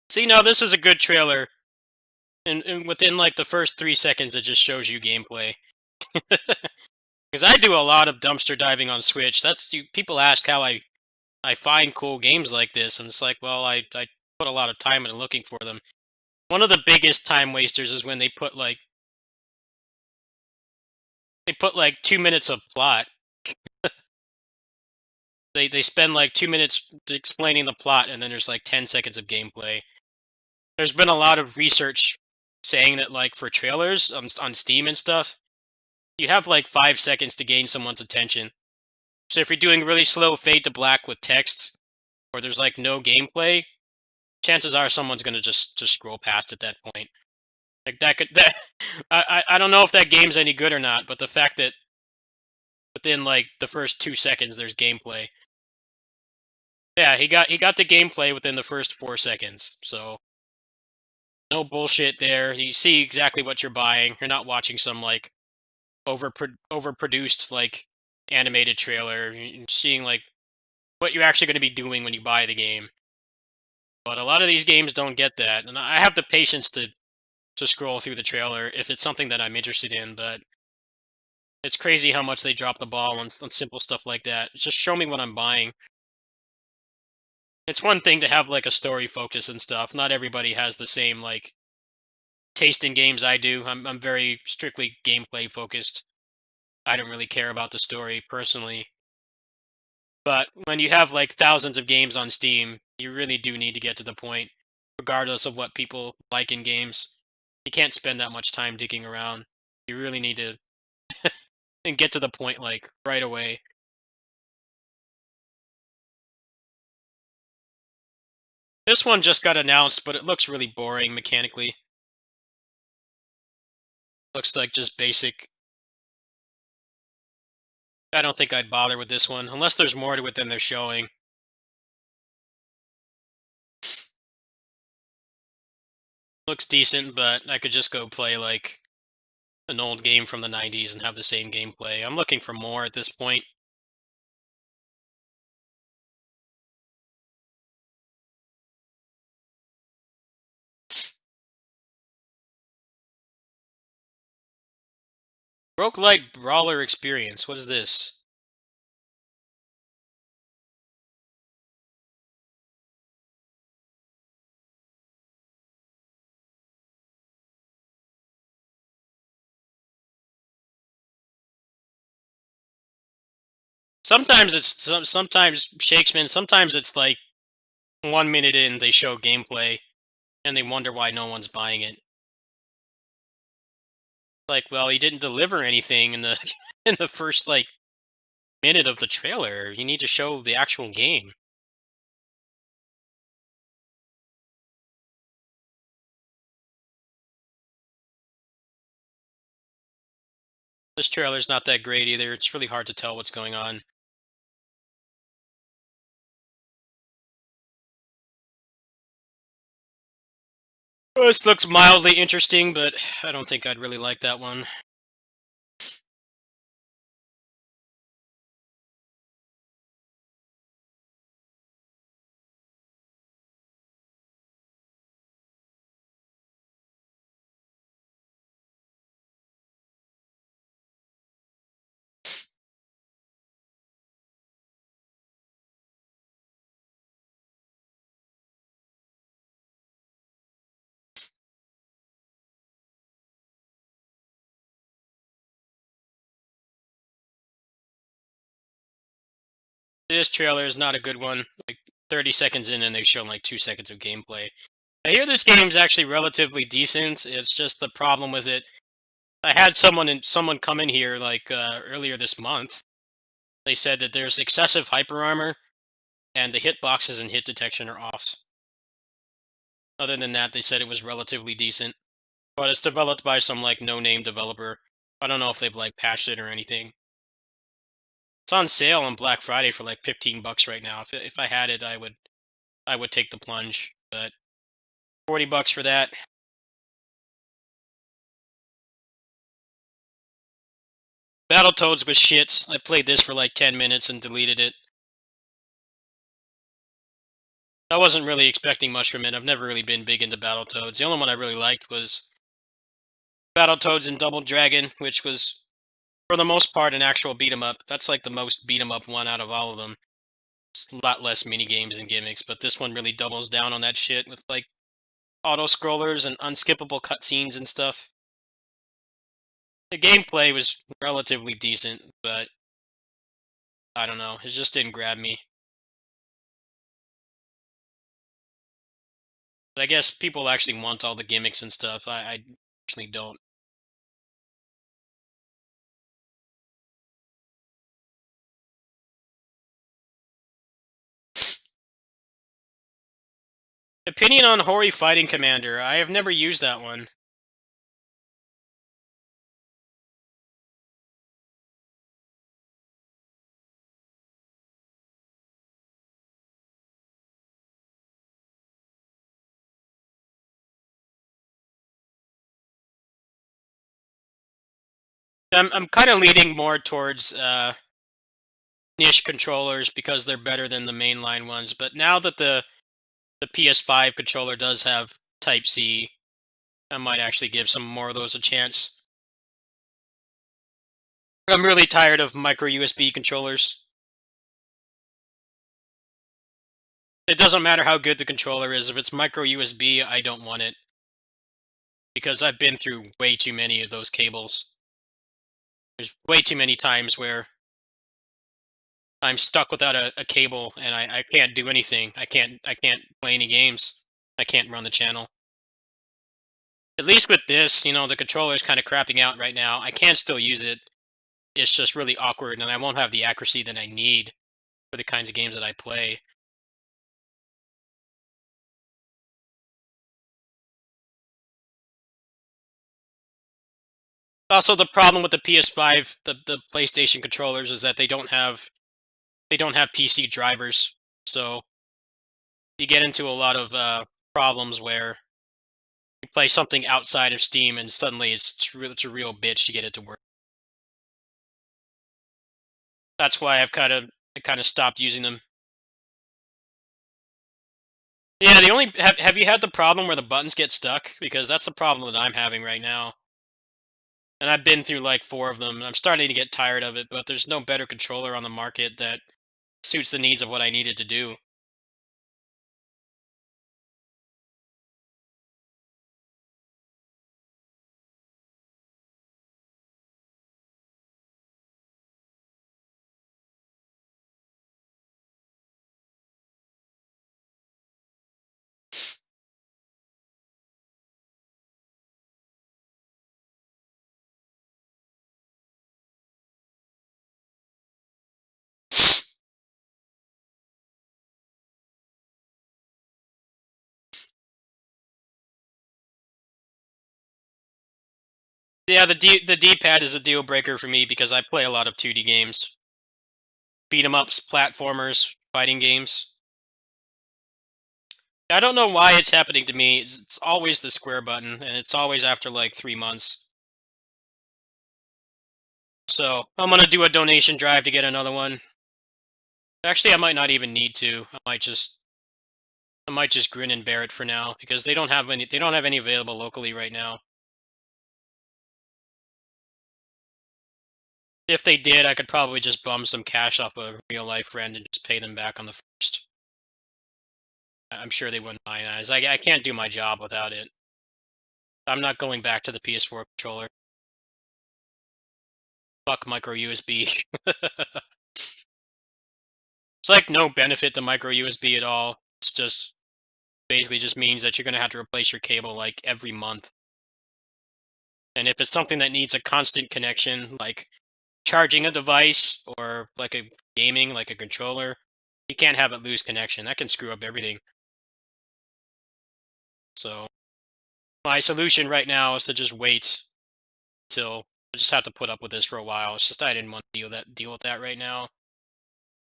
See, now this is a good trailer, and within like the first 3 seconds, it just shows you gameplay. Because I do a lot of dumpster diving on Switch. People ask how I find cool games like this, and it's like, well, I put a lot of time into looking for them. One of the biggest time wasters is when they put like 2 minutes of plot. They spend like 2 minutes explaining the plot, and then there's like 10 seconds of gameplay. There's been a lot of research saying that like for trailers on Steam and stuff, you have like 5 seconds to gain someone's attention. So if you're doing really slow fade to black with text, or there's like no gameplay, chances are someone's gonna just scroll past at that point. Like that I don't know if that game's any good or not, but the fact that within like the first 2 seconds there's gameplay. Yeah, he got the gameplay within the first 4 seconds. So no bullshit there. You see exactly what you're buying. You're not watching some like overproduced like animated trailer. You're seeing like what you're actually going to be doing when you buy the game. But a lot of these games don't get that, and I have the patience to scroll through the trailer if it's something that I'm interested in. But it's crazy how much they drop the ball on simple stuff like that. Just show me what I'm buying. It's one thing to have like a story focus and stuff. Not everybody has the same like taste in games I do. I'm very strictly gameplay focused. I don't really care about the story personally. But when you have like thousands of games on Steam, you really do need to get to the point, regardless of what people like in games. You can't spend that much time digging around. You really need to and get to the point like right away. This one just got announced, but it looks really boring mechanically. Looks like just basic. I don't think I'd bother with this one, unless there's more to it than they're showing. Looks decent, but I could just go play like an old game from the 90s and have the same gameplay. I'm looking for more at this point. Roguelike Brawler Experience. What is this? Sometimes it's sometimes Shakesman. Sometimes it's like 1 minute in they show gameplay, and they wonder why no one's buying it. Like, well, he didn't deliver anything in the in the first like minute of the trailer. You need to show the actual game. This trailer's not that great either. It's really hard to tell what's going on. This looks mildly interesting, but I don't think I'd really like that one. This trailer is not a good one. Like 30 seconds in, and they've shown like 2 seconds of gameplay. I hear this game's actually relatively decent. It's just the problem with it. I had someone come in here like earlier this month. They said that there's excessive hyper armor, and the hitboxes and hit detection are off. Other than that, they said it was relatively decent. But it's developed by some like no-name developer. I don't know if they've like patched it or anything. It's on sale on Black Friday for like $15 right now. If I had it, I would take the plunge. But $40 for that. Battletoads was shit. I played this for like 10 minutes and deleted it. I wasn't really expecting much from it. I've never really been big into Battletoads. The only one I really liked was Battletoads and Double Dragon, which was, for the most part, an actual beat 'em up. That's like the most beat 'em up one out of all of them. It's a lot less mini games and gimmicks, but this one really doubles down on that shit with like auto scrollers and unskippable cutscenes and stuff. The gameplay was relatively decent, but I don't know. It just didn't grab me. But I guess people actually want all the gimmicks and stuff. I actually don't. Opinion on Hori Fighting Commander. I have never used that one. I'm kind of leaning more towards niche controllers because they're better than the mainline ones. But now that the PS5 controller does have Type C, I might actually give some more of those a chance. I'm really tired of micro USB controllers. It doesn't matter how good the controller is. If it's micro USB, I don't want it. Because I've been through way too many of those cables. There's way too many times where I'm stuck without a cable and I can't do anything. I can't play any games. I can't run the channel. At least with this, you know, the controller's kind of crapping out right now. I can still use it. It's just really awkward and I won't have the accuracy that I need for the kinds of games that I play. Also, the problem with the PS5, the PlayStation controllers, is that they don't have PC drivers, so you get into a lot of problems where you play something outside of Steam and suddenly it's a real bitch to get it to work. That's why I kind of stopped using them. Yeah, the only have you had the problem where the buttons get stuck? Because that's the problem that I'm having right now. And I've been through like 4 of them, and I'm starting to get tired of it, but there's no better controller on the market that suits the needs of what I needed to do. Yeah, the D-pad is a deal breaker for me because I play a lot of 2D games. Beat 'em ups, platformers, fighting games. I don't know why it's happening to me. It's always the square button, and it's always after like 3 months. So, I'm gonna do a donation drive to get another one. Actually, I might not even need to. I might just grin and bear it for now because they don't have any available locally right now. If they did, I could probably just bum some cash off a real life friend and just pay them back on the first. I'm sure they wouldn't mind. I can't do my job without it. I'm not going back to the PS4 controller. Fuck micro USB. It's like no benefit to micro USB at all. It's just basically just means that you're gonna have to replace your cable like every month. And if it's something that needs a constant connection, like charging a device or like a gaming, like a controller, you can't have it lose connection. That can screw up everything. So my solution right now is to just wait till I just have to put up with this for a while. It's just I didn't want to deal with that right now.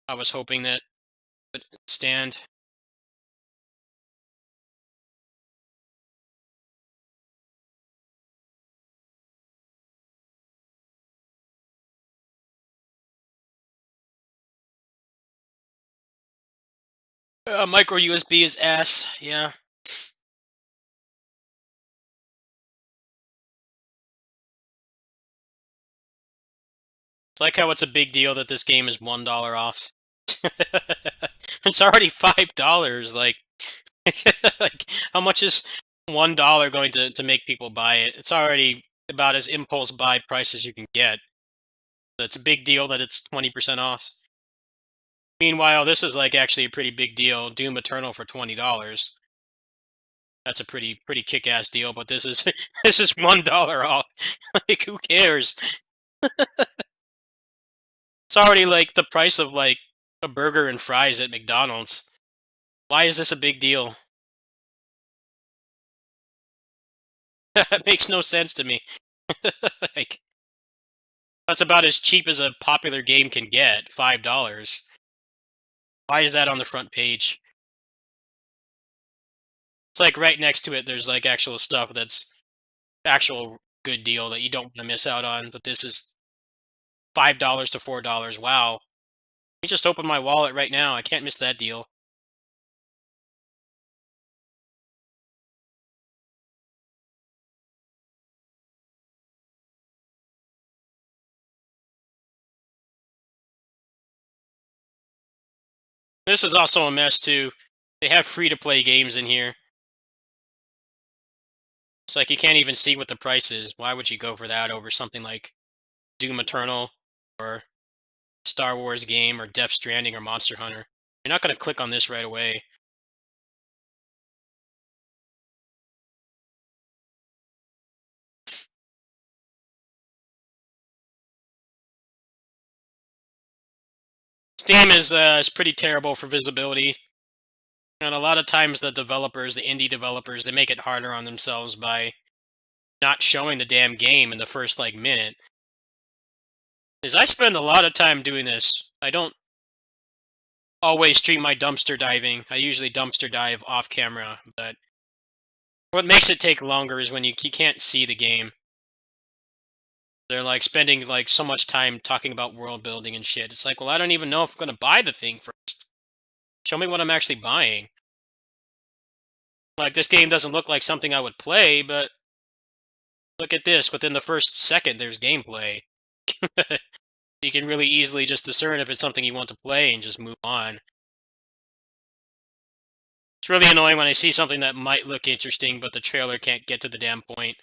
I was hoping that it would stand. Micro USB is ass. Yeah. It's like how it's a big deal that this game is $1 off. It's already $5. Like, like how much is $1 going to make people buy it? It's already about as impulse buy price as you can get. It's a big deal that it's 20% off. Meanwhile, this is like actually a pretty big deal. Doom Eternal for $20. That's a pretty kick-ass deal. But this is this is $1 off. Like, who cares? It's already like the price of like a burger and fries at McDonald's. Why is this a big deal? That makes no sense to me. Like, that's about as cheap as a popular game can get, $5. Why is that on the front page? It's like right next to it, there's like actual stuff that's actual good deal that you don't want to miss out on. But this is $5 to $4. Wow. Let me just open my wallet right now. I can't miss that deal. This is also a mess too. They have free-to-play games in here. It's like you can't even see what the price is. Why would you go for that over something like Doom Eternal or Star Wars game or Death Stranding or Monster Hunter? You're not going to click on this right away. Steam is pretty terrible for visibility. And a lot of times the developers, the indie developers, they make it harder on themselves by not showing the damn game in the first like minute. Is I spend a lot of time doing this. I don't always stream my dumpster diving. I usually dumpster dive off camera, but what makes it take longer is when you can't see the game. They're like spending like so much time talking about world building and shit. It's like, well, I don't even know if I'm gonna buy the thing first. Show me what I'm actually buying. Like, this game doesn't look like something I would play, but look at this. Within the first second, there's gameplay. You can really easily just discern if it's something you want to play and just move on. It's really annoying when I see something that might look interesting, but the trailer can't get to the damn point.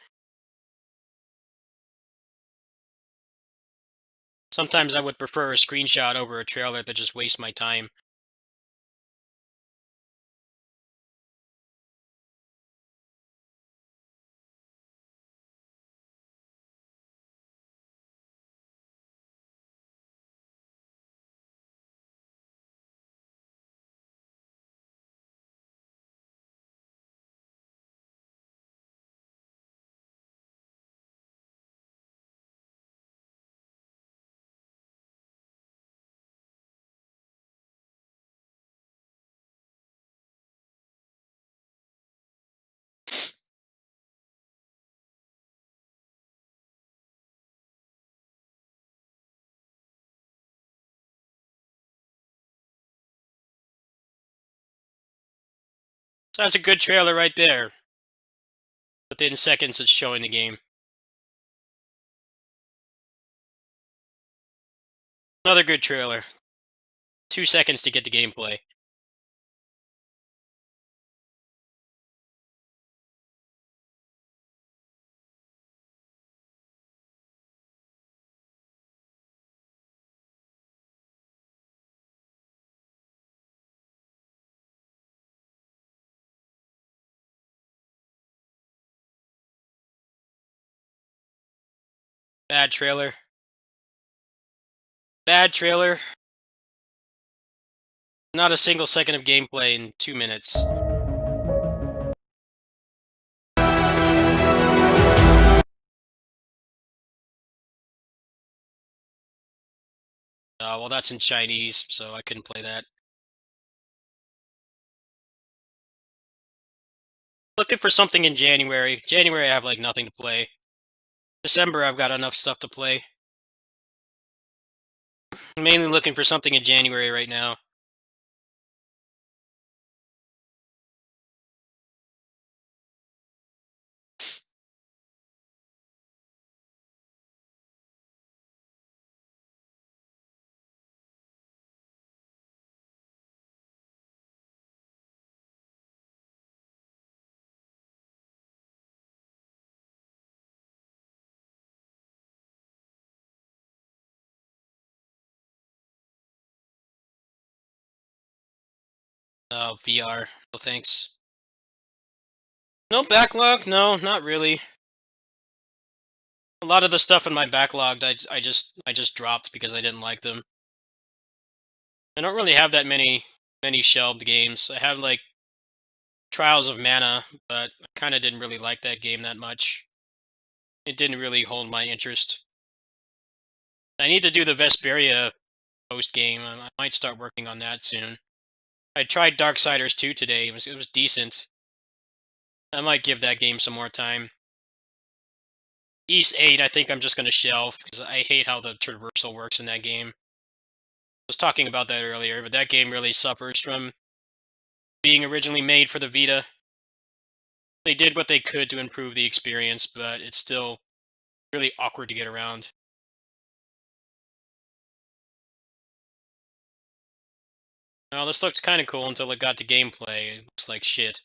Sometimes I would prefer a screenshot over a trailer that just wastes my time. So that's a good trailer right there. Within seconds, it's showing the game. Another good trailer. 2 seconds to get the gameplay. Bad trailer. Bad trailer. Not a single second of gameplay in 2 minutes. Well, that's in Chinese, so I couldn't play that. Looking for something in January. January, I have like nothing to play. December, I've got enough stuff to play. I'm mainly looking for something in January right now. VR. No thanks. No backlog? No, not really. A lot of the stuff in my backlog, I just dropped because I didn't like them. I don't really have that many shelved games. I have like Trials of Mana, but I kind of didn't really like that game that much. It didn't really hold my interest. I need to do the Vesperia post game. I might start working on that soon. I tried Darksiders 2 today. It was decent. I might give that game some more time. East 8, I think I'm just going to shelve because I hate how the traversal works in that game. I was talking about that earlier, but that game really suffers from being originally made for the Vita. They did what they could to improve the experience, but it's still really awkward to get around. Well, this looked kind of cool until it got to gameplay. It looks like shit.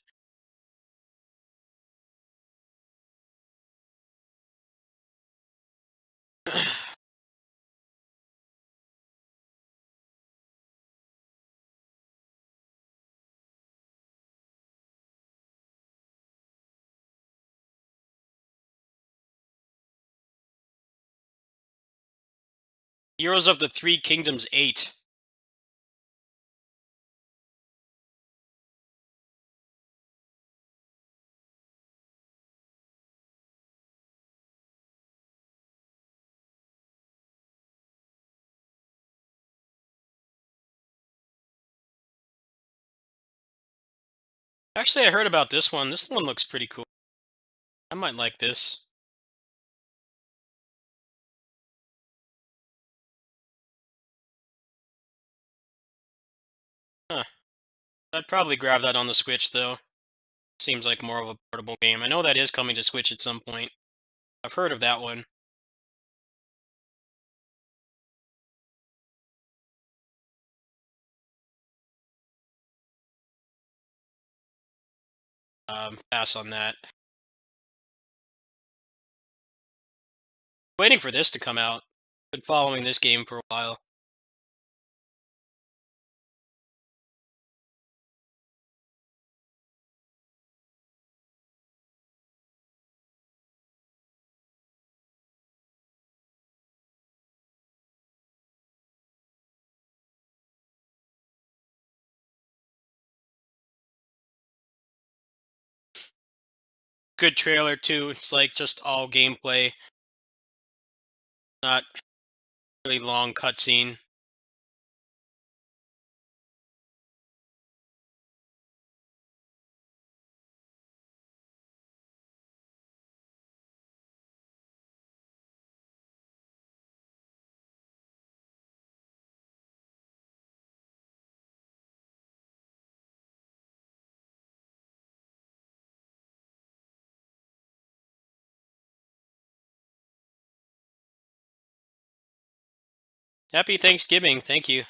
Heroes of the Three Kingdoms 8. Actually, I heard about this one. This one looks pretty cool. I might like this. Huh. I'd probably grab that on the Switch, though. Seems like more of a portable game. I know that is coming to Switch at some point. I've heard of that one. Pass on that. Waiting for this to come out. Been following this game for a while. Good trailer too. It's like just all gameplay. Not really long cutscene. Happy Thanksgiving. Thank you.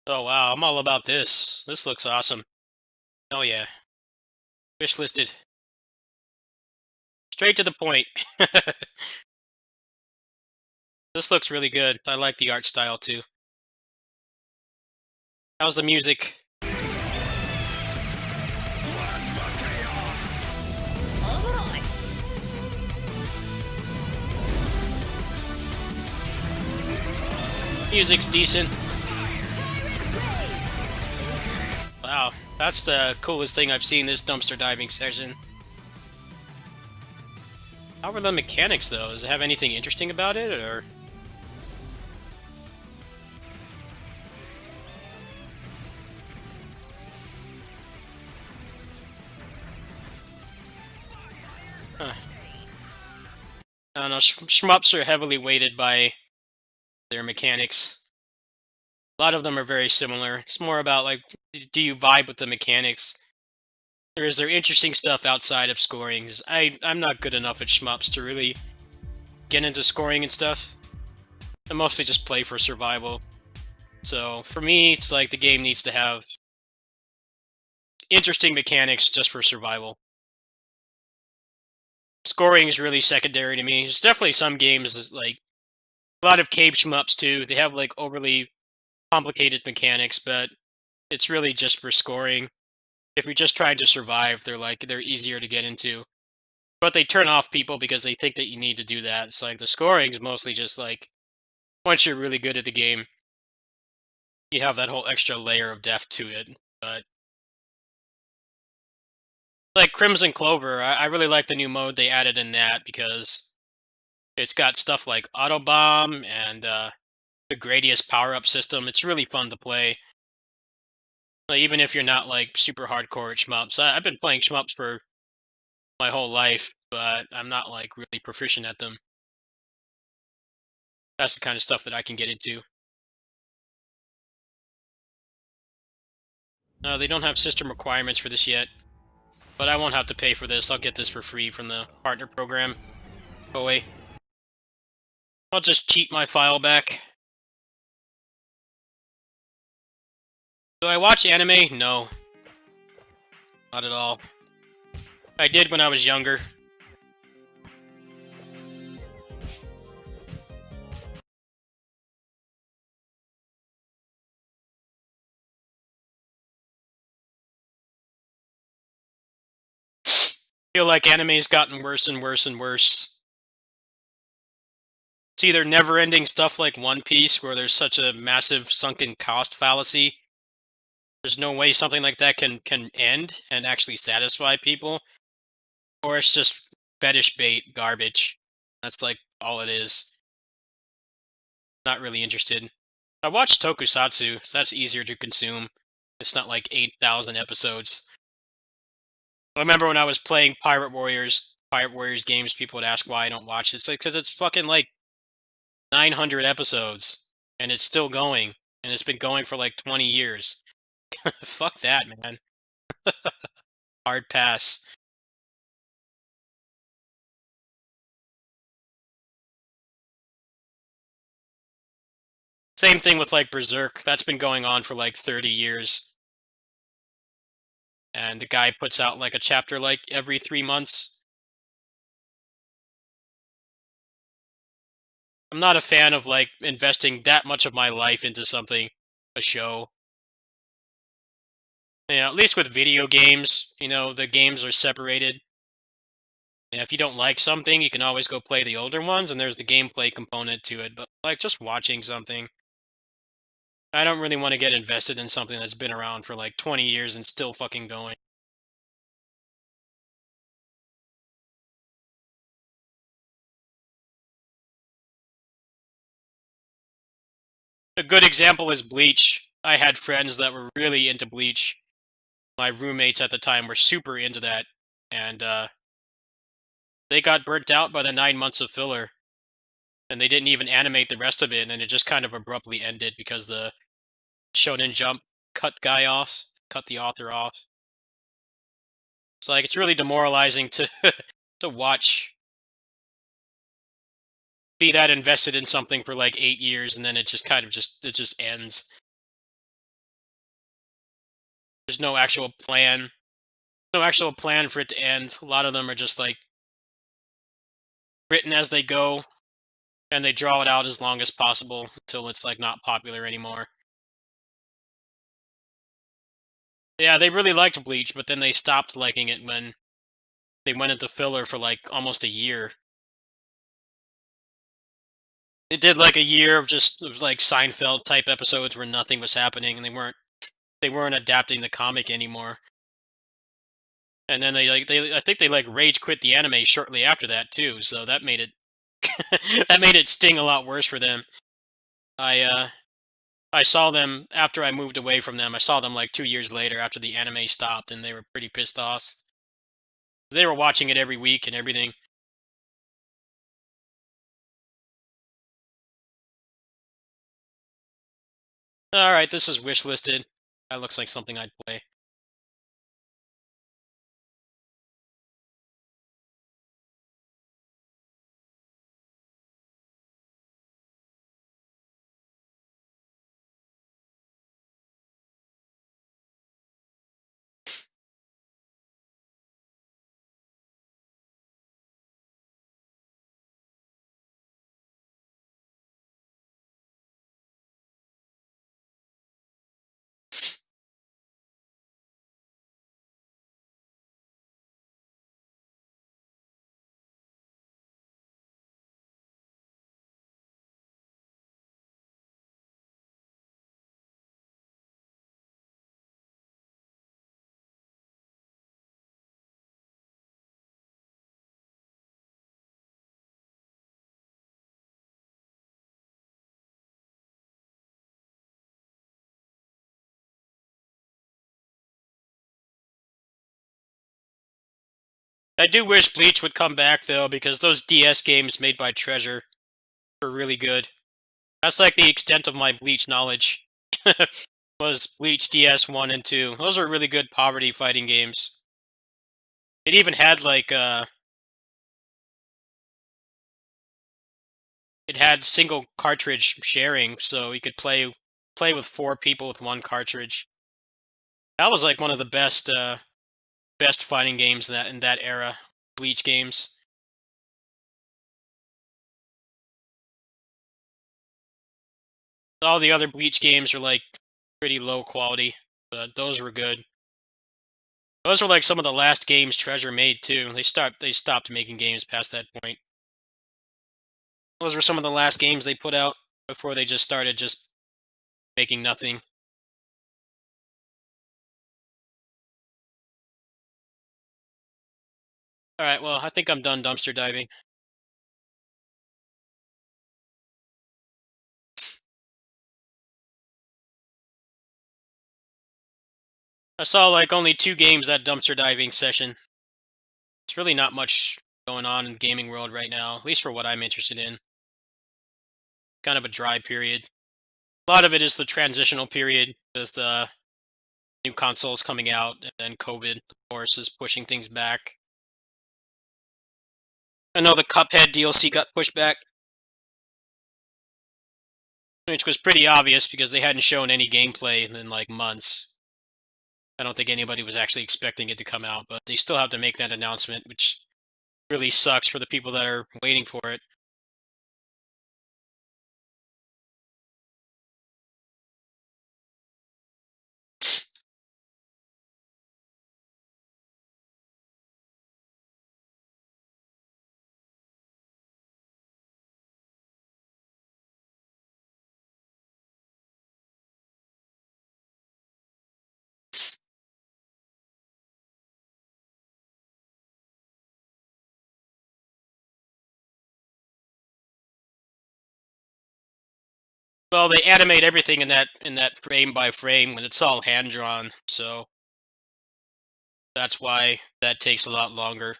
Oh wow, I'm all about this. This looks awesome. Oh yeah. Wish listed. Straight to the point. This looks really good. I like the art style too. How's the music? Music's decent. Wow, that's the coolest thing I've seen this dumpster diving session. How are the mechanics though? Does it have anything interesting about it, or? Huh. I don't know. Shmups are heavily weighted by their mechanics. A lot of them are very similar. It's more about like, do you vibe with the mechanics, or is there interesting stuff outside of scoring? 'Cause I'm not good enough at shmups to really get into scoring and stuff. I mostly just play for survival. So for me, it's like the game needs to have interesting mechanics just for survival. Scoring is really secondary to me. There's definitely some games like a lot of cave shmups too. They have like overly complicated mechanics, but it's really just for scoring. If you're just trying to survive, they're easier to get into. But they turn off people because they think that you need to do that. It's like the scoring is mostly just like once you're really good at the game, you have that whole extra layer of depth to it. But like Crimson Clover, I really like the new mode they added in that because it's got stuff like Auto Bomb and the Gradius power up system. It's really fun to play. Like, even if you're not like super hardcore at shmups. I've been playing shmups for my whole life, but I'm not like really proficient at them. That's the kind of stuff that I can get into. No, they don't have system requirements for this yet, but I won't have to pay for this. I'll get this for free from the partner program. Go away. I'll just cheat my file back. Do I watch anime? No. Not at all. I did when I was younger. Feel like anime's gotten worse and worse and worse. It's either never-ending stuff like One Piece, where there's such a massive sunken cost fallacy. There's no way something like that can end and actually satisfy people, or it's just fetish bait garbage. That's like all it is. Not really interested. I watch Tokusatsu, so that's easier to consume. It's not like 8,000 episodes. I remember when I was playing Pirate Warriors games, people would ask why I don't watch it. It's like, because it's fucking like 900 episodes, and it's still going, and it's been going for like 20 years. Fuck that, man. Hard pass. Same thing with like Berserk. That's been going on for like 30 years. And the guy puts out like a chapter like every 3 months. I'm not a fan of like investing that much of my life into something, a show. At least with video games, the games are separated. If you don't like something, you can always go play the older ones, and there's the gameplay component to it. But like just watching something, I don't really want to get invested in something that's been around for like 20 years and still fucking going. A good example is Bleach. I had friends that were really into Bleach. My roommates at the time were super into that, and they got burnt out by the 9 months of filler, and they didn't even animate the rest of it, and it just kind of abruptly ended because the Shonen Jump cut the author off. So like it's really demoralizing to to watch, be that invested in something for like 8 years, and then it just ends. There's no actual plan. No actual plan for it to end. A lot of them are just like written as they go, and they draw it out as long as possible until it's like not popular anymore. Yeah, they really liked Bleach, but then they stopped liking it when they went into filler for like almost a year. It did like a year of just like Seinfeld type episodes where nothing was happening and they weren't adapting the comic anymore. And then I think they like rage quit the anime shortly after that too, so that made it that made it sting a lot worse for them. I saw them after I moved away from them. I saw them like 2 years later after the anime stopped, and they were pretty pissed off. They were watching it every week and everything. Alright, this is wishlisted. That looks like something I'd play. I do wish Bleach would come back though, because those DS games made by Treasure were really good. That's like the extent of my Bleach knowledge. Was Bleach DS 1 and 2. Those are really good poverty fighting games. It even had like it had single cartridge sharing, so you could play with 4 people with 1 cartridge. That was like one of the best fighting games in that era, Bleach games. All the other Bleach games are like pretty low quality, but those were good. Those were like some of the last games Treasure made too. They stopped making games past that point. Those were some of the last games they put out before they just started just making nothing. Alright, well, I think I'm done dumpster diving. I saw like only 2 games that dumpster diving session. It's really not much going on in the gaming world right now, at least for what I'm interested in. Kind of a dry period. A lot of it is the transitional period with new consoles coming out, and then COVID, of course, is pushing things back. I know the Cuphead DLC got pushed back, which was pretty obvious because they hadn't shown any gameplay in like months. I don't think anybody was actually expecting it to come out, but they still have to make that announcement, which really sucks for the people that are waiting for it. Well, they animate everything in that frame by frame when it's all hand drawn, so that's why that takes a lot longer.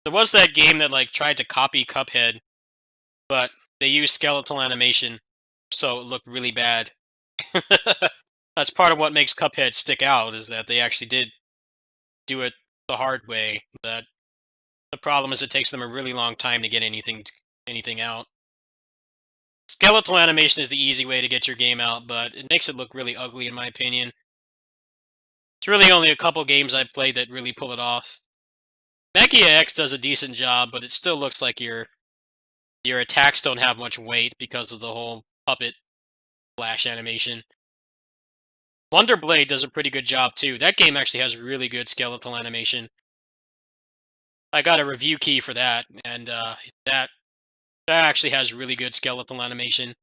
There was that game that like tried to copy Cuphead, but they used skeletal animation, so it looked really bad. That's part of what makes Cuphead stick out, is that they actually did do it the hard way. But the problem is it takes them a really long time to get anything out. Skeletal animation is the easy way to get your game out, but it makes it look really ugly in my opinion. It's really only a couple games I've played that really pull it off. Mechia X does a decent job, but it still looks like your attacks don't have much weight because of the whole puppet flash animation. Wonder Blade does a pretty good job too. That game actually has really good skeletal animation. I got a review key for that, and that actually has really good skeletal animation.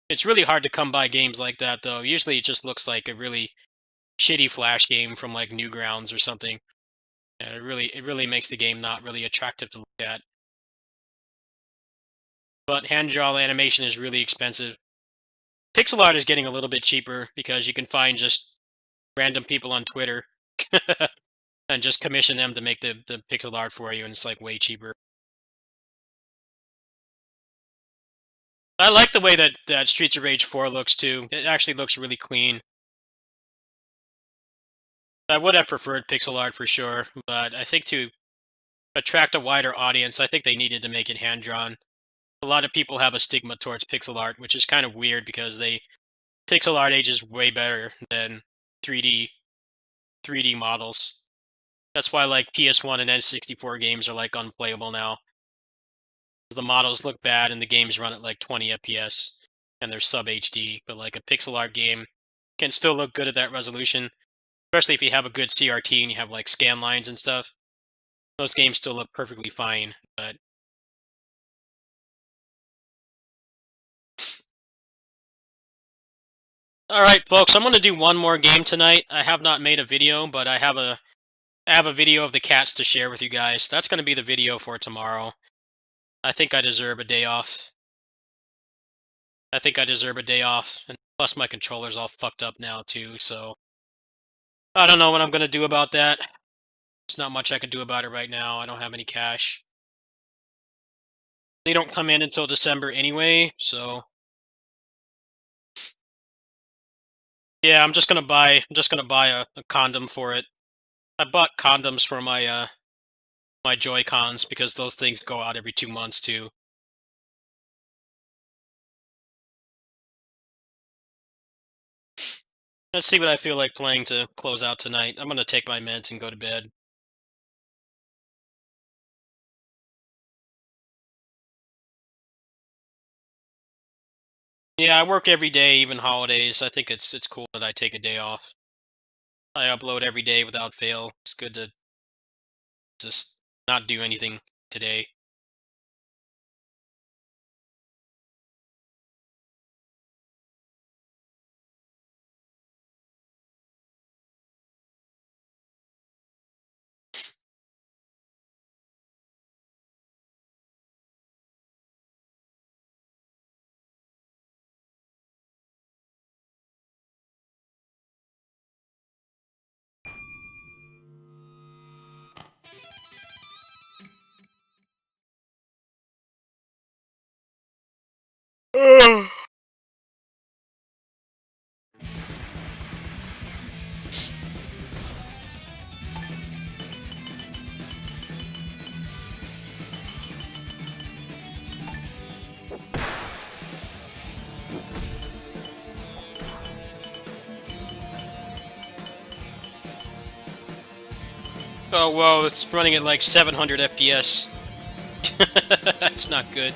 It's really hard to come by games like that, though. Usually it just looks like a really shitty Flash game from like Newgrounds or something. And it really makes the game not really attractive to look at. But hand-drawn animation is really expensive. Pixel art is getting a little bit cheaper because you can find just random people on Twitter and just commission them to make the pixel art for you, and it's like way cheaper. I like the way that Streets of Rage 4 looks too. It actually looks really clean. I would have preferred pixel art for sure, but I think to attract a wider audience, I think they needed to make it hand-drawn. A lot of people have a stigma towards pixel art, which is kind of weird because pixel art ages way better than 3D models. That's why like PS1 and N64 games are like unplayable now. The models look bad and the games run at like 20 FPS and they're sub HD, but like a pixel art game can still look good at that resolution, especially if you have a good CRT and you have like scan lines and stuff. Those games still look perfectly fine, but alright folks, I'm going to do one more game tonight. I have not made a video, but I have a video of the cats to share with you guys. That's going to be the video for tomorrow. I think I deserve a day off. And plus my controller's all fucked up now too, so I don't know what I'm going to do about that. There's not much I can do about it right now. I don't have any cash. They don't come in until December anyway, so yeah, I'm just gonna buy a condom for it. I bought condoms for my my Joy-Cons because those things go out every 2 months too. Let's see what I feel like playing to close out tonight. I'm gonna take my meds and go to bed. Yeah, I work every day, even holidays. I think it's cool that I take a day off. I upload every day without fail. It's good to just not do anything today. Oh, whoa, it's running at like 700 FPS. That's not good.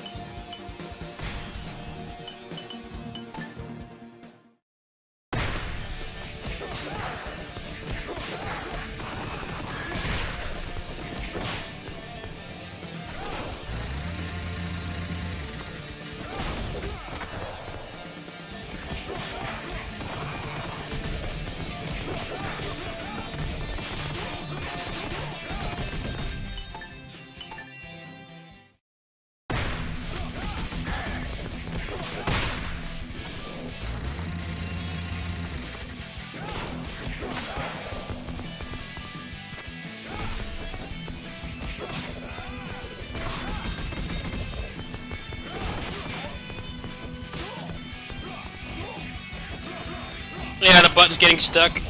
Yeah, the button's getting stuck.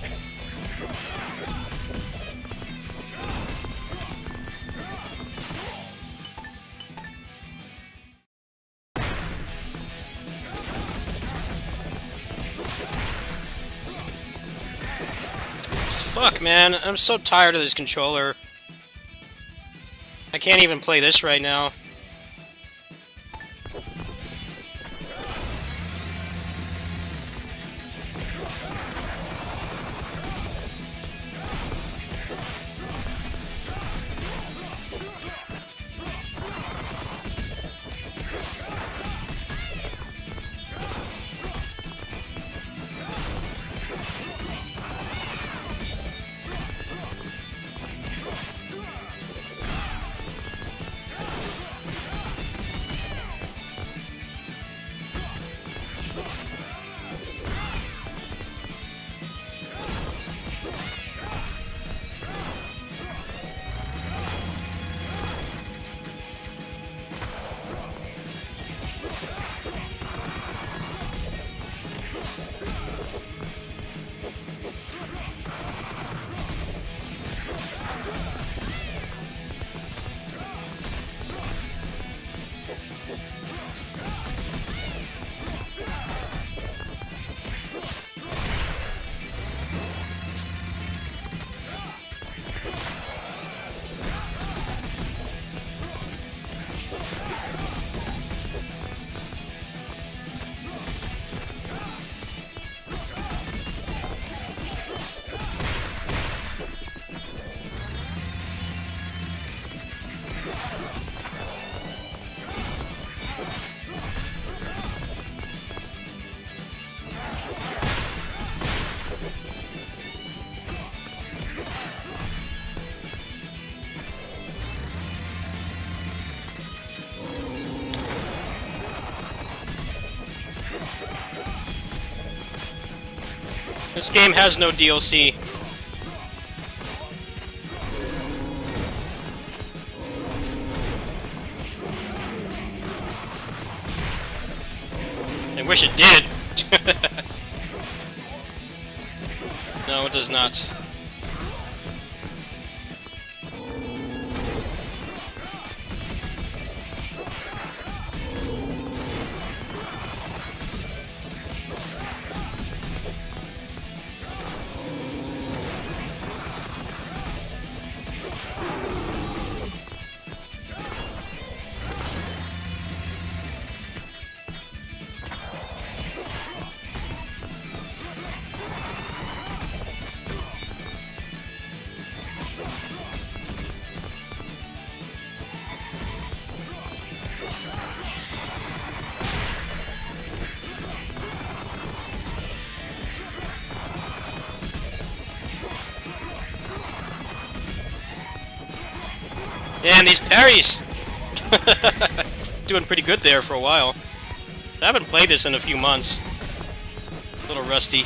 Fuck, man. I'm so tired of this controller. I can't even play this right now. This game has no DLC. I wish it did. No, it does not. Damn, these parries! Doing pretty good there for a while. I haven't played this in a few months. A little rusty.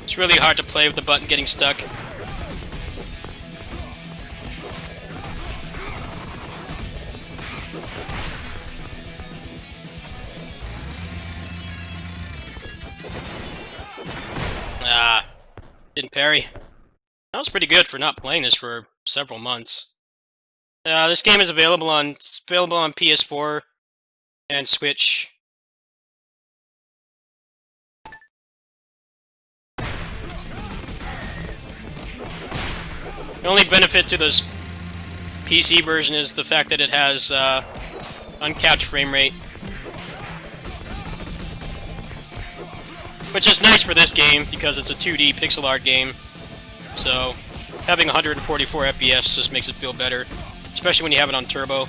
It's really hard to play with the button getting stuck. Ah, didn't parry. That was pretty good for not playing this for several months. This game is available on PS4 and Switch. The only benefit to this PC version is the fact that it has uncapped frame rate. which is nice for this game because it's a 2D pixel art game. So having 144 FPS just makes it feel better, especially when you have it on turbo.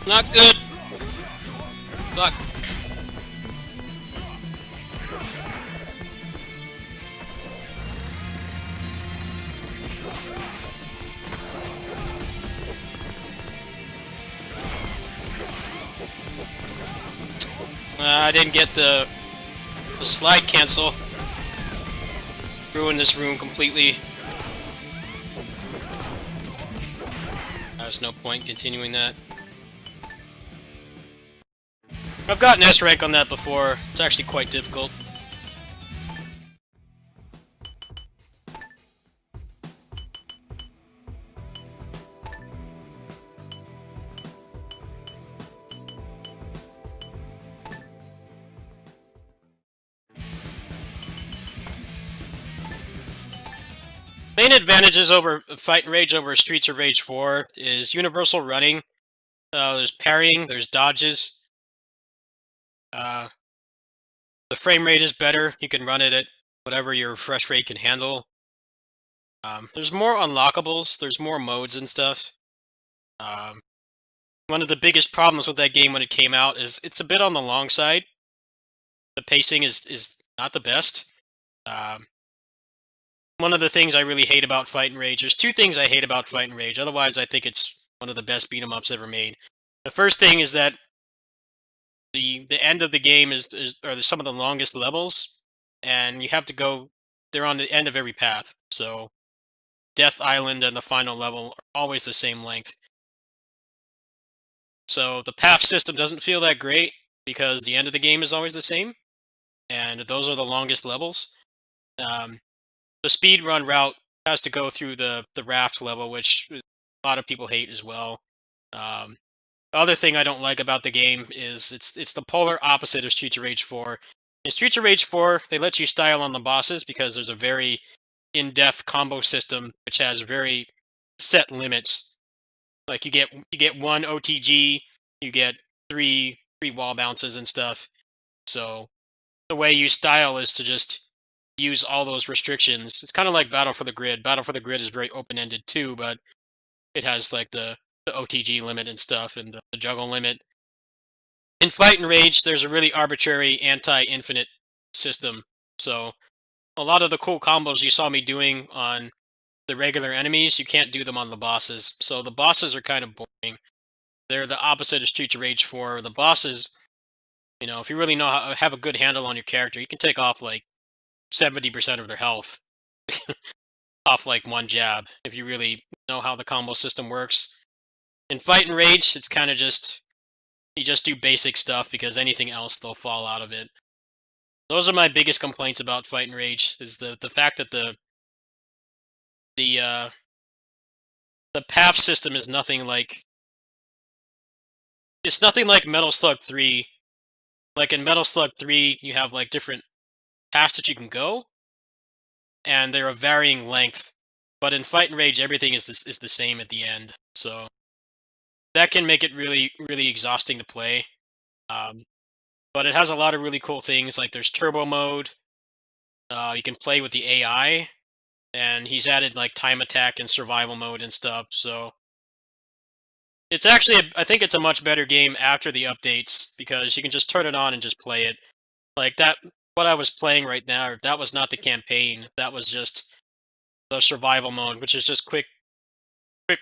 Not good. Fuck. I didn't get the slide cancel. Ruined this room completely. There's no point continuing that. I've gotten S rank on that before. It's actually quite difficult. Main advantages over Fight and Rage over Streets of Rage 4 is universal running. There's parrying, there's dodges. The frame rate is better. You can run it at whatever your refresh rate can handle. There's more unlockables. There's more modes and stuff. One of the biggest problems with that game when it came out is it's a bit on the long side. The pacing is not the best. One of the things I really hate about Fight and Rage, there's two things I hate about Fight and Rage, otherwise I think it's one of the best beat-em-ups ever made. The first thing is that the end of the game are some of the longest levels, and you have to go, they're on the end of every path, so Death Island and the final level are always the same length. So the path system doesn't feel that great, because the end of the game is always the same, and those are the longest levels. The speedrun route has to go through the raft level, which a lot of people hate as well. The other thing I don't like about the game is it's the polar opposite of Streets of Rage 4. In Streets of Rage 4, they let you style on the bosses because there's a very in-depth combo system which has very set limits. Like you get one OTG, you get three wall bounces and stuff. So the way you style is to just use all those restrictions. It's kind of like Battle for the Grid. Battle for the Grid is very open-ended too, but it has like the OTG limit and stuff, and the juggle limit. In Fight and Rage, there's a really arbitrary anti-infinite system. So a lot of the cool combos you saw me doing on the regular enemies, you can't do them on the bosses. So the bosses are kind of boring. They're the opposite of Streets of Rage 4. The bosses, you know, if you really know how have a good handle on your character, you can take off like 70% of their health off like one jab if you really know how the combo system works. In Fight and Rage, it's kind of just you just do basic stuff because anything else they'll fall out of it. Those are my biggest complaints about Fight and Rage, is the fact that the path system is nothing like Metal Slug 3. Like in Metal Slug 3, you have like different paths that you can go, and they're of varying length. But in Fight and Rage, everything is the same at the end. So that can make it really, really exhausting to play. But it has a lot of really cool things, like there's turbo mode. You can play with the AI, and he's added like time attack and survival mode and stuff. So it's actually, I think it's a much better game after the updates, because you can just turn it on and just play it. Like that, what I was playing right now, that was not the campaign. That was just the survival mode, which is just quick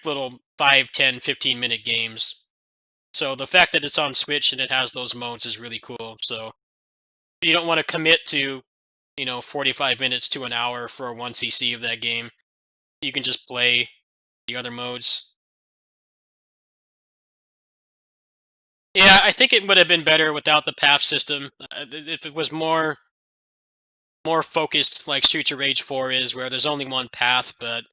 little 5, 10, 15-minute games. So the fact that it's on Switch and it has those modes is really cool. So if you don't want to commit to, 45 minutes to an hour for a 1cc of that game, you can just play the other modes. Yeah, I think it would have been better without the path system. If it was more focused like Streets of Rage 4 is, where there's only one path, but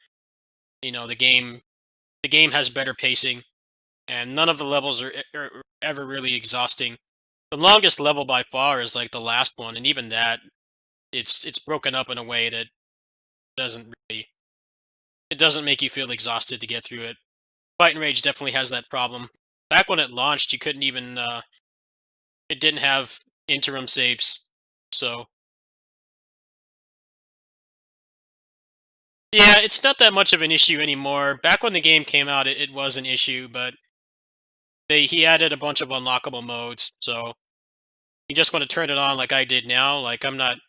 the game has better pacing, and none of the levels are ever really exhausting. The longest level by far is like the last one, and even that, it's broken up in a way that doesn't make you feel exhausted to get through it. Fight and Rage definitely has that problem. Back when it launched, you couldn't even it didn't have interim saves, so yeah, it's not that much of an issue anymore. Back when the game came out, it was an issue, but he added a bunch of unlockable modes, so you just want to turn it on like I did now. Like I'm not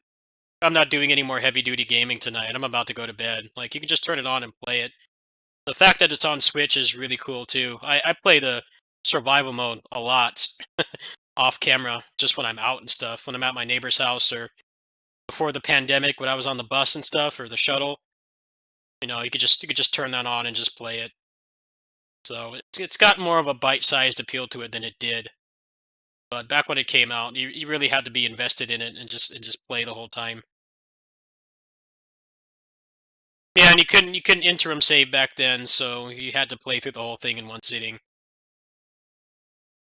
doing any more heavy duty gaming tonight. I'm about to go to bed. Like you can just turn it on and play it. The fact that it's on Switch is really cool too. I play the survival mode a lot. off camera, just when I'm out and stuff, when I'm at my neighbor's house, or before the pandemic when I was on the bus and stuff, or the shuttle. You know, you could just turn that on and just play it. So it's got more of a bite-sized appeal to it than it did. But back when it came out, you really had to be invested in it and just play the whole time. Yeah, and you couldn't interim save back then, so you had to play through the whole thing in one sitting.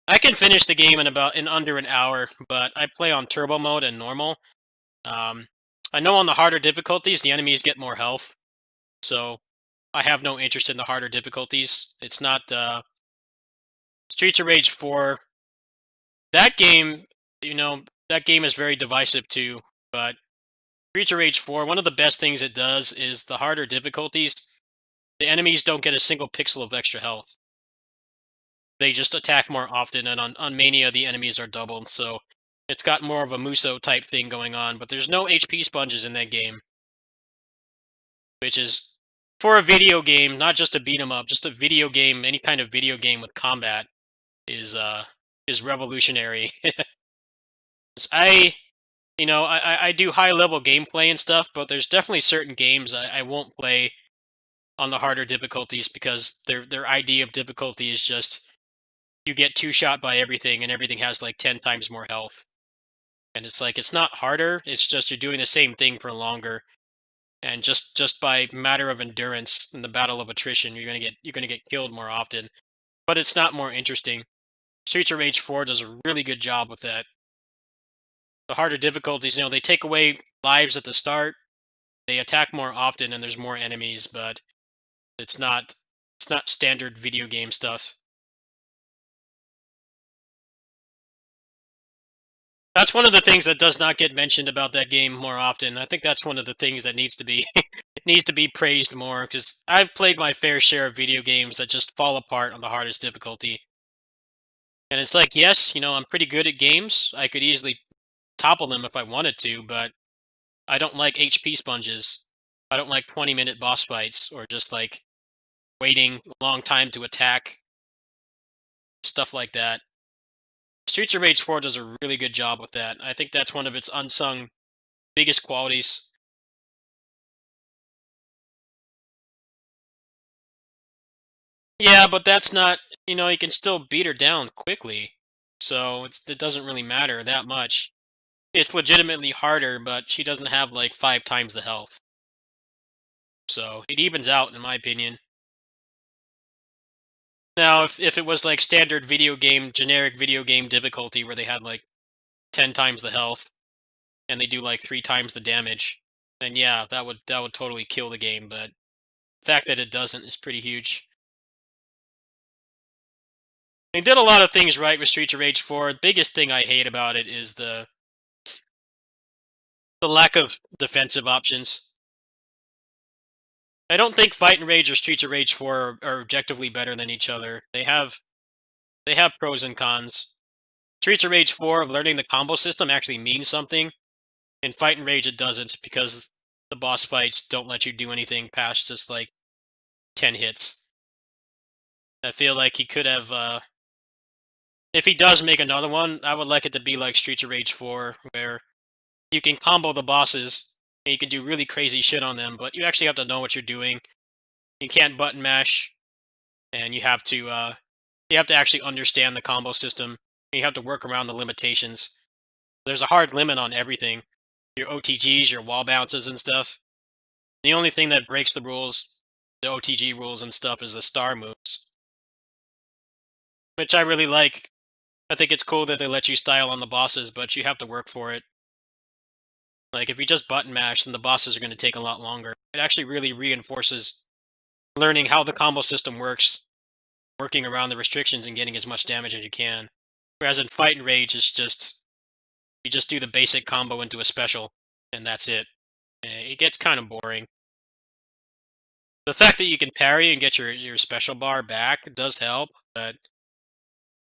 I can finish the game in under an hour, but I play on turbo mode and normal. Um, I know on the harder difficulties the enemies get more health, so I have no interest in the harder difficulties. It's not Streets of Rage 4. That game, you know, that game is very divisive too, but Streets of Rage 4, one of the best things it does is the harder difficulties, the enemies don't get a single pixel of extra health. They just attack more often, and on Mania the enemies are doubled, so it's got more of a Muso type thing going on, but there's no HP sponges in that game. Which is, for a video game, not just a beat 'em up, just a video game, any kind of video game with combat is revolutionary. I you know, I do high level gameplay and stuff, but there's definitely certain games I won't play on the harder difficulties because their idea of difficulty is just you get two shot by everything and everything has like 10 times more health. And it's like it's not harder, it's just you're doing the same thing for longer. And just by matter of endurance in the battle of attrition, you're gonna get killed more often. But it's not more interesting. Streets of Rage 4 does a really good job with that. The harder difficulties, you know, they take away lives at the start. They attack more often and there's more enemies, but it's not standard video game stuff. That's one of the things that does not get mentioned about that game more often. I think that's one of the things that needs to be needs to be praised more because I've played my fair share of video games that just fall apart on the hardest difficulty. And it's like, yes, you know, I'm pretty good at games. I could easily topple them if I wanted to, but I don't like HP sponges. I don't like 20-minute boss fights or just like waiting a long time to attack, stuff like that. Streets of Rage 4 does a really good job with that. I think that's one of its unsung biggest qualities. Yeah, but that's not, you know, you can still beat her down quickly. So it doesn't really matter that much. It's legitimately harder, but she doesn't have like 5 times the health. So it evens out, in my opinion. Now, if it was like standard video game, generic video game difficulty where they had like 10 times the health and they do like 3 times the damage, then yeah, that would totally kill the game. But the fact that it doesn't is pretty huge. They did a lot of things right with Streets of Rage 4. The biggest thing I hate about it is the lack of defensive options. I don't think Fight and Rage or Streets of Rage 4 are objectively better than each other. They have pros and cons. Streets of Rage 4, learning the combo system actually means something. In Fight and Rage, it doesn't because the boss fights don't let you do anything past just like 10 hits. I feel like he could have, if he does make another one, I would like it to be like Streets of Rage 4, where you can combo the bosses and you can do really crazy shit on them, but you actually have to know what you're doing. You can't button mash, and you have to actually understand the combo system. You have to work around the limitations. There's a hard limit on everything. Your OTGs, your wall bounces and stuff. The only thing that breaks the rules, the OTG rules and stuff, is the star moves. Which I really like. I think it's cool that they let you style on the bosses, but you have to work for it. Like, if you just button mash, then the bosses are going to take a lot longer. It actually really reinforces learning how the combo system works, working around the restrictions and getting as much damage as you can. Whereas in Fight and Rage, it's just, you just do the basic combo into a special, and that's it. It gets kind of boring. The fact that you can parry and get your special bar back does help, but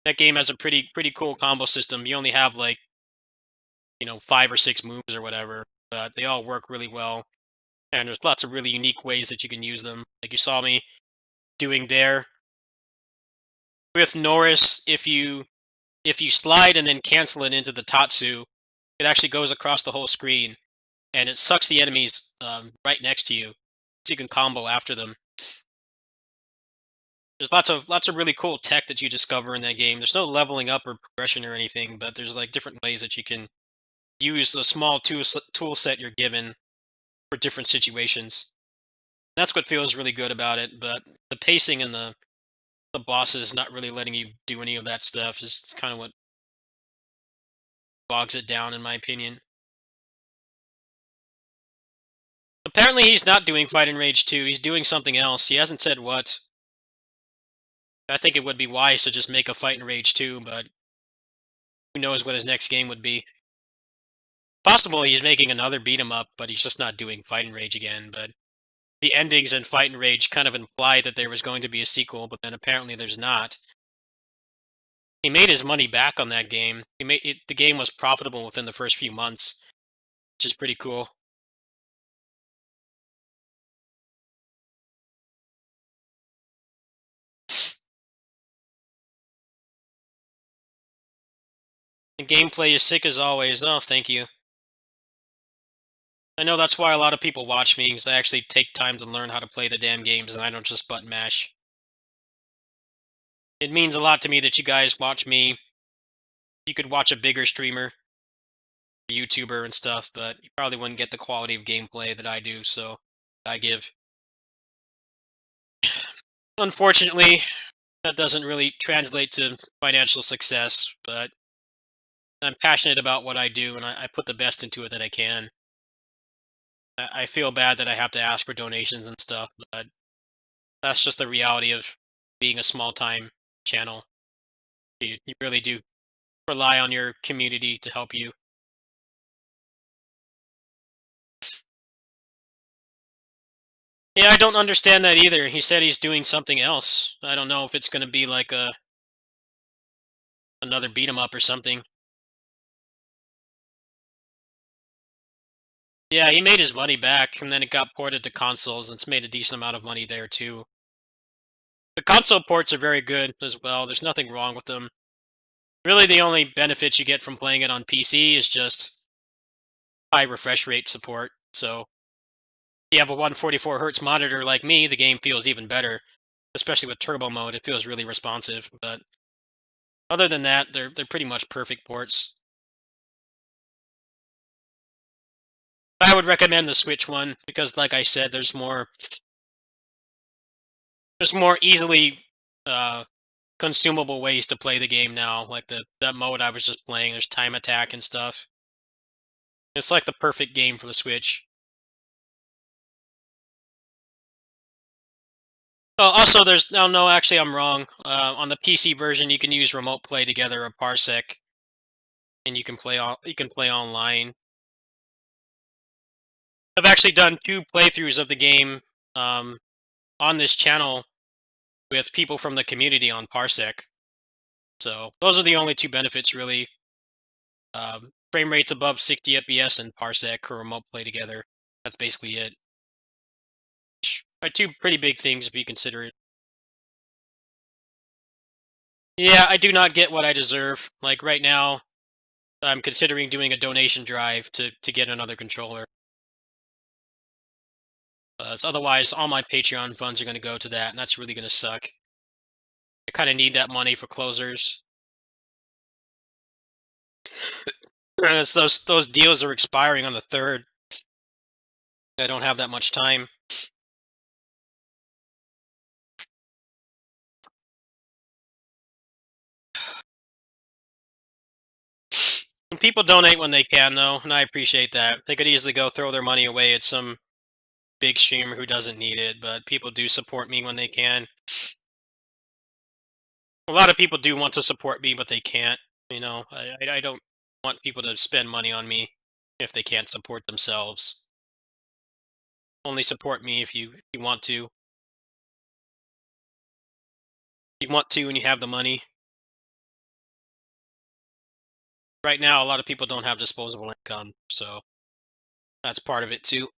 that game has a pretty cool combo system. You only have like, you know, 5 or 6 moves or whatever, but they all work really well. And there's lots of really unique ways that you can use them. Like you saw me doing there. With Norris, if you if you slide and then cancel it into the Tatsu, it actually goes across the whole screen, and it sucks the enemies right next to you, so you can combo after them. There's lots of really cool tech that you discover in that game. There's no leveling up or progression or anything, but there's like different ways that you can use the small tool set you're given for different situations. That's what feels really good about it. But the pacing and the bosses not really letting you do any of that stuff is kind of what bogs it down, in my opinion. Apparently, he's not doing Fight and Rage 2. He's doing something else. He hasn't said what. I think it would be wise to just make a Fight and Rage 2, but who knows what his next game would be. Possible he's making another beat 'em up, but he's just not doing Fight and Rage again. But the endings in Fight and Rage kind of imply that there was going to be a sequel, but then apparently there's not. He made his money back on that game. The game was profitable within the first few months, which is pretty cool. The gameplay is sick as always. Oh, thank you. I know that's why a lot of people watch me, because I actually take time to learn how to play the damn games, and I don't just button mash. It means a lot to me that you guys watch me. You could watch a bigger streamer, a YouTuber and stuff, but you probably wouldn't get the quality of gameplay that I do, so I give. Unfortunately, that doesn't really translate to financial success, but I'm passionate about what I do, and I put the best into it that I can. I feel bad that I have to ask for donations and stuff, but that's just the reality of being a small-time channel. You really do rely on your community to help you. Yeah, I don't understand that either. He said he's doing something else. I don't know if it's going to be like another beat 'em up or something. Yeah, he made his money back, and then it got ported to consoles, and it's made a decent amount of money there too. The console ports are very good as well. There's nothing wrong with them. Really, the only benefit you get from playing it on PC is just high refresh rate support. So, if you have a 144 hertz monitor like me, the game feels even better. Especially with turbo mode, it feels really responsive. But other than that, they're pretty much perfect ports. I would recommend the Switch one because, like I said, there's more easily consumable ways to play the game now. Like that mode I was just playing, there's time attack and stuff. It's like the perfect game for the Switch. Oh, also, there's no, actually, I'm wrong. On the PC version, you can use remote play together or Parsec, and you can play online. I've actually done 2 playthroughs of the game on this channel with people from the community on Parsec. So those are the only 2 benefits, really. Frame rates above 60 FPS and Parsec or remote play together. That's basically it. Are 2 pretty big things if you consider it. Yeah, I do not get what I deserve. Like right now, I'm considering doing a donation drive to get another controller. So otherwise, all my Patreon funds are going to go to that, and that's really going to suck. I kind of need that money for closers. As those deals are expiring on the 3rd. I don't have that much time. People donate when they can, though, and I appreciate that. They could easily go throw their money away at some big streamer who doesn't need it, but people do support me when they can. A lot of people do want to support me, but they can't. You know, I don't want people to spend money on me if they can't support themselves. Only support me if you want to. If you want to and you have the money. Right now, a lot of people don't have disposable income, so that's part of it too.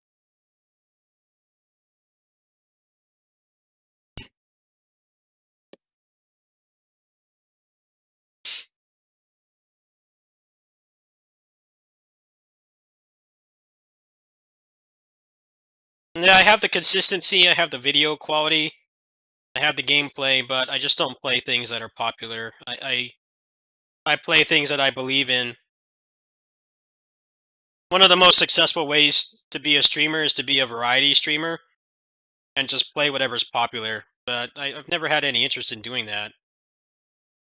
Yeah, I have the consistency, I have the video quality, I have the gameplay, but I just don't play things that are popular. I play things that I believe in. One of the most successful ways to be a streamer is to be a variety streamer and just play whatever's popular. But I've never had any interest in doing that.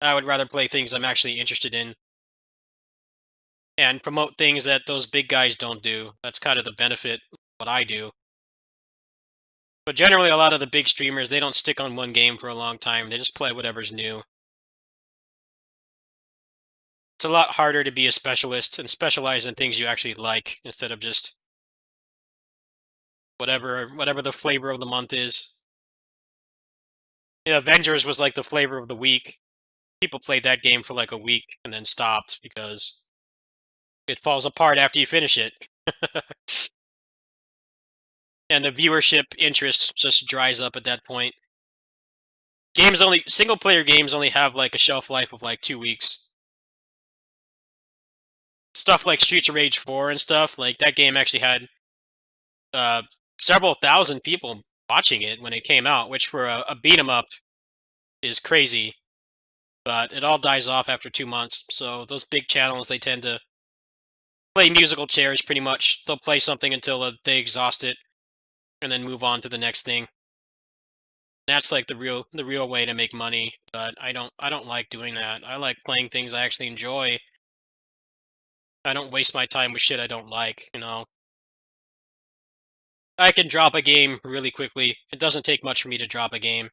I would rather play things I'm actually interested in and promote things that those big guys don't do. That's kind of the benefit of what I do. But generally, a lot of the big streamers, they don't stick on one game for a long time. They just play whatever's new. It's a lot harder to be a specialist and specialize in things you actually like instead of just whatever the flavor of the month is. Yeah, Avengers was like the flavor of the week. People played that game for like a week and then stopped because it falls apart after you finish it. And the viewership interest just dries up at that point. Single player games only have like a shelf life of like 2 weeks. Stuff like Streets of Rage 4 and stuff, like that game actually had several thousand people watching it when it came out, which for a beat 'em up is crazy. But it all dies off after 2 months. So those big channels, they tend to play musical chairs pretty much. They'll play something until they exhaust it and then move on to the next thing. That's like the real way to make money, but I don't like doing that. I like playing things I actually enjoy. I don't waste my time with shit I don't like, you know. I can drop a game really quickly. It doesn't take much for me to drop a game.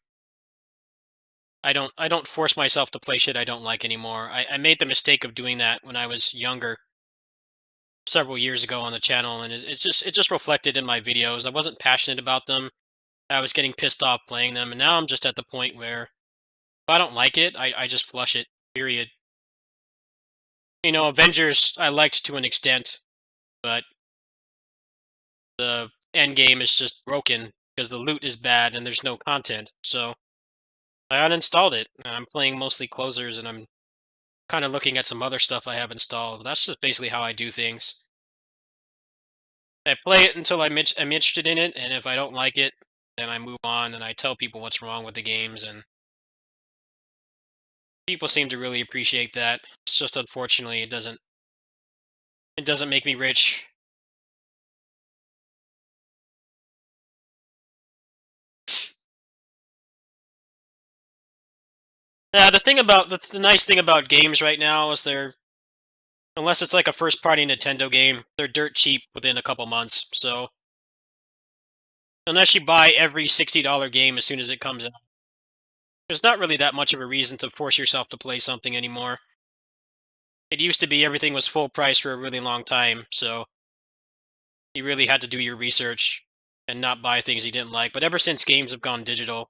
I don't force myself to play shit I don't like anymore. I made the mistake of doing that when I was younger, several years ago on the channel, and it just reflected in my videos. I wasn't passionate about them. I was getting pissed off playing them, and now I'm just at the point where if I don't like it, I just flush it. Period. You know, Avengers I liked to an extent, but the end game is just broken because the loot is bad and there's no content. So I uninstalled it. And I'm playing mostly closers, and I'm kind of looking at some other stuff I have installed. That's just basically how I do things. I play it until I'm interested in it, and if I don't like it, then I move on and I tell people what's wrong with the games, and people seem to really appreciate that. It's just unfortunately it doesn't make me rich. Yeah, the nice thing about games right now is unless it's like a first party Nintendo game, they're dirt cheap within a couple months. So unless you buy every $60 game as soon as it comes out, there's not really that much of a reason to force yourself to play something anymore. It used to be everything was full price for a really long time, so you really had to do your research and not buy things you didn't like. But ever since games have gone digital,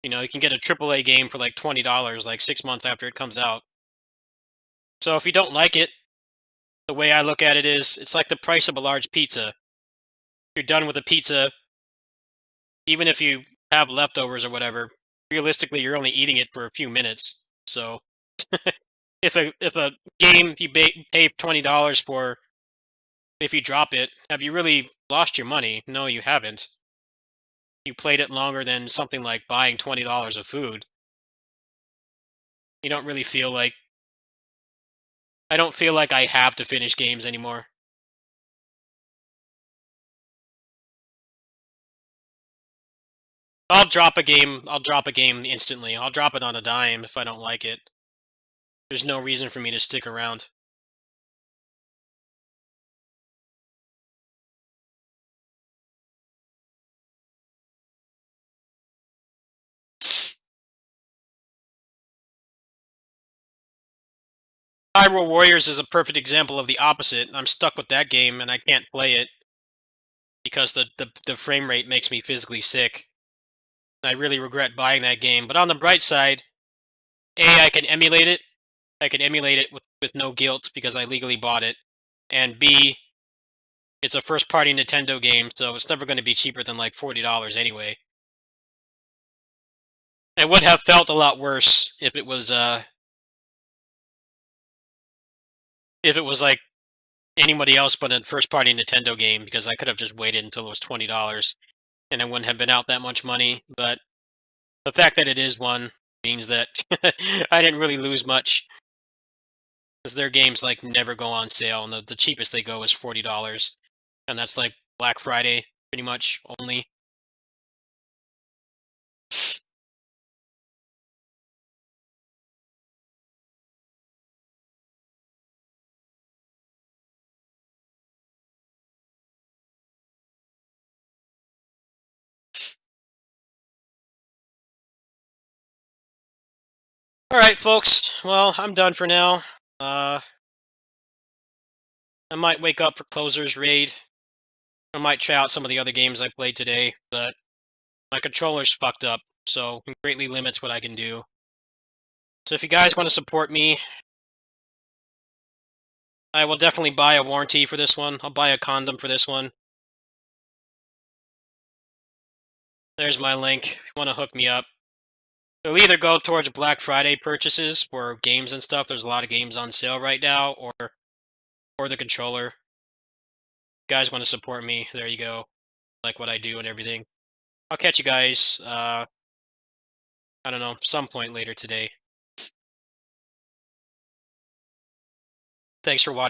you can get a AAA game for like $20 like 6 months after it comes out. So if you don't like it, the way I look at it is it's like the price of a large pizza. If you're done with a pizza, even if you have leftovers or whatever, realistically you're only eating it for a few minutes. So if a game you pay $20 for, if you drop it, have you really lost your money? No, you haven't. You played it longer than something like buying $20 of food. You don't really feel like I don't feel like I have to finish games anymore. I'll drop a game instantly. I'll drop it on a dime if I don't like it. There's no reason for me to stick around. Hyrule Warriors is a perfect example of the opposite. I'm stuck with that game and I can't play it because the frame rate makes me physically sick. I really regret buying that game. But on the bright side, A, I can emulate it. I can emulate it with no guilt because I legally bought it. And B, it's a first-party Nintendo game, so it's never going to be cheaper than like $40 anyway. It would have felt a lot worse if it was like anybody else but a first-party Nintendo game, because I could have just waited until it was $20 and it wouldn't have been out that much money. But the fact that it is one means that I didn't really lose much, because their games like never go on sale, and the cheapest they go is $40, and that's like Black Friday pretty much only. Alright, folks. Well, I'm done for now. I might wake up for Closer's Raid. I might try out some of the other games I played today, but my controller's fucked up, so it greatly limits what I can do. So if you guys want to support me, I will definitely buy a warranty for this one. I'll buy a condom for this one. There's my link. If you want to hook me up. It'll either go towards Black Friday purchases for games and stuff. There's a lot of games on sale right now, or the controller. If you guys want to support me, there you go. Like what I do and everything. I'll catch you guys, I don't know, some point later today. Thanks for watching.